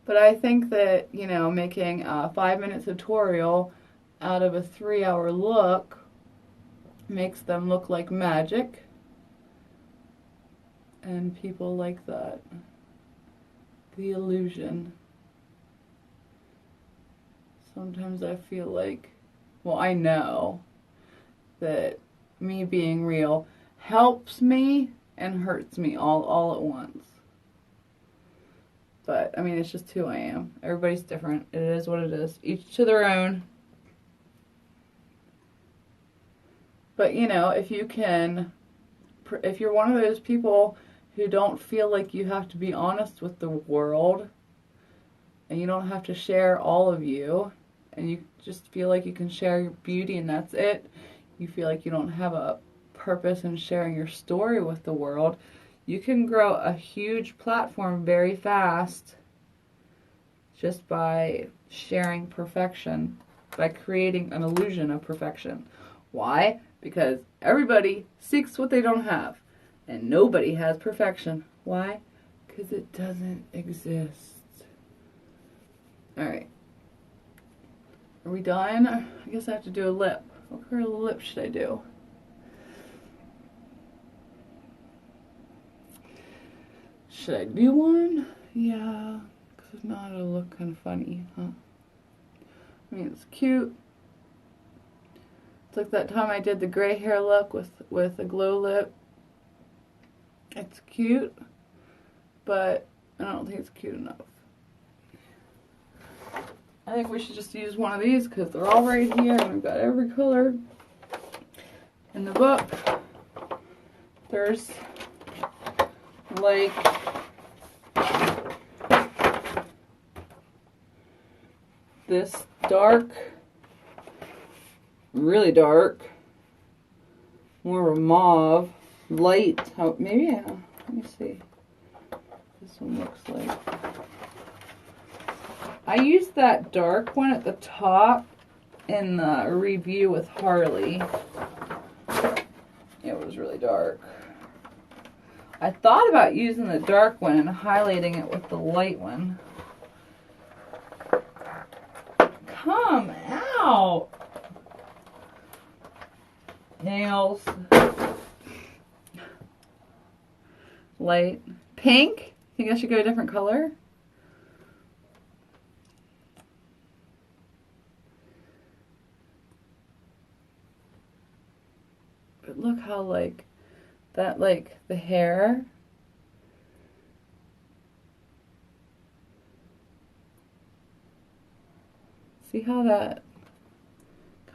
But I think that, you know, making a 5-minute tutorial out of a 3-hour look makes them look like magic. And people like that. The illusion. Sometimes I feel like, well, I know that me being real helps me and hurts me all at once. But, I mean, it's just who I am. Everybody's different. It is what it is. Each to their own. But, you know, if you're one of those people who don't feel like you have to be honest with the world, and you don't have to share all of you, and you just feel like you can share your beauty and that's it, you feel like you don't have a purpose in sharing your story with the world, you can grow a huge platform very fast just by sharing perfection, by creating an illusion of perfection. Why? Because everybody seeks what they don't have, and nobody has perfection. Why? Because it doesn't exist. Alright. Are we done? I guess I have to do a lip. What kind of lip should I do? Should I do one? Yeah. Because if not, it'll look kind of funny, huh? I mean, it's cute. It's like that time I did the gray hair look with a glow lip. It's cute, but I don't think it's cute enough. I think we should just use one of these because they're all right here and we've got every color in the book. There's like this dark, really dark, more of a mauve light. Oh, maybe let me see what this one looks like. I used that dark one at the top in the review with Harley. It was really dark. I thought about using the dark one and highlighting it with the light one. Come out! Nails. Light. Pink? Think I should go a different color? But look how like that, like the hair. See how that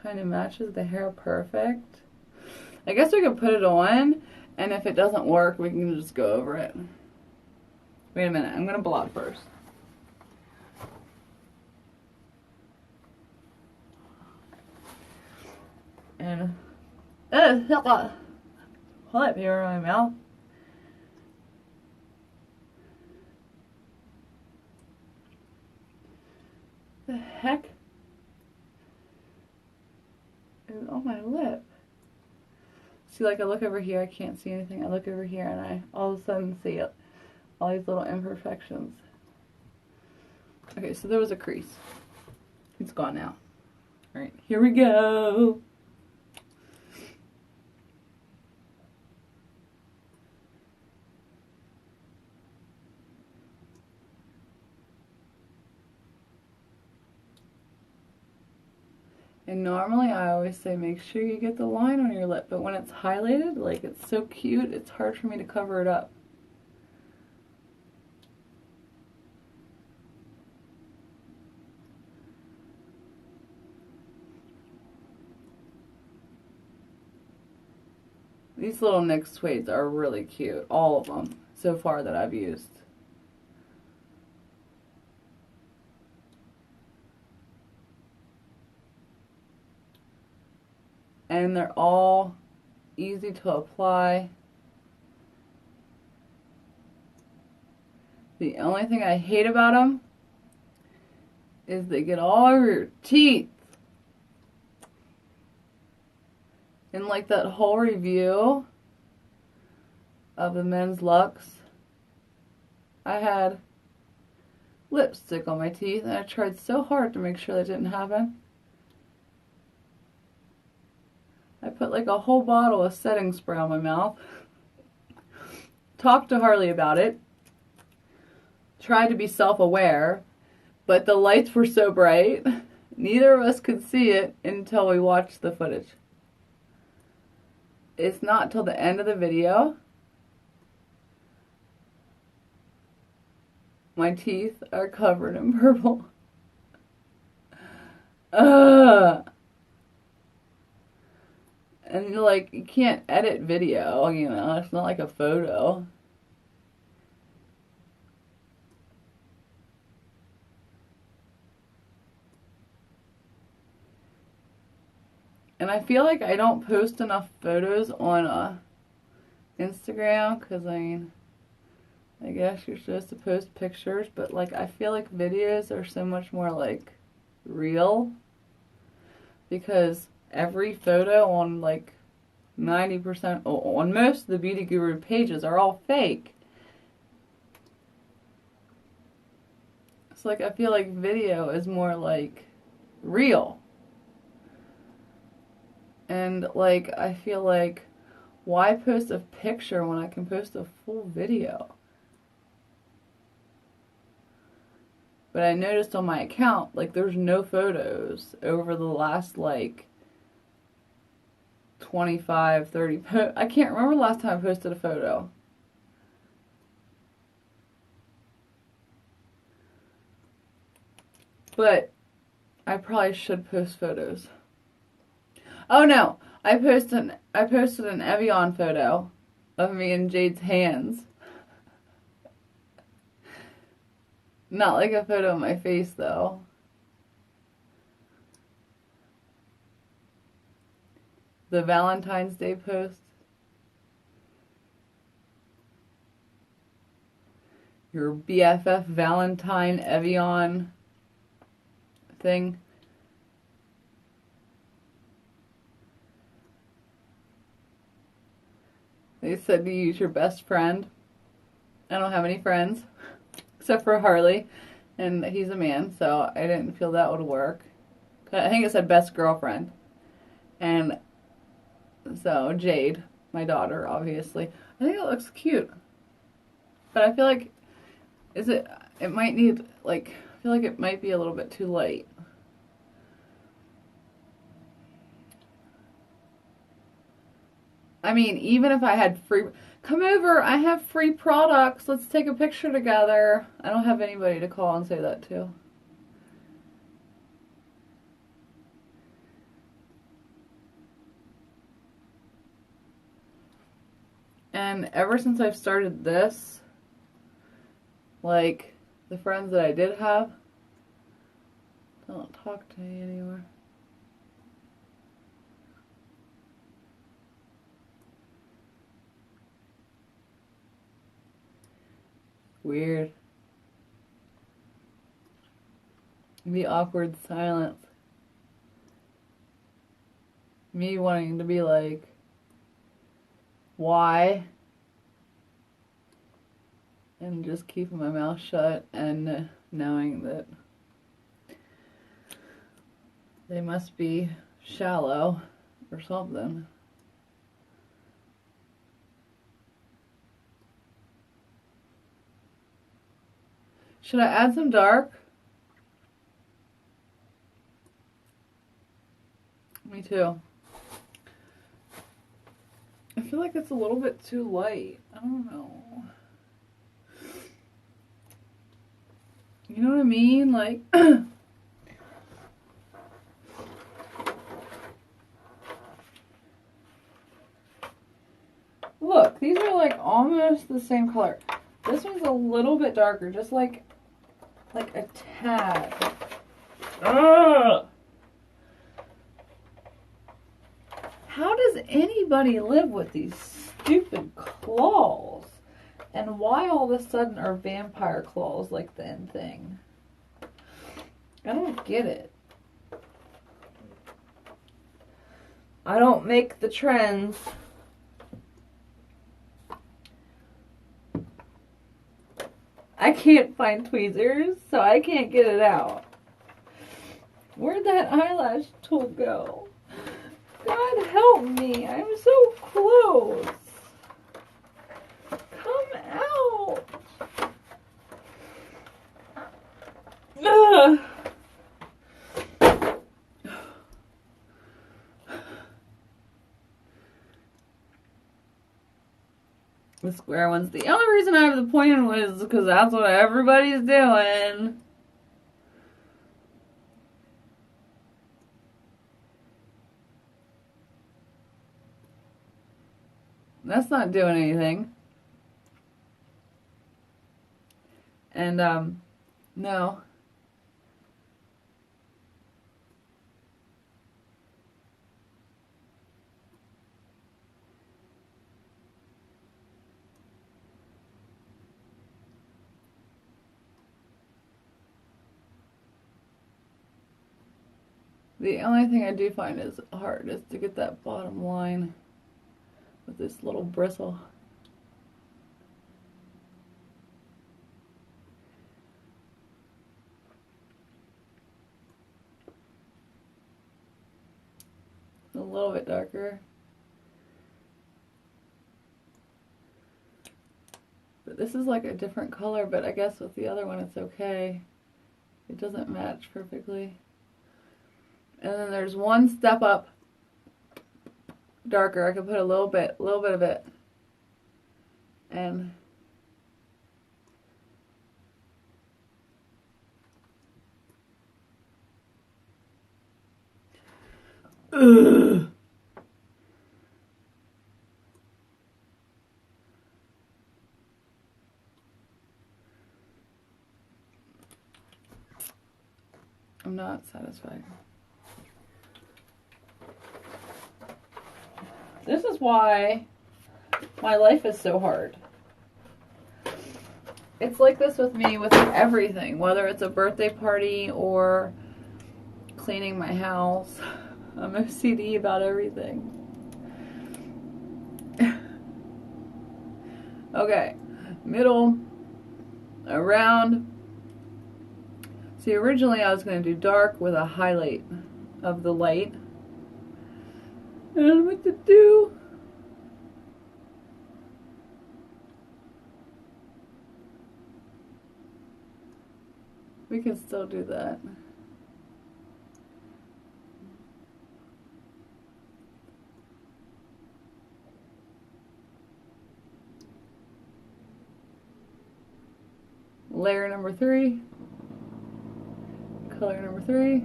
kind of matches the hair perfect? I guess we could put it on, and if it doesn't work, we can just go over it. Wait a minute, I'm gonna blot first. And toilet paper in my mouth. The heck is on my lip? See, like I look over here, I can't see anything. I look over here and I all of a sudden see it. All these little imperfections. Okay, so there was a crease. It's gone now. Alright, here we go. And normally I always say make sure you get the line on your lip, but when it's highlighted, like it's so cute, it's hard for me to cover it up. These little NYX suedes are really cute, all of them so far that I've used. And they're all easy to apply. The only thing I hate about them is they get all over your teeth. And like that whole review of the men's Luxe, I had lipstick on my teeth and I tried so hard to make sure that didn't happen. I put like a whole bottle of setting spray on my mouth. Talked to Harley about it. Tried to be self-aware, but the lights were so bright, neither of us could see it until we watched the footage. It's not till the end of the video. My teeth are covered in purple. And like, you can't edit video, you know, it's not like a photo. And I feel like I don't post enough photos on Instagram, because I mean, I guess you're supposed to post pictures, but like I feel like videos are so much more like real, because every photo on like 90%, on most of the Beauty Guru pages are all fake. It's like I feel like video is more like real. And like I feel like, why post a picture when I can post a full video? But I noticed on my account, like there's no photos over the last like 25, 30 I can't remember the last time I posted a photo. But I probably should post photos. Oh no, I posted an Evian photo of me and Jade's hands. Not like a photo of my face though. the Valentine's Day post. Your BFF Valentine Evian thing. They said to use your best friend. I don't have any friends except for Harley, and he's a man, so I didn't feel that would work. I think it said best girlfriend. And so Jade, my daughter, obviously. I think it looks cute. But I feel like it might need, like, I feel like it might be a little bit too light. I mean, even if I had free, come over, I have free products, let's take a picture together. I don't have anybody to call and say that to. And ever since I've started this, like, the friends that I did have don't talk to me anymore. Weird. The awkward silence. Me wanting to be like, why? And just keeping my mouth shut and knowing that they must be shallow or something. Should I add some dark? Me too. I feel like it's a little bit too light. I don't know. You know what I mean? Like, look, these are like almost the same color. This one's a little bit darker, just like a tad. Ugh! How does anybody live with these stupid claws? And why all of a sudden are vampire claws like the end thing? I don't get it. I don't make the trends. I can't find tweezers, so I can't get it out. Where'd that eyelash tool go? God help me, I'm so close. Come out. Ugh. The square ones. The only reason I have the pointed one is because that's what everybody's doing. That's not doing anything. And, no. The only thing I do find is hard is to get that bottom line with this little bristle. A little bit darker. But this is like a different color, but I guess with the other one it's okay. It doesn't match perfectly. And then there's one step up darker. I can put a little bit of it. And ugh. I'm not satisfied. This is why my life is so hard. It's like this with me with everything, whether it's a birthday party or cleaning my house. I'm OCD about everything. Okay, middle, around. See, originally I was going to do dark with a highlight of the light. I don't know what to do. We can still do that. Layer number 3. Color number 3.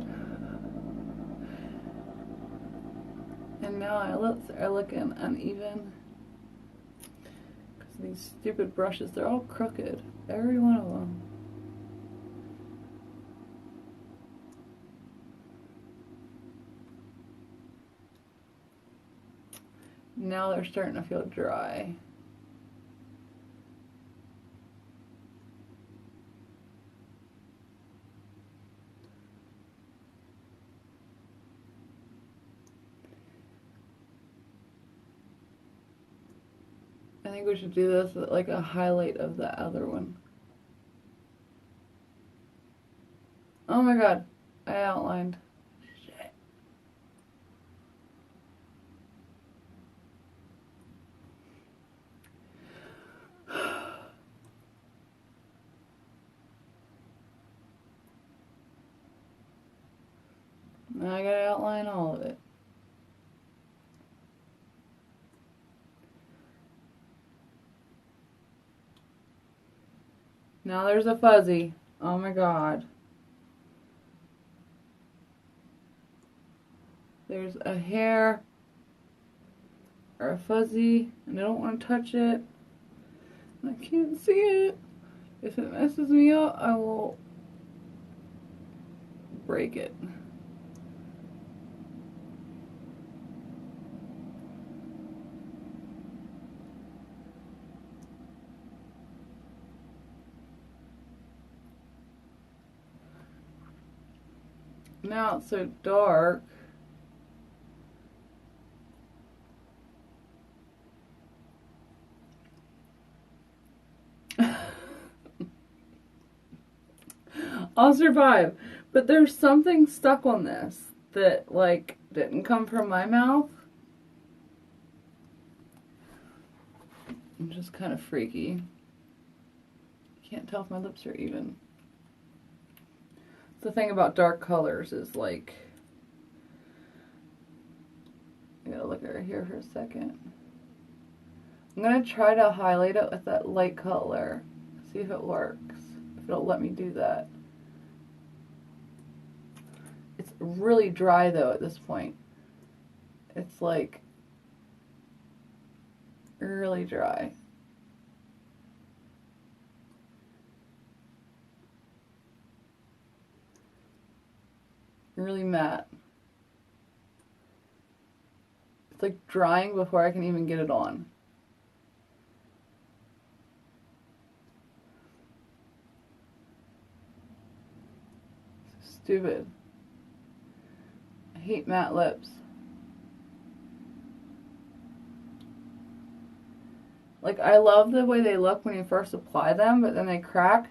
And now my lips are looking uneven. Because these stupid brushes, they're all crooked. Every one of them. Now they're starting to feel dry. I think we should do this with like a highlight of the other one. Oh my god, I outlined. Shit. Now I gotta outline all of it. Now there's a fuzzy. Oh my god. There's a hair or a fuzzy, and I don't want to touch it. I can't see it. If it messes me up, I will break it. Now it's so dark. I'll survive. But there's something stuck on this that, like, didn't come from my mouth. I'm just kind of freaky. Can't tell if my lips are even. The thing about dark colors is, like, I gotta look at her here for a second. I'm gonna try to highlight it with that light color. See if it works. If it'll let me do that. It's really dry though at this point. It's like really dry. Really matte. It's like drying before I can even get it on. Stupid. I hate matte lips. Like, I love the way they look when you first apply them, but then they crack.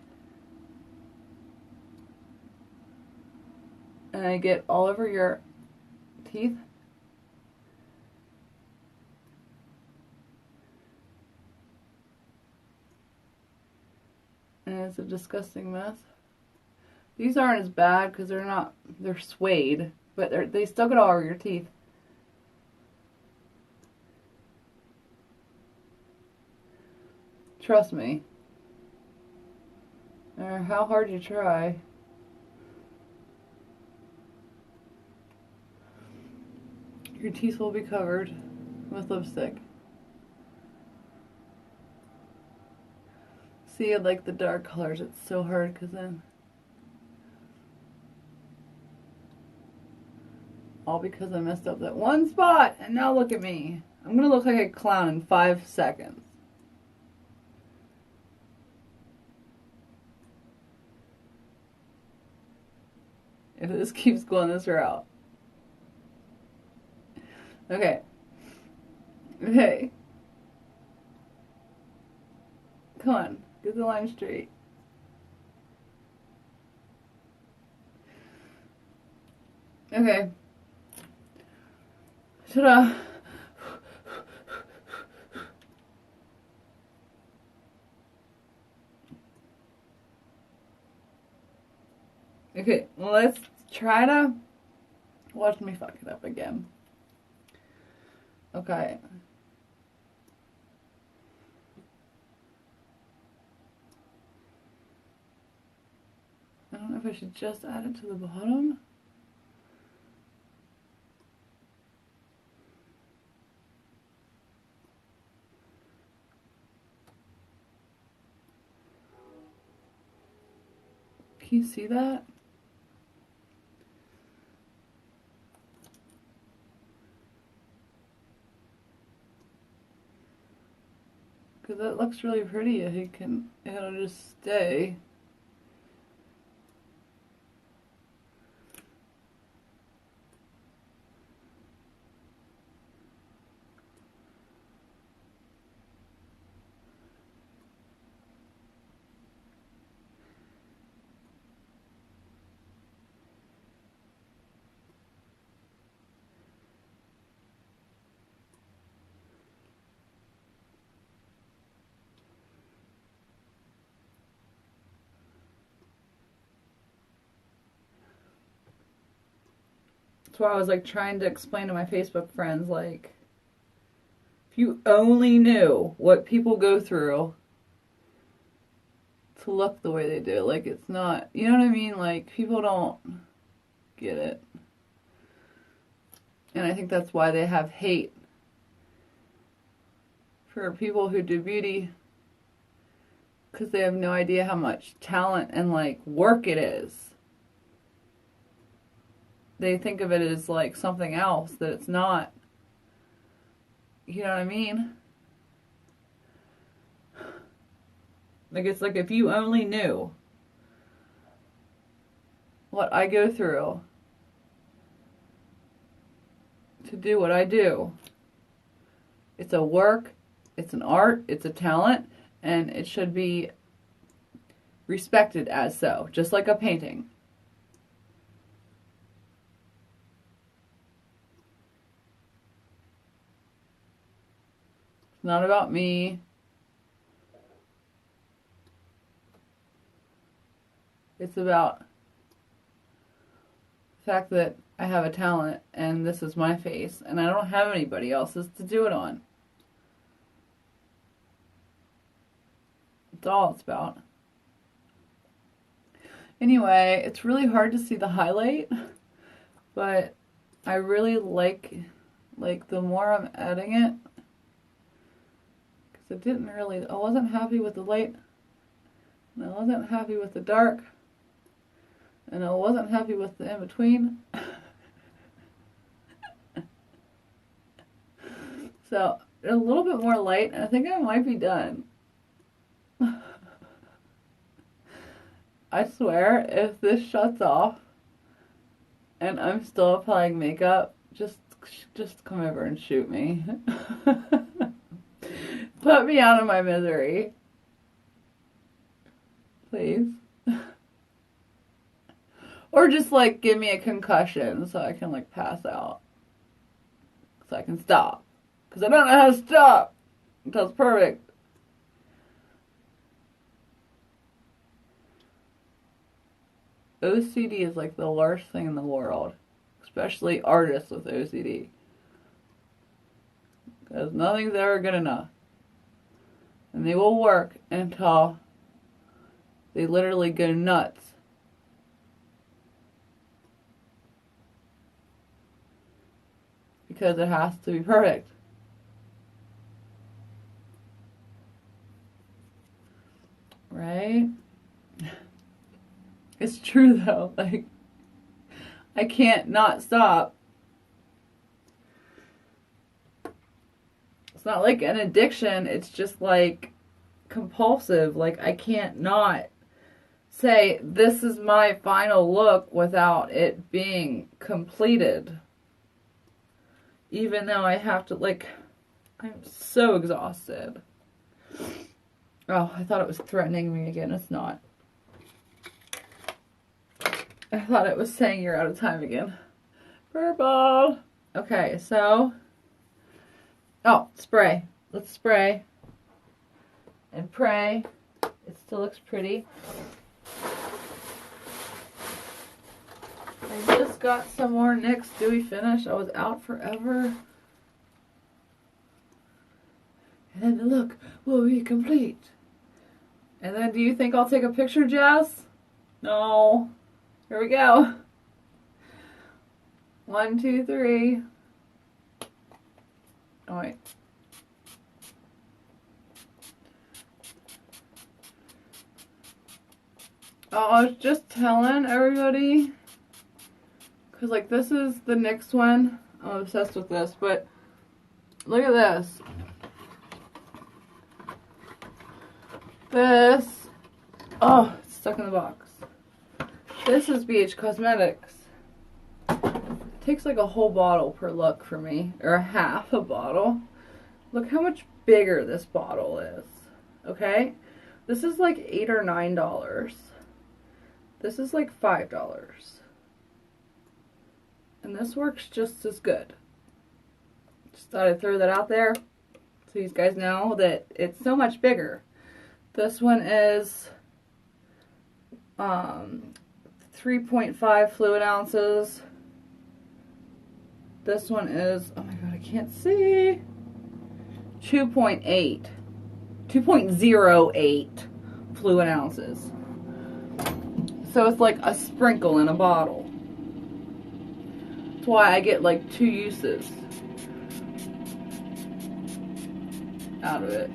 And they get all over your teeth. And it's a disgusting mess. These aren't as bad because they're suede, but they still get all over your teeth. Trust me. No matter how hard you try. Your teeth will be covered with lipstick. See, I like the dark colors. It's so hard because then all because I messed up that one spot, and now look at me. I'm gonna look like a clown in 5 seconds. If this keeps going this route. Okay. Okay. Come on. Get the line straight. Okay. Ta-da. Okay, well, let's try to watch me fuck it up again. Okay. I don't know if I should just add it to the bottom. Can you see that? Because that looks really pretty. It'll just stay. That's why I was like trying to explain to my Facebook friends, like, if you only knew what people go through to look the way they do, like, it's not, you know what I mean? Like, people don't get it. And I think that's why they have hate for people who do beauty, because they have no idea how much talent and, like, work it is. They think of it as like something else that it's not. You know what I mean? Like, it's like if you only knew what I go through to do what I do. It's a work, it's an art, it's a talent, and it should be respected as so, just like a painting. It's not about me. It's about the fact that I have a talent and this is my face and I don't have anybody else's to do it on. That's all it's about. Anyway, it's really hard to see the highlight, but I really like the more I'm adding it, because I wasn't happy with the light, and I wasn't happy with the dark, and I wasn't happy with the in-between. So, a little bit more light, and I think I might be done. I swear, if this shuts off, and I'm still applying makeup, just come over and shoot me. Put me out of my misery. Please. Or just, like, give me a concussion so I can, like, pass out. So I can stop. Because I don't know how to stop until it's perfect. OCD is, like, the worst thing in the world. Especially artists with OCD. Because nothing's ever good enough. And they will work until they literally go nuts. Because it has to be perfect. Right? It's true though. Like, I can't not stop. It's not like an addiction, it's just like compulsive. Like, I can't not say this is my final look without it being completed. Even though I have to, like, I'm so exhausted. Oh, I thought it was threatening me again. It's not. I thought it was saying you're out of time again. Purple. Okay, so. Oh, spray. Let's spray. And pray. It still looks pretty. I just got some more NYX Dewy Finish. I was out forever. And then the look will be complete. And then do you think I'll take a picture, Jess? No. Here we go. 1, 2, 3. Oh, wait. Oh, I was just telling everybody, because, like, this is the NYX one. I'm obsessed with this, but look at this. This, oh, it's stuck in the box. This is BH Cosmetics. It takes like a whole bottle per look for me, or half a bottle. Look how much bigger this bottle is, okay? This is like $8 or $9. This is like $5. And this works just as good. Just thought I'd throw that out there so you guys know that it's so much bigger. This one is 3.5 fluid ounces. This one is, oh my god, I can't see, 2.08 fluid ounces. So it's like a sprinkle in a bottle. That's why I get like 2 uses out of it.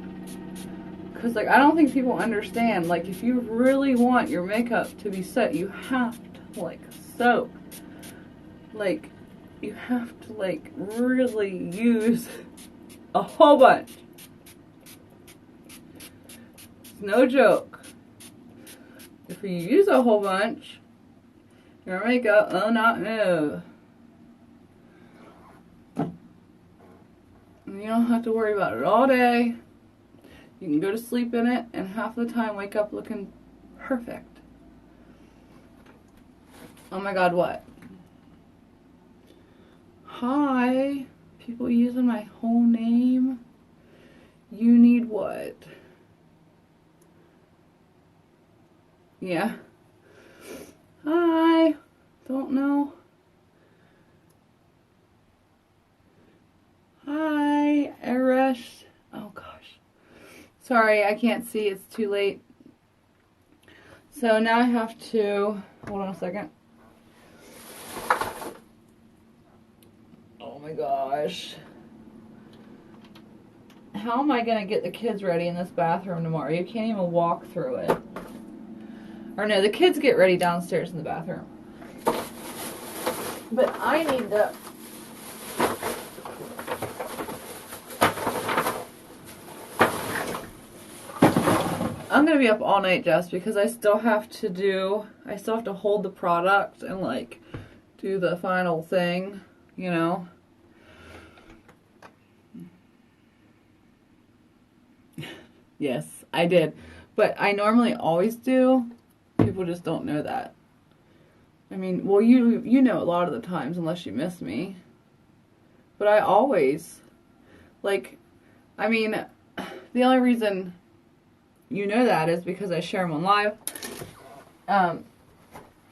Because, like, I don't think people understand, like, if you really want your makeup to be set, you have to, like, soak. Like, you have to, like, really use a whole bunch. It's no joke. If you use a whole bunch, your makeup will not move. And you don't have to worry about it all day. You can go to sleep in it and half the time wake up looking perfect. Oh my god, what? Hi, people using my whole name. You need what? Yeah. Hi. Don't know. Hi, Arash. Oh gosh. Sorry, I can't see. It's too late. So now I have to, hold on a second. Oh my gosh. How am I going to get the kids ready in this bathroom tomorrow? You can't even walk through it. Or no, the kids get ready downstairs in the bathroom. But I need to... I'm gonna be up all night, Jess, because I still have to hold the product and, like, do the final thing, you know? Yes, I did. But I normally always do. People just don't know that. I mean, well, you know a lot of the times, unless you miss me. But I always, like, I mean, the only reason you know that is because I share them on live. I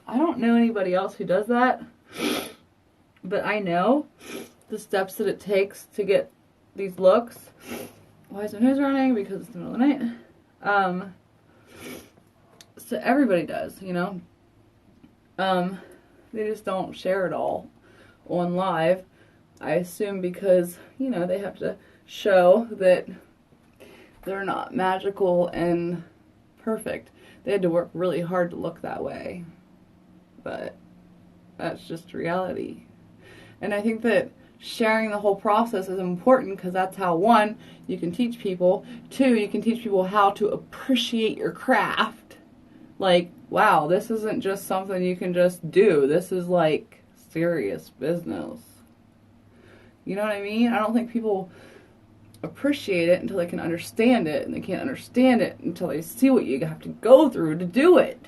don't know anybody else who does that, but I know the steps that it takes to get these looks. Why is my nose running? Because it's the middle of the night. So everybody does, you know. They just don't share it all on live. I assume because, you know, they have to show that they're not magical and perfect. They had to work really hard to look that way. But that's just reality. And I think that sharing the whole process is important because that's how, one, you can teach people, two, you can teach people how to appreciate your craft. Like, wow, this isn't just something you can just do. This is like serious business. You know what I mean? I don't think people appreciate it until they can understand it, and they can't understand it until they see what you have to go through to do it.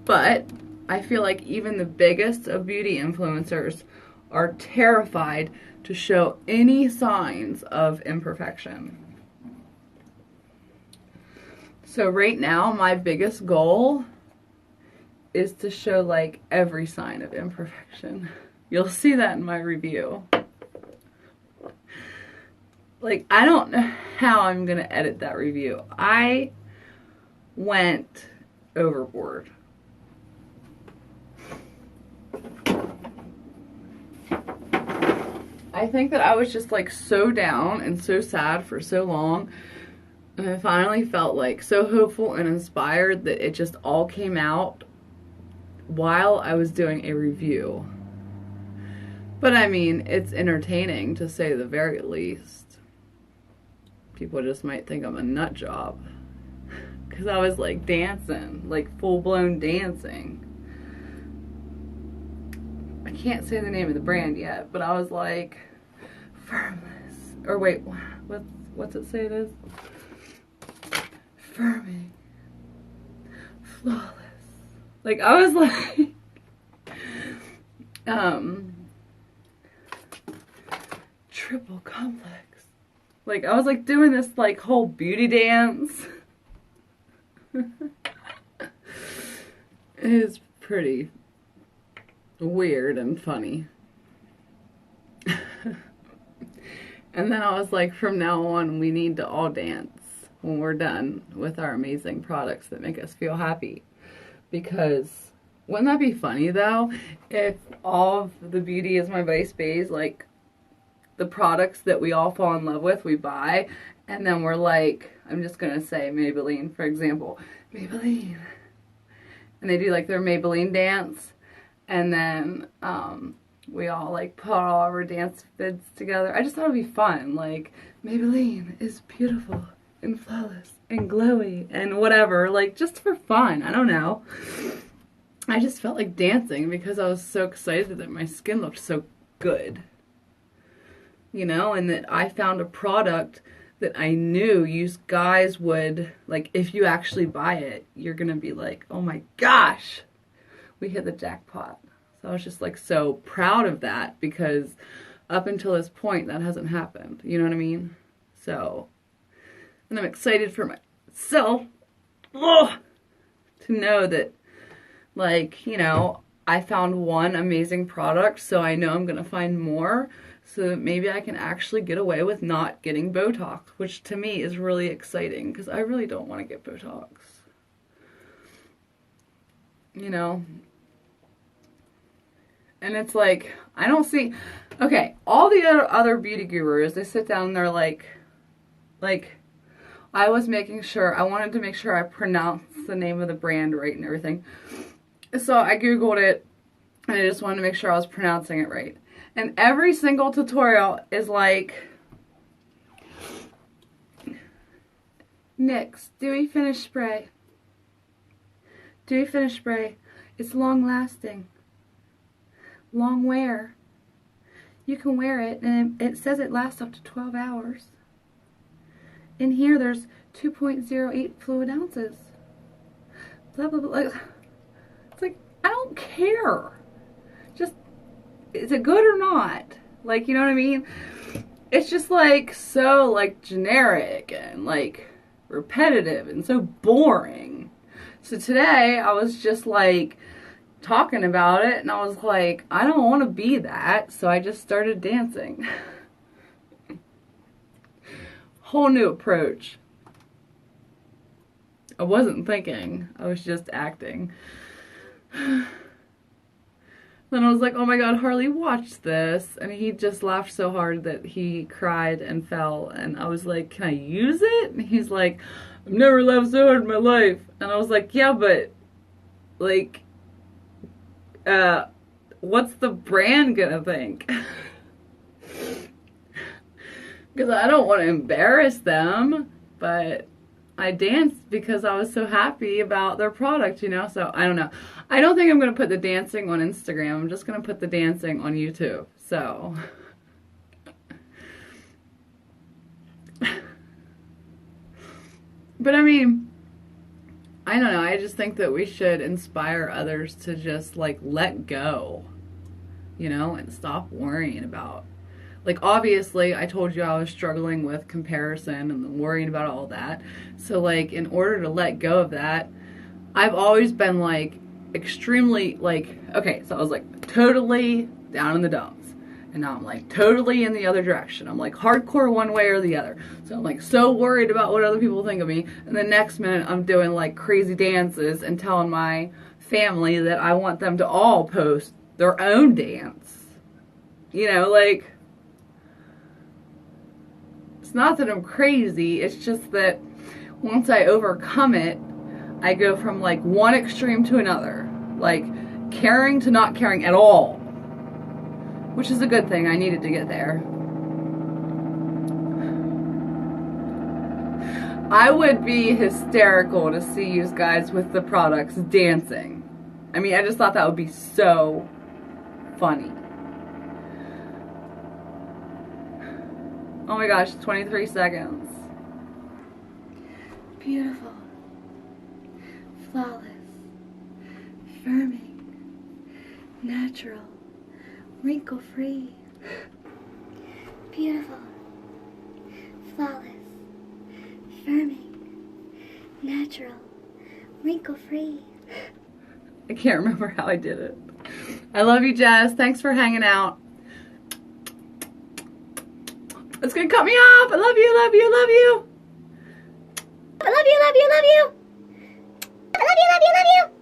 But I feel like even the biggest of beauty influencers are terrified to show any signs of imperfection. So right now, my biggest goal is to show like every sign of imperfection. You'll see that in my review. Like, I don't know how I'm gonna edit that review. I went overboard. I think that I was just like so down and so sad for so long, and I finally felt like so hopeful and inspired that it just all came out while I was doing a review. But I mean, it's entertaining to say the very least. People just might think I'm a nut job because I was like dancing, like full-blown dancing. I can't say the name of the brand yet, but I was like, firmless, or wait, what's it say it is? Firming, flawless. Like, I was like, triple complex. Like, I was like doing this like whole beauty dance. It is pretty weird and funny. And then I was like, from now on, we need to all dance when we're done with our amazing products that make us feel happy. Because wouldn't that be funny though, if all of the Beauty Is My Vice bays, like the products that we all fall in love with, we buy, and then we're like, I'm just gonna say Maybelline, for example, Maybelline, and they do like their Maybelline dance, and then we all like put all our dance vids together. I just thought it'd be fun. Like, Maybelline is beautiful and flawless and glowy and whatever, like just for fun. I don't know. I just felt like dancing because I was so excited that my skin looked so good. You know, and that I found a product that I knew you guys would, like, if you actually buy it, you're gonna be like, oh my gosh, we hit the jackpot. So I was just like so proud of that because up until this point that hasn't happened. You know what I mean? So, and I'm excited for myself to know that, like, you know, I found one amazing product, so I know I'm gonna find more, so that maybe I can actually get away with not getting Botox, which to me is really exciting because I really don't want to get Botox. You know? And it's like, I don't see, okay, all the other beauty gurus, they sit down and they're like, I was making sure, I wanted to make sure I pronounced the name of the brand right and everything. So I Googled it, and I just wanted to make sure I was pronouncing it right. And every single tutorial is like, NYX Dewy Finish Spray. Dewy Finish Spray. It's long lasting. Long wear. You can wear it, and it says it lasts up to 12 hours. In here, there's 2.08 fluid ounces. Blah, blah, blah. It's like, I don't care. Just, is it good or not? Like, you know what I mean? It's just like so like generic and like repetitive and so boring. So today I was just like talking about it, and I was like, I don't want to be that, so I just started dancing. Whole new approach. I wasn't thinking, I was just acting. Then I was like, oh my god, Harley watched this, and he just laughed so hard that he cried and fell, and I was like, can I use it? And he's like, I've never laughed so hard in my life. And I was like, yeah, but like, what's the brand gonna think? Because I don't want to embarrass them, but I danced because I was so happy about their product, you know? So, I don't know. I don't think I'm going to put the dancing on Instagram. I'm just going to put the dancing on YouTube. So, but I mean, I don't know. I just think that we should inspire others to just, like, let go, you know, and stop worrying about. Like, obviously, I told you I was struggling with comparison and worrying about all that. So, like, in order to let go of that, I've always been, like, extremely, like, okay, so I was, like, totally down in the dumps. And now I'm, like, totally in the other direction. I'm, like, hardcore one way or the other. So I'm, like, so worried about what other people think of me. And the next minute, I'm doing, like, crazy dances and telling my family that I want them to all post their own dance. You know, like... It's not that I'm crazy, it's just that once I overcome it, I go from like one extreme to another. Like caring to not caring at all. Which is a good thing, I needed to get there. I would be hysterical to see you guys with the products dancing. I mean, I just thought that would be so funny. Oh my gosh, 23 seconds. Beautiful, flawless, firming, natural, wrinkle-free. Beautiful, flawless, firming, natural, wrinkle-free. I can't remember how I did it. I love you, Jess. Thanks for hanging out. It's gonna cut me off. I love you, love you, love you. I love you, love you, love you. I love you, love you, love you.